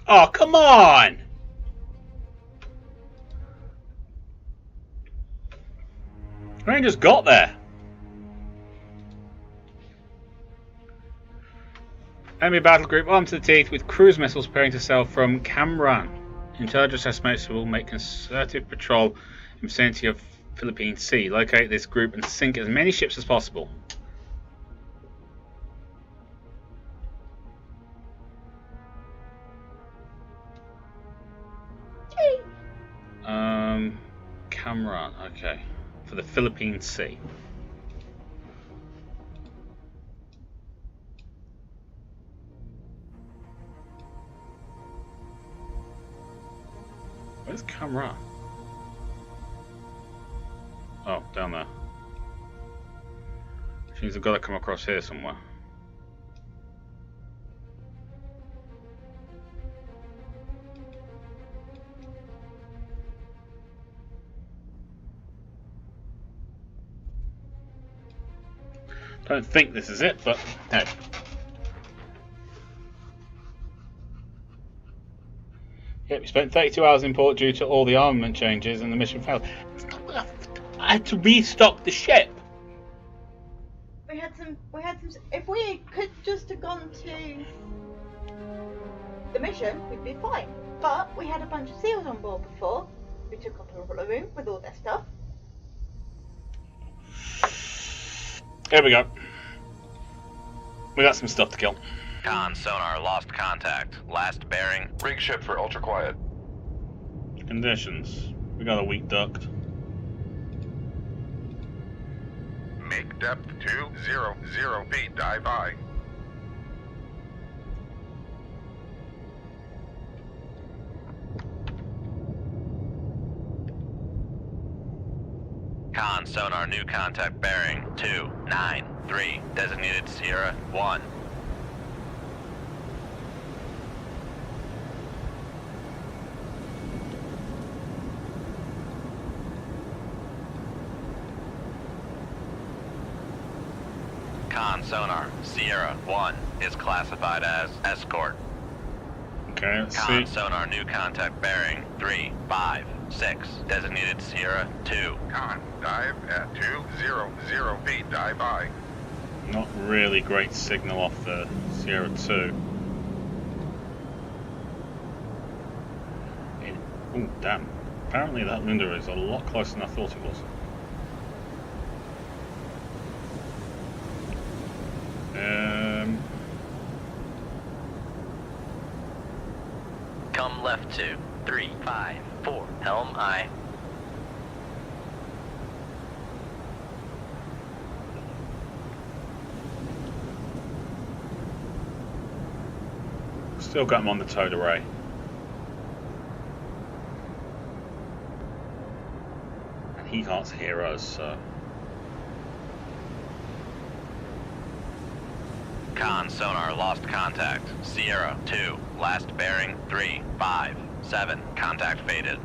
Oh, come on! We only just got there. Enemy battle group armed to the teeth with cruise missiles preparing to sail from Camaran. Intelligence estimates will make concerted patrol in the vicinity of Philippine Sea. Locate this group and sink as many ships as possible. Camaran, okay. For the Philippine Sea. Where's Camaran? Oh, down there. Which means I've got to come across here somewhere. Don't think this is it, but hey. Yep, we spent 32 hours in port due to all the armament changes and the mission failed. I had to restock the ship. We had some. If we could just have gone to the mission, we'd be fine. But we had a bunch of SEALs on board before. We took up a lot of room with all their stuff. Here we go. We got some stuff to kill. Con sonar lost contact. Last bearing. Rig ship for ultra quiet. Conditions. We got a weak duct. Make depth 200 feet. Dive high. Con sonar new contact bearing 293. Designated Sierra 1. Con sonar Sierra 1 is classified as escort. Okay, let's Con see. sonar new contact bearing 356. Designated Sierra 2. Con, dive at 200 feet. Dive high. Not really great signal off the Sierra 2. Oh, damn. Apparently that window is a lot closer than I thought it was. Come left to 354. Helm aye. Still got him on the towed array. And he can't hear us, so... Con sonar lost contact. Sierra 2. Last bearing 357. Contact faded.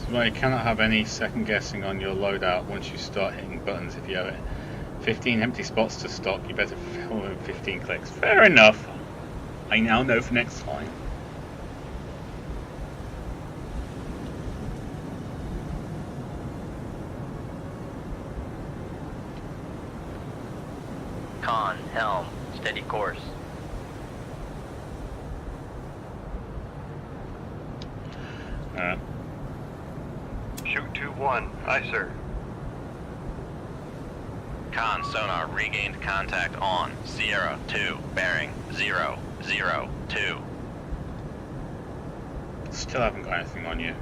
So you cannot have any second guessing on your loadout once you start hitting buttons. If you have 15 empty spots to stock, you better fill in 15 clicks. Fair enough. I now know for next time. Con helm steady course. Shoot 2-1. Aye, sir. Con sonar regained contact on Sierra 2. Bearing 002. Still haven't got anything on you.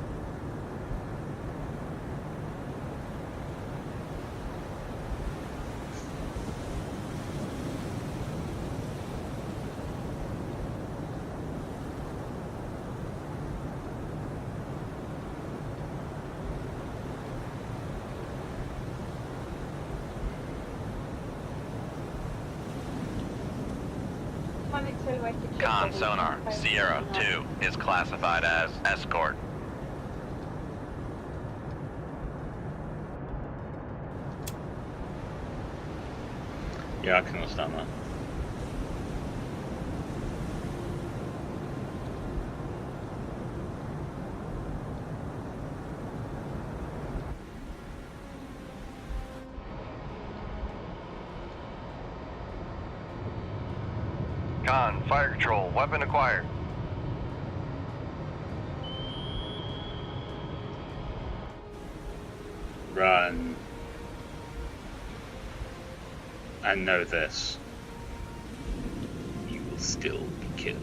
Con sonar Sierra 2 is classified as escort. Yeah, I can understand that. Con, fire control, weapon acquired. Run. And know this. You will still be killed.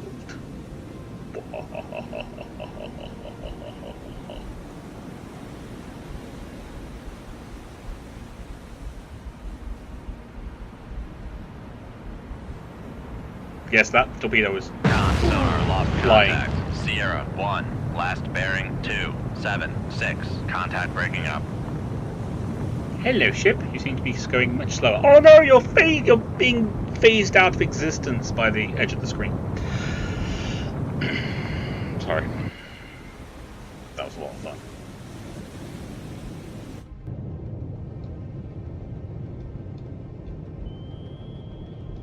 Yes, that torpedo was Con sonar lost flying. contact. Sierra 1. Last bearing 276. Contact breaking up. Hello, ship. You seem to be going much slower. Oh no, you're being phased out of existence by the edge of the screen. Sorry. That was a lot of fun.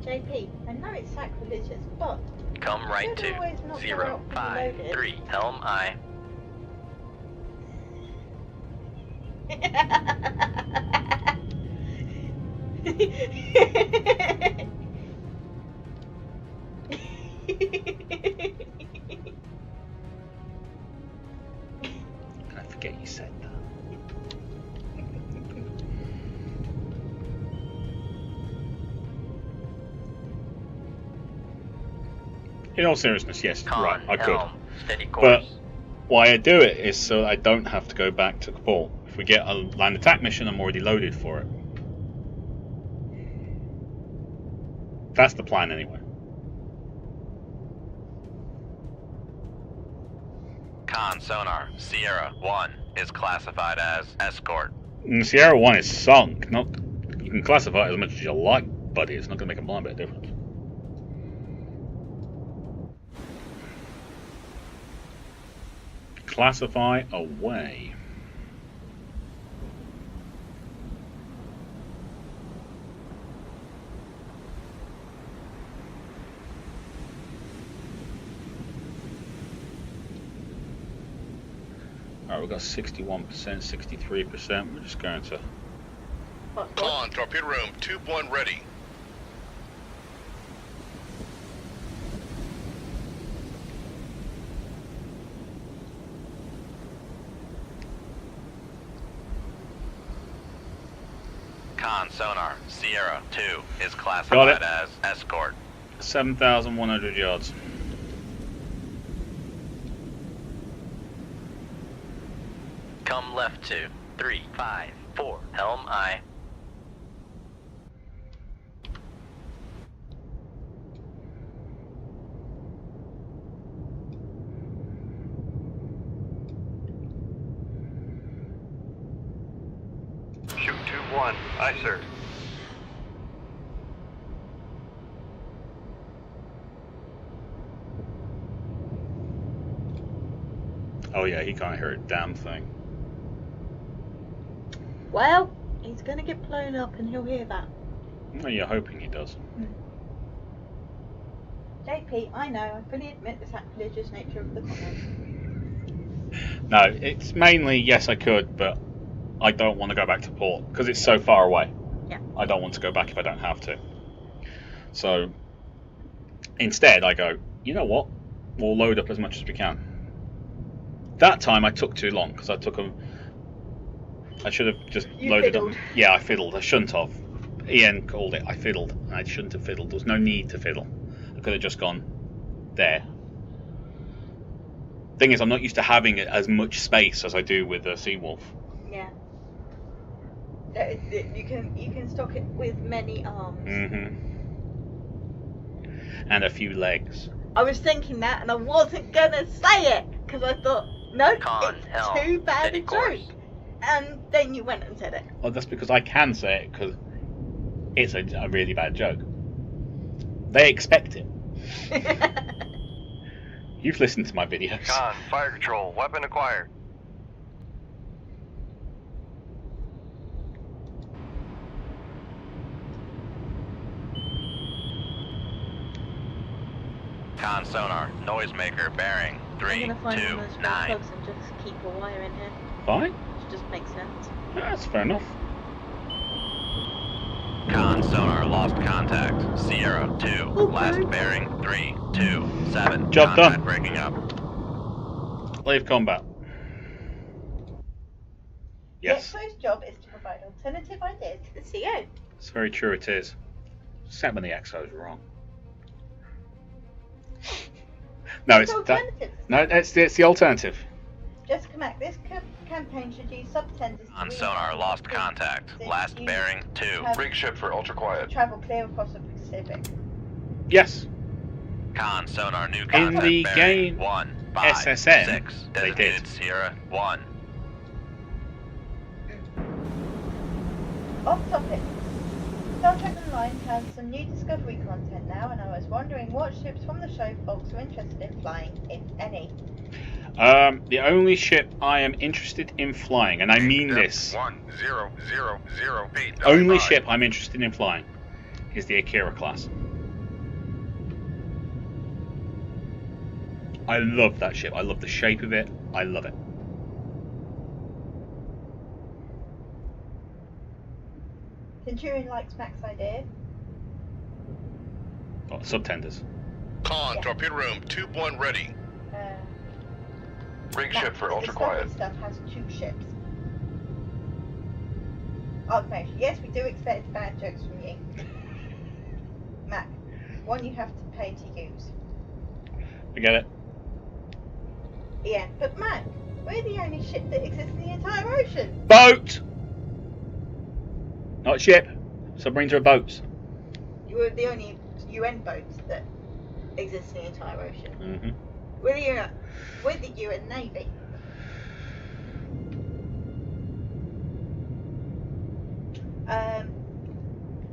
JP, I know it's sacrilegious, but Come right should to always not go 0, out 5, loaded. 3. Helm aye. I forget you said that. In all seriousness, yes, Con, right, I could. helm, steady But course. why I do it is so I don't have to go back to port. If we get a land attack mission, I'm already loaded for it. That's the plan anyway. Con sonar, Sierra 1 is classified as escort. And Sierra 1 is sunk. Not, you can classify it as much as you like, buddy. It's not going to make a blind bit of difference. Classify away. Alright, we've got 61%, 63%. We're just going to... Con, torpedo room, tube 1 ready. Con sonar, Sierra 2 is classified as escort. 7,100 yards. Come left to 3, 5, 4. Helm aye. Shoot tube 1. Aye, sir. Oh yeah, he can't hear a damn thing. Well, he's going to get blown up and he'll hear that. Well, you're hoping he does. JP, I know, I fully admit the sacrilegious nature of the comment. No, it's mainly, yes I could, but I don't want to go back to port, because it's so far away. Yeah. I don't want to go back if I don't have to. So, instead I go, you know what? We'll load up as much as we can. That time I took too long, because I took them... I should have just loaded fiddled. them. Yeah, I fiddled. I shouldn't have. Ian called it. I fiddled. I shouldn't have fiddled. There was no need to fiddle. I could have just gone there. Thing is, I'm not used to having as much space as I do with the Seawolf. Yeah. You can stock it with many arms. And a few legs. I was thinking that, and I wasn't gonna say it because I thought, no, Con, it's helm, too bad steady a course. joke. And then you went and said it. Well, that's because I can say it, because it's a really bad joke. They expect it. You've listened to my videos. Con, fire control. Weapon acquired. Con sonar, noisemaker bearing I'm 3, gonna find 2, one of those 9. plugs and just keep a wire in here. Fine. Which just makes sense. That's fair enough. Con sonar, lost contact. Sierra 2, Okay. last bearing 3, 2, 7. Job Contact done. breaking up. Leave combat. Yes. The XO's job is to provide alternative ideas to the CO. It's very true it is. Except when the XO's wrong. No, it's that. alternatives. No, it's the alternative. Just come back. This campaign should use subtenders On sonar, lost contact. Last bearing 2. Rig ship for ultra quiet. Travel clear across the Pacific. Yes. Con sonar, new In contact the bearing game 1, 5, SSN, 6. they Designated did. Sierra 1. Off topic. Star Trek Online has some new Discovery content now, and I was wondering what ships from the show folks are interested in flying, if any. The only ship I am interested in flying, and I mean this, 1000 feet. only ship I'm interested in flying is the Akira class. I love that ship. I love the shape of it. I love it. Centurion likes Mac's idea. Oh, subtenders. Con, Yeah. torpedo room, tube 1 ready. Rig Mac, ship for the ultra Discovery quiet. stuff has 2 ships. Okay, yes, we do expect bad jokes from you. Mac, one you have to pay to use. Forget it. Yeah, but Mac, we're the only ship that exists in the entire ocean. Boat! Not ship. Submarines are boats. You were the only UN boats that exist in the entire ocean. Mm-hmm. We're the UN Navy.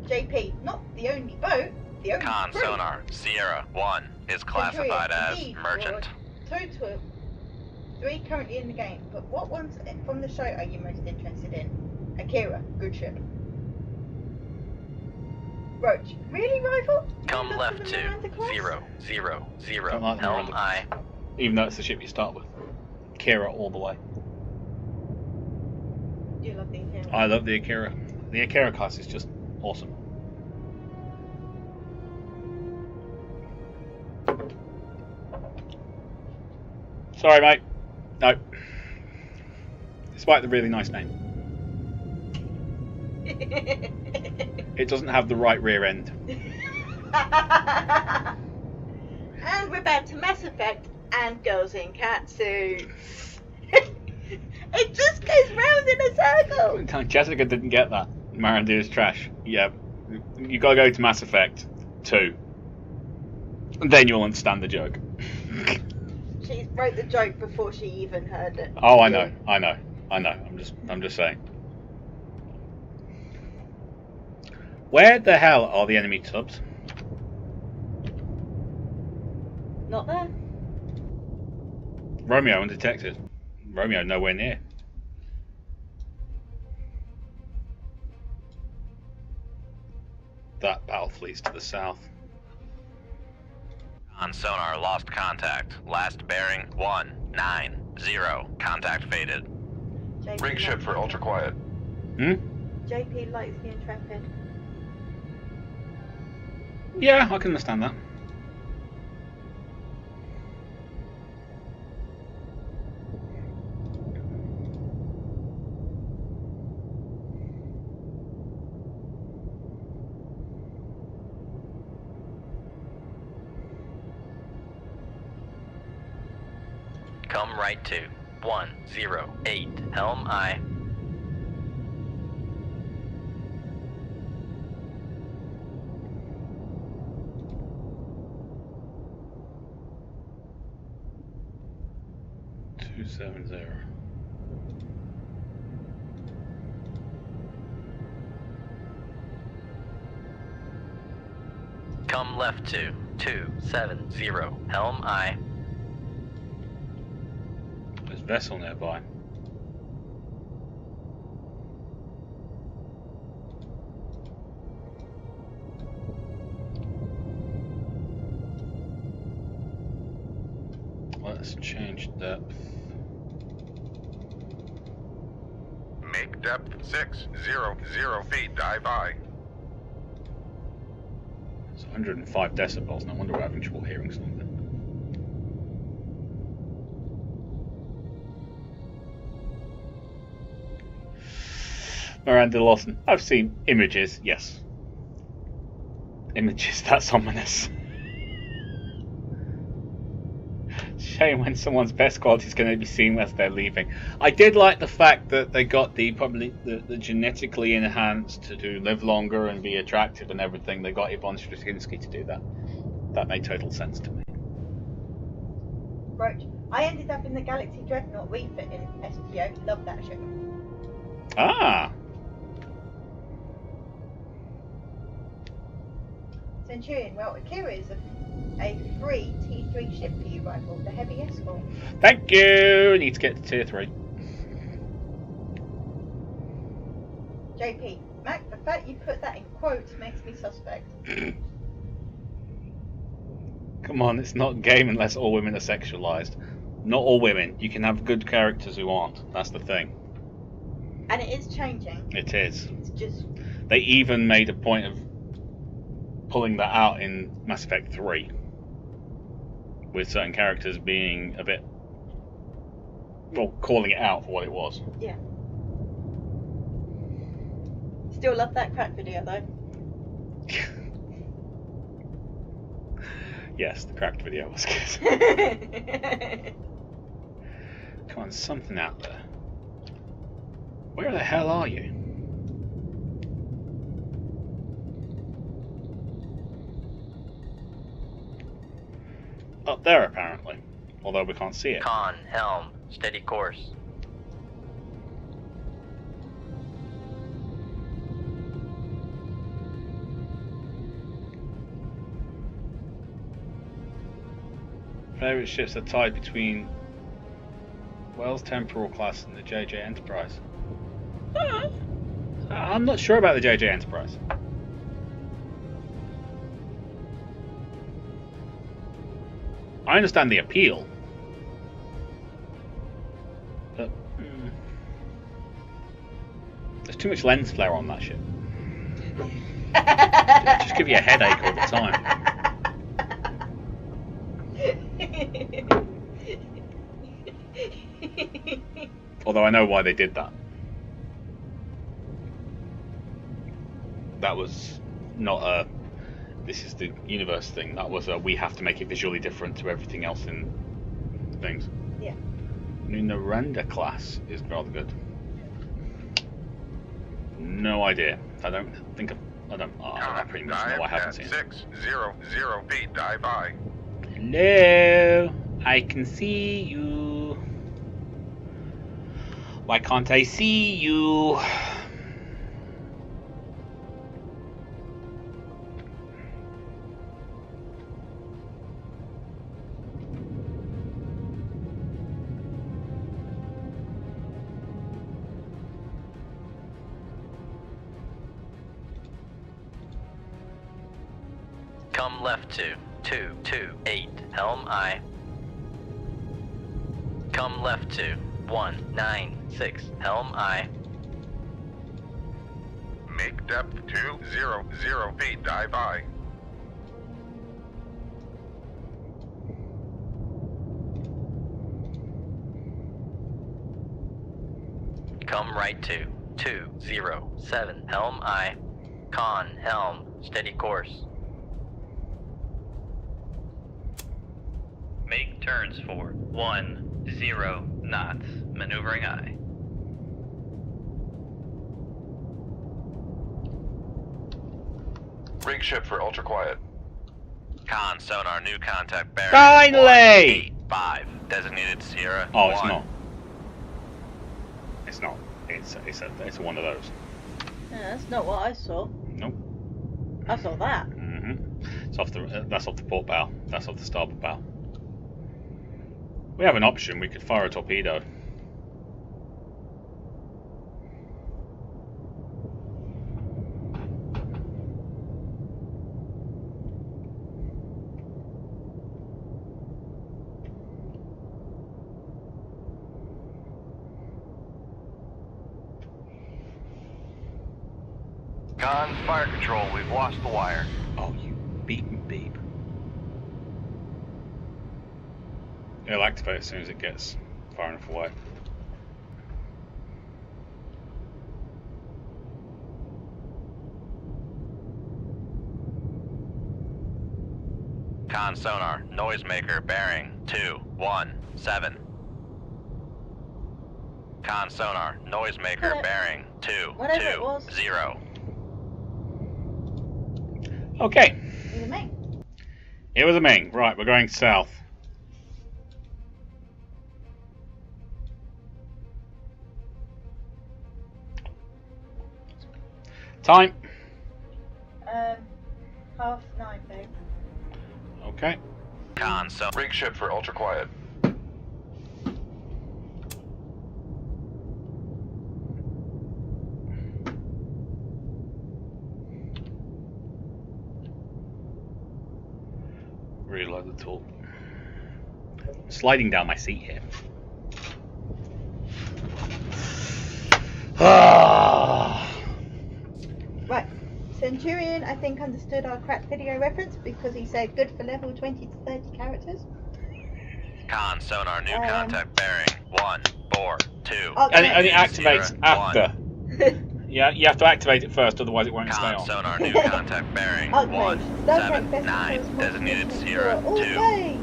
JP, not the only boat, the only Con crew. sonar, Sierra 1 is classified as Indeed, merchant. Total 3 currently in the game, but what ones from the show are you most interested in? Akira, good ship. Roach, really, Rifle? Come No love left for the to Miranda class? 000. Don't like the Helm Miranda I. Even though it's the ship you start with. Akira all the way. You love the Akira. I love the Akira. The Akira class is just awesome. Sorry, mate. No. Despite the really nice name, it doesn't have the right rear end. And we're back to Mass Effect and girls in catsuits. It just goes round in a circle. Jessica didn't get that. Miranda is trash. Yeah. You gotta go to Mass Effect 2. And then you'll understand the joke. She wrote the joke before she even heard it. Oh, I know. I'm just saying. Where the hell are the enemy subs? Not there. Romeo undetected. Romeo nowhere near. That battle fleet's to the south. On sonar, lost contact. Last bearing 190. Contact faded. JP Rig ship likes for the ultra quiet. JP likes the Intrepid. Yeah, I can understand that. Come right to 108. Helm I. Come left to 270. Helm I. There's a vessel nearby. Let's change depth. Make depth 600 feet. Dive by. It's 105 decibels. No wonder we're having trouble hearing something. Miranda Lawson. I've seen images, yes. Images, that's ominous. Shame when someone's best quality is going to be seen as they're leaving. I did like the fact that they got the genetically enhanced to live longer and be attractive and everything. They got Yvonne Straczynski to do that. That made total sense to me. Roach, I ended up in the Galaxy Dreadnought refit in SGO. Love that ship. Ah! Centurion, well, Akira is a free Tier 3 ship for you, Rifle, the heavy escort. Thank you! Need to get to tier 3. JP, Mac, the fact you put that in quotes makes me suspect. Come on, it's not a game unless all women are sexualized. Not all women. You can have good characters who aren't. That's the thing. And it is changing. It is. It's just... They even made a point of pulling that out in Mass Effect 3. With certain characters being a bit... well, calling it out for what it was. Yeah. Still love that crack video though. Yes, the cracked video was good. Come on, something out there. Where the hell are you? Up there, apparently. Although we can't see it. Con, helm, steady course. Favorite ships are tied between Wells Temporal class and the JJ Enterprise. I'm not sure about the JJ Enterprise. I understand the appeal, but there's too much lens flare on that ship. Just give you a headache all the time. Although I know why they did that. That was not a this is the universe thing. That was a we have to make it visually different to everything else in things. Yeah. Nunaranda class is rather good. No idea. I don't think I pretty much know. I haven't seen it. 600 feet, dive by. Hello, I can see you. Why can't I see you? Come left to 228, helm I. Come left to 196, helm I. Make depth 200 feet, dive by. Come right to 207, helm I. Con, helm, steady course. Make turns for 10 knots, maneuvering I. Rig ship for ultra quiet. Con, sonar, new contact bearing. Finally! 185, designated Sierra. Oh, it's 1. not. It's not. It's one of those. Yeah, that's not what I saw. Nope. I saw that. It's off the. That's off the port bow. That's off the starboard bow. We have an option. We could fire a torpedo. Con, fire control, we've lost the wire. Oh, you beaten beep. It'll activate as soon as it gets far enough away. Con, sonar, noisemaker, bearing 217. Con, sonar, noisemaker, Hello. bearing Whatever it was. 220. Okay. You me? It was a Ming. Right, we're going south. Time. 9:30, babe. Okay. Con, so Rig ship for ultra quiet. Reload the tool. Sliding down my seat here. Right. Centurion, I think, understood our crap video reference because he said good for level 20 to 30 characters. Con, sonar, new contact bearing. 142. And it activates 0, after. Yeah, you have to activate it first, otherwise it won't stay Con, on. sonar, new contact bearing. Okay. 179. Designated Sierra 2. Okay.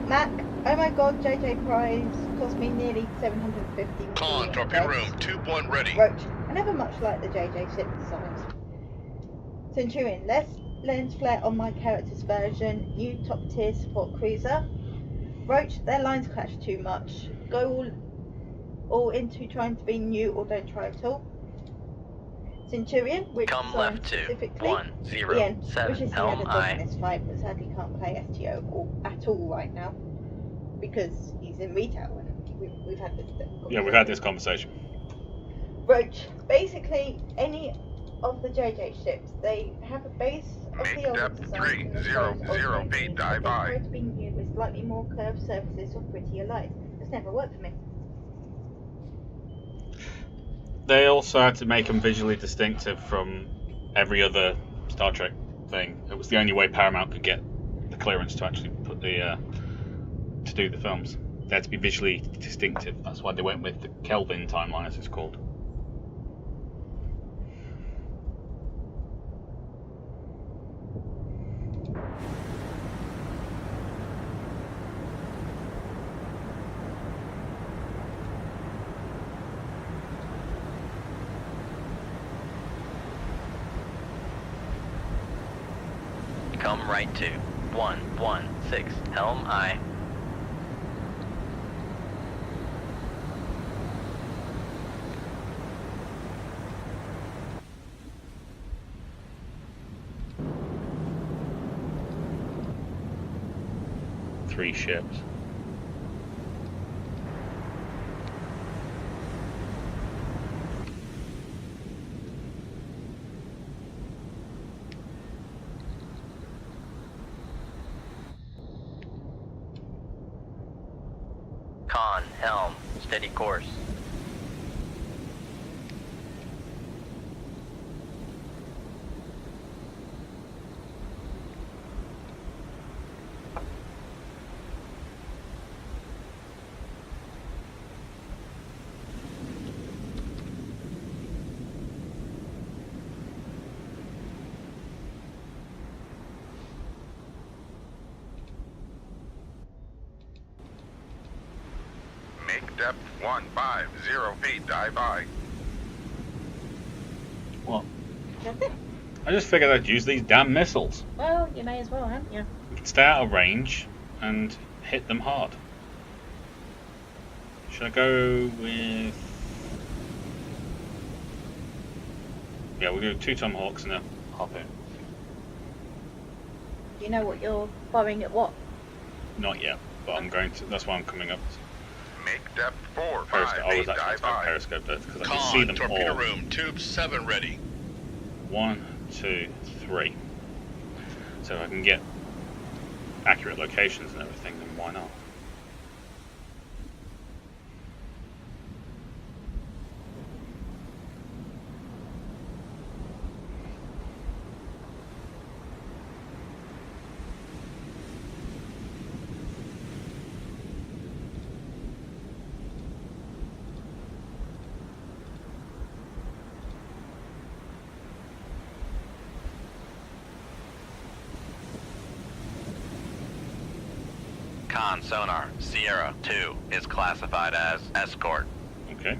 Mac, oh my god, JJ Prize cost me nearly 750. Con, torpedo room, tube 1 ready. Roach, I never much liked the JJ ship designs. Centurion, less lens flare on my character's version, new top tier support cruiser. Roach, their lines clash too much. Go all into trying to be new or don't try at all. Centurion, which Come design left to specifically. 107. Wishes he had Helm a dog in I. this fight, but sadly can't play STO at all right now because he's in retail and we've had this. Yeah, we've had this conversation. Roach, basically any of the JJ ships, they have a base of Make the old depth design. 300 feet, dive by. They try to be new with slightly more curved surfaces or prettier lights. It's never worked for me. They also had to make them visually distinctive from every other Star Trek thing. It was the only way Paramount could get the clearance to actually put the to do the films. They had to be visually distinctive. That's why they went with the Kelvin timeline, as it's called. Come right to 116. Helm I. Three ships. Con, helm, steady course. Make depth 150 feet, dive by. What? That's it. I just figured I'd use these damn missiles. Well, you may as well, haven't you? We can stay out of range and hit them hard. Should I go with... Yeah, we'll do 2 Tomahawks and a harpoon. Do you know what you're firing at what? Not yet, but I'm going to. That's why I'm coming up. Make depth 4 Periscope. 5 I was feet, actually dive going to by. periscope that because I can see Con, them torpedo all. room, tube 7 ready. 1, 2, 3. So if I can get accurate locations and everything, then why not? Con, sonar, Sierra 2 is classified as escort. Okay.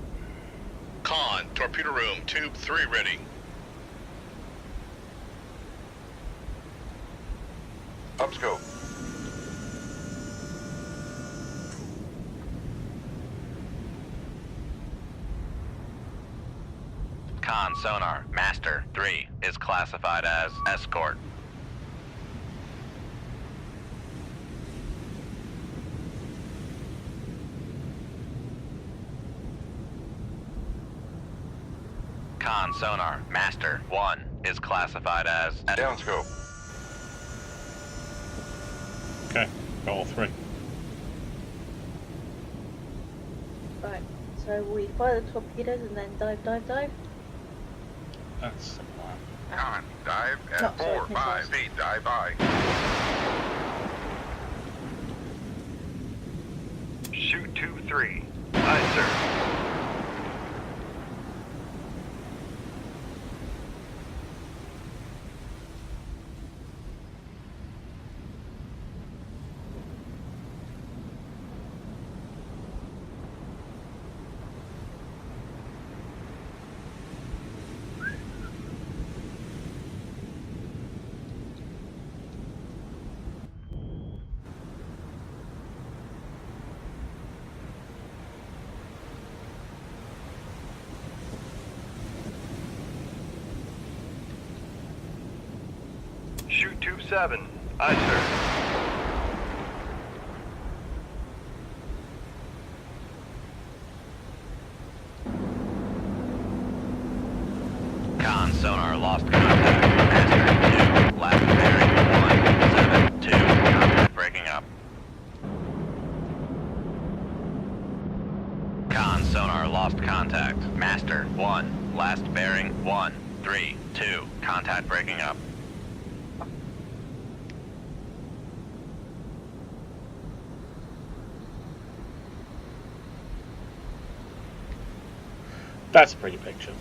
Con, torpedo room, tube 3 ready. Upscope. Con, sonar, master 3 is classified as escort. Con sonar, Master 1 is classified as Downscope. Okay, got all three. Right, so we fire the torpedoes and then dive. That's the plan. Con, dive at Not sorry, 4-5 missiles. feet, dive by. Shoot 2-3. Aye, sir. Shoot 2-7. Aye, sir. Con sonar lost contact. Master 2, last bearing 172. Contact breaking up. Con sonar lost contact. Master 1, last bearing 132. Contact breaking up. That's a pretty picture.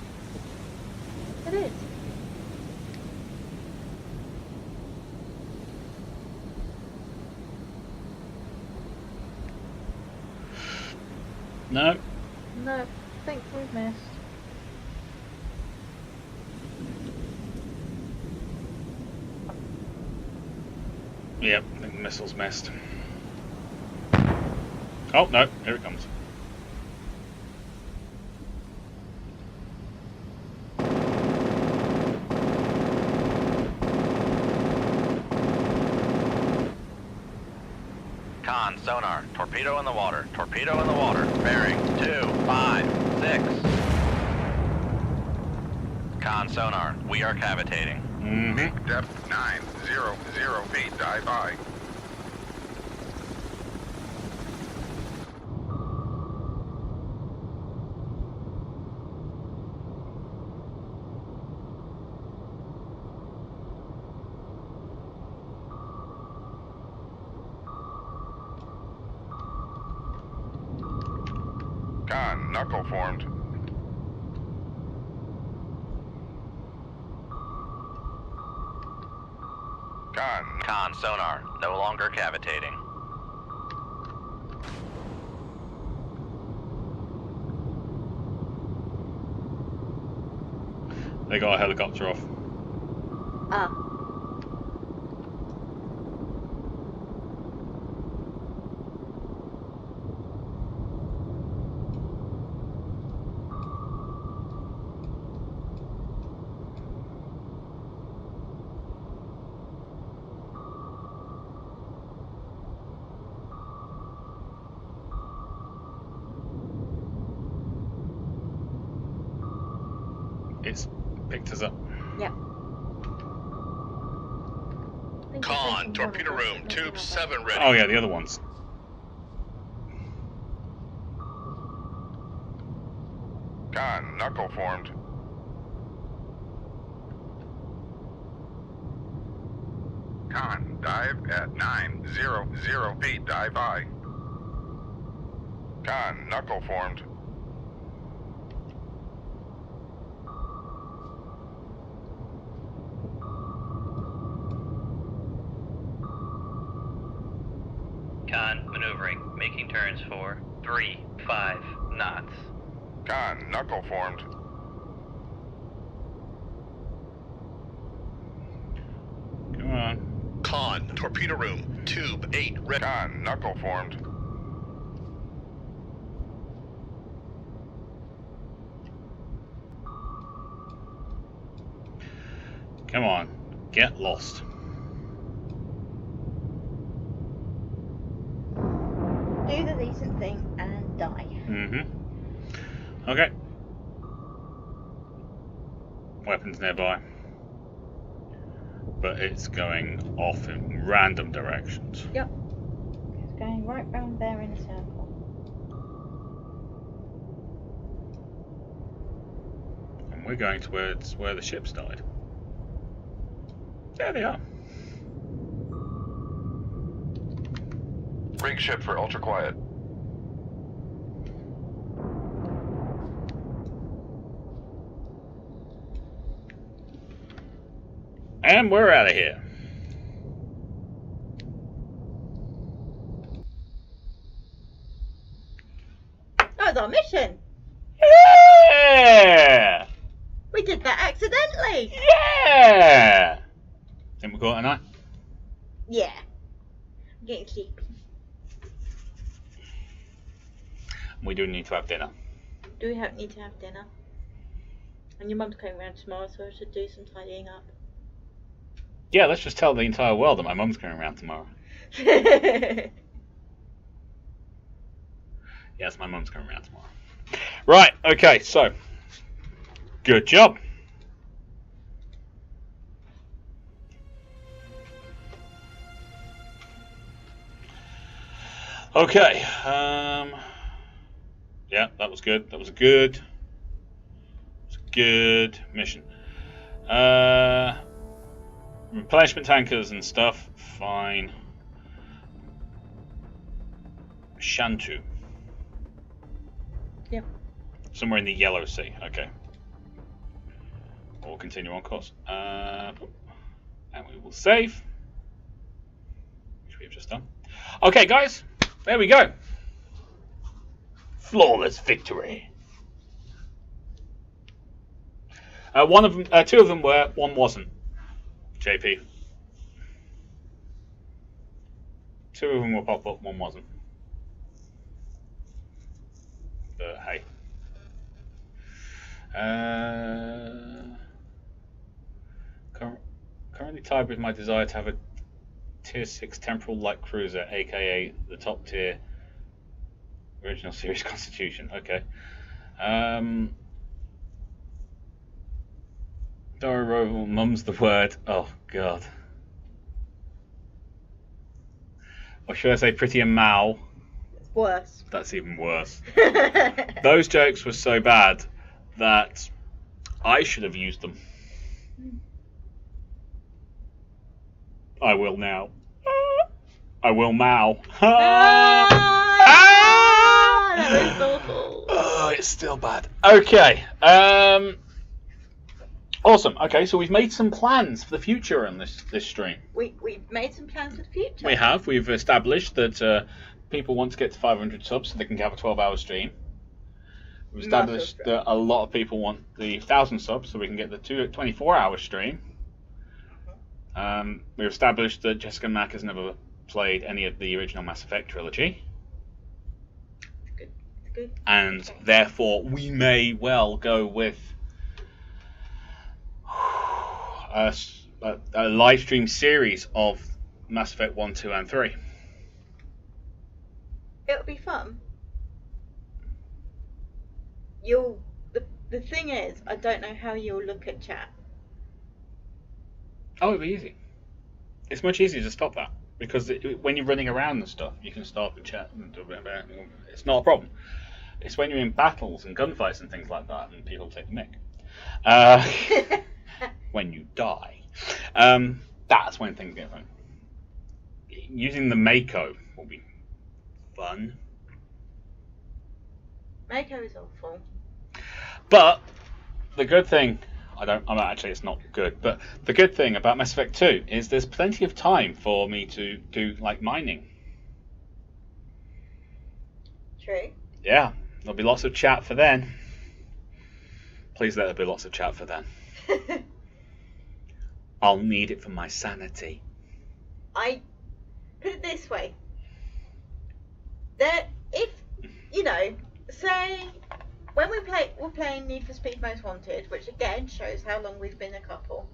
It is. No, No, I think we've missed. yep, I think the missile's missed. Oh no, here it comes. Con sonar, torpedo in the water, torpedo in the water, bearing 256. Con sonar, we are cavitating. Mm-hmm. Peak depth 900 feet, dive by. Con, knuckle formed. Con sonar, no longer cavitating. They got a helicopter off. Ah. It's picked us up. Yep. Con, torpedo room, tube 7 ready. Oh yeah, the other ones. Con, knuckle formed. Con, dive at 900 feet, dive by. Con, knuckle formed. Con maneuvering, making turns for 3-5 knots. Con, knuckle formed. Come on. Con, torpedo room, tube 8 ready. Con, knuckle formed. Come on. Get lost. Do the decent thing and die. Mm-hmm. Okay. weapons nearby. But it's going off in random directions. Yep. It's going right round there in a circle. And we're going towards where the ships died. There they are. Rig ship for ultra quiet. And we're out of here. That was our mission. Yeah! We did that accidentally. Yeah! Think we'll call it a night? Yeah. I'm getting sleepy. We do need to have dinner. Do we need to have dinner? And your mum's coming round tomorrow, so I should do some tidying up. Yeah, let's just tell the entire world that my mum's coming around tomorrow. Yes, my mum's coming around tomorrow. Right, okay, so. Good job. Okay, yeah, that was good. That was a good mission. Replenishment tankers and stuff, fine. Shantu. Yep. Somewhere in the Yellow Sea, okay. We'll continue on course. And we will save. Which we have just done. Okay, guys, there we go. Flawless victory. Two of them were, one wasn't. JP. Two of them will pop up, one wasn't. But hey. Currently tied with my desire to have a tier 6 temporal light cruiser, aka the top tier original series Constitution. Okay. Dora Roval mum's the word. Oh god. Or should I say pretty and Mao? It's worse. That's even worse. Those jokes were so bad that I should have used them. I will now. I will Mao. That was awful. Oh, it's still bad. Okay. Awesome. Okay, so we've made some plans for the future on this stream. We've made some plans for the future. We have. We've established that people want to get to 500 subs so they can have a 12-hour stream. We've established that a lot of people want the 1,000 subs so we can get the 24-hour stream. We've established that Jessica Mack has never played any of the original Mass Effect trilogy. Good. And okay. Therefore we may well go with a live stream series of Mass Effect 1, 2 and 3. It'll be fun. The thing is, I don't know how you'll look at chat. Oh, it'll be easy. It's much easier to stop that because when you're running around and stuff, you can start the chat and do it. It's not a problem. It's when you're in battles and gunfights and things like that, and people take the mick. When you die, that's when things get fun. Using the Mako will be fun. Mako is awful. But the good thing, it's not good, but the good thing about Mass Effect 2 is there's plenty of time for me to do, like, mining. True. Yeah, there'll be lots of chat for then. Please let there be lots of chat for then. I'll need it for my sanity. I put it this way. Say when we're playing Need for Speed Most Wanted, which again shows how long we've been a couple.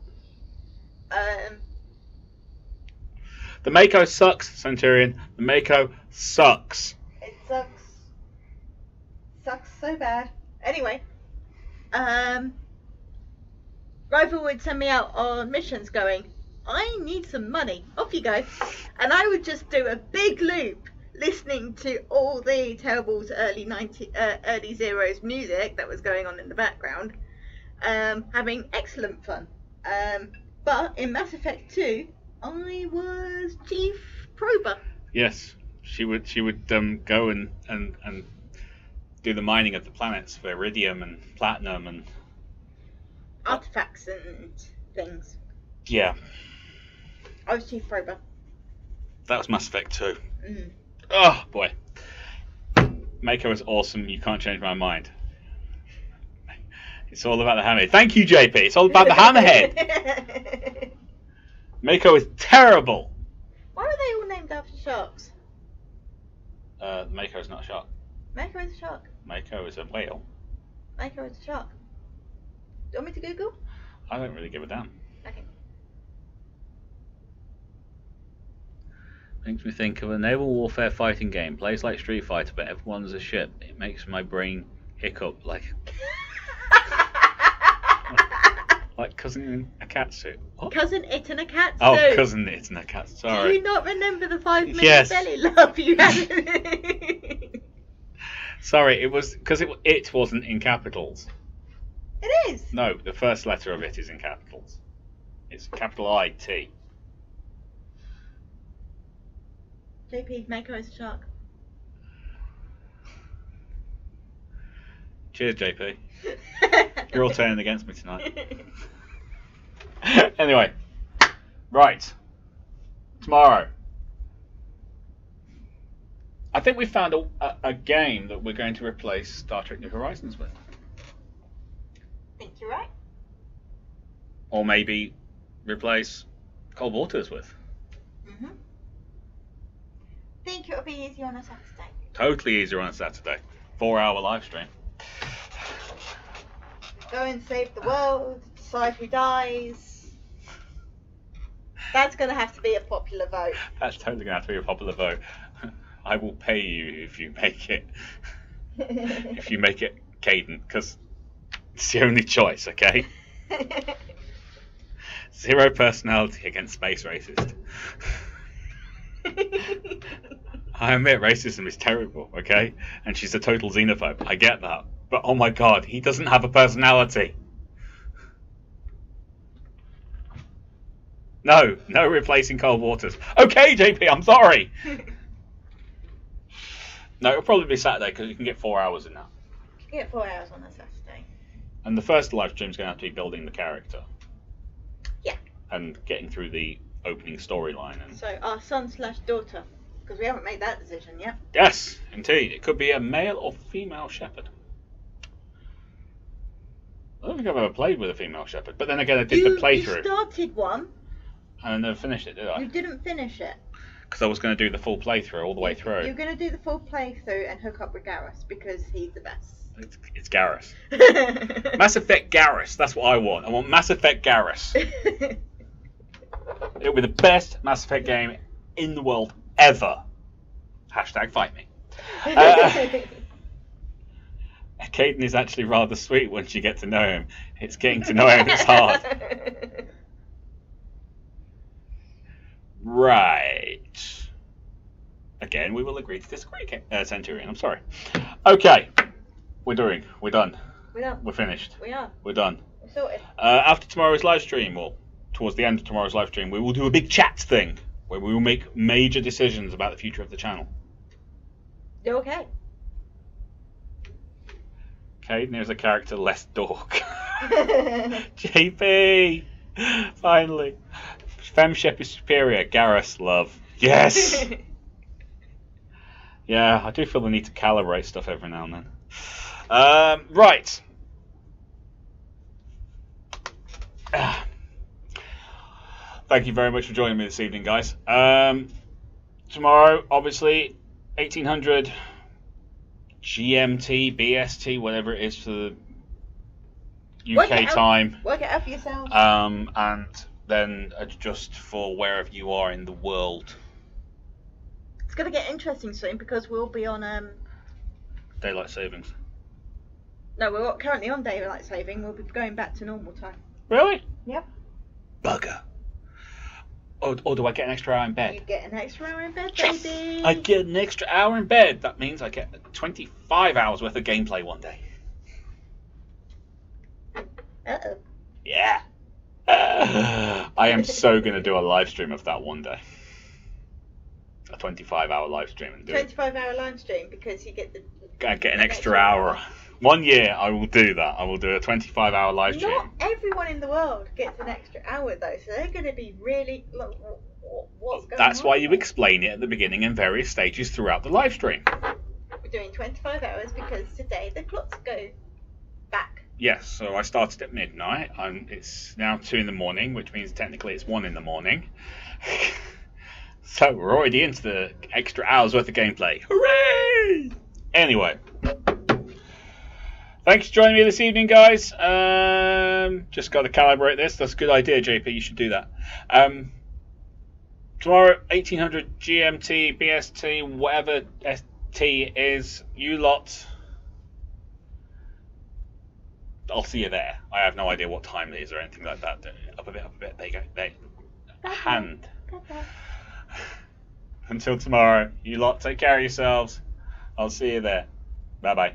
The Mako sucks, Centurion. The Mako sucks. It sucks. Sucks so bad. Anyway, Rival would send me out on missions going, I need some money, off you go. And I would just do a big loop listening to all the Terrible's early Zeros music that was going on in the background, having excellent fun. But in Mass Effect 2, I was Chief Prober. Yes, she would go and do the mining of the planets for iridium and platinum and artifacts and things. Yeah. I was Chief Prober. That was Mass Effect 2. Mm. Oh boy. Mako is awesome, you can't change my mind. It's all about the hammerhead. Thank you, JP. It's all about the hammerhead. Mako is terrible. Why are they all named after sharks? Mako is not a shark. Mako is a shark. Mako is a whale. Mako is a shark. Do you want me to Google? I don't really give a damn. Okay. Makes me think of a naval warfare fighting game. Plays like Street Fighter, but everyone's a ship. It makes my brain hiccup like like Cousin a cat suit. What? Cousin It in a cat suit. Oh, Cousin It in a cat. Sorry. Do you not remember the 5-minute Yes. belly love you had? Sorry, it was because it wasn't in capitals. It is. No, the first letter of it is in capitals. It's capital IT. JP, Mako is a shark. Cheers, JP. You're all turning against me tonight. Anyway, right. Tomorrow. I think we found a game that we're going to replace Star Trek New Horizons with. Think you're right. Or maybe replace Cold Waters with. Mm-hmm. Think it'll be easier on a Saturday. Totally easier on a Saturday. 4-hour live stream. Go and save the world, decide who dies. That's going to have to be a popular vote. That's totally going to have to be a popular vote. I will pay you if you make it. If you make it Caden, because it's the only choice, okay? 0 personality against space racist. I admit racism is terrible, okay? And she's a total xenophobe. I get that. But oh my god, he doesn't have a personality. No replacing Cold Waters. Okay, JP, I'm sorry. No, it'll probably be Saturday because you can get 4 hours in that. You can get 4 hours on a Saturday. And the first live stream's going to have to be building the character. Yeah. And getting through the opening storyline. And So our son/daughter, because we haven't made that decision yet. yes, indeed. It could be a male or female shepherd. I don't think I've ever played with a female shepherd, but then again I did the playthrough. You started one. And I never finished it, did I? You didn't finish it. Because I was going to do the full playthrough all the way through. You're going to do the full playthrough and hook up with Garrus because he's the best. It's Garrus. Mass Effect Garrus, that's what I want. I want Mass Effect Garrus. It'll be the best Mass Effect game in the world ever. Hashtag fight me. Caden is actually rather sweet once you get to know him. It's getting to know him that's hard. Right. Again, we will agree to disagree, Centurion. I'm sorry. Okay. We're done. We're done. We're finished. We are. We're done. We're sorted. After tomorrow's live stream, or towards the end of tomorrow's live stream, we will do a big chat thing where we will make major decisions about the future of the channel. You're okay. Caden is a character less dork. JP! Finally. Femship is superior. Garrus, love. Yes! Yeah, I do feel the need to calibrate stuff every now and then. Right. Thank you very much for joining me this evening, guys. Tomorrow, obviously, 1800 GMT, BST, whatever it is for the UK time. Work it out for yourself. And then adjust for wherever you are in the world. It's going to get interesting soon because we'll be on... Daylight savings. No, we're currently on daylight saving. We'll be going back to normal time. Really? Yep. Bugger. Or do I get an extra hour in bed? You get an extra hour in bed, Yes! baby. I get an extra hour in bed. That means I get 25 hours worth of gameplay one day. Uh-oh. Yeah. I am so going to do a live stream of that one day. A 25-hour live stream. And do 25-hour live stream because you get the... I get an extra hour. 1 year I will do that. I will do a 25-hour live stream. Not everyone in the world gets an extra hour though, so they're going to be really... Look, what's going on? That's why you explain it at the beginning in various stages throughout the live stream. We're doing 25 hours because today the clocks go back. Yes, so I started at midnight. It's now 2 in the morning, which means technically it's 1 in the morning. So we're already into the extra hours worth of gameplay. Hooray! Anyway. Thanks for joining me this evening, guys. Just got to calibrate this. That's a good idea, JP. You should do that. Tomorrow, 1800 GMT, BST, whatever ST is, you lot. I'll see you there. I have no idea what time it is or anything like that. Up a bit, up a bit. There you go. There. Hand. Until tomorrow, you lot take care of yourselves. I'll see you there. Bye bye.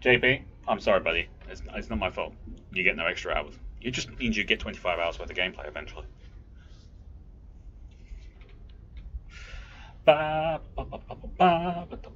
JP, I'm sorry, buddy. It's not my fault. You get no extra hours. It just means you get 25 hours worth of gameplay eventually. Ba, ba, ba, ba, ba, ba, ba.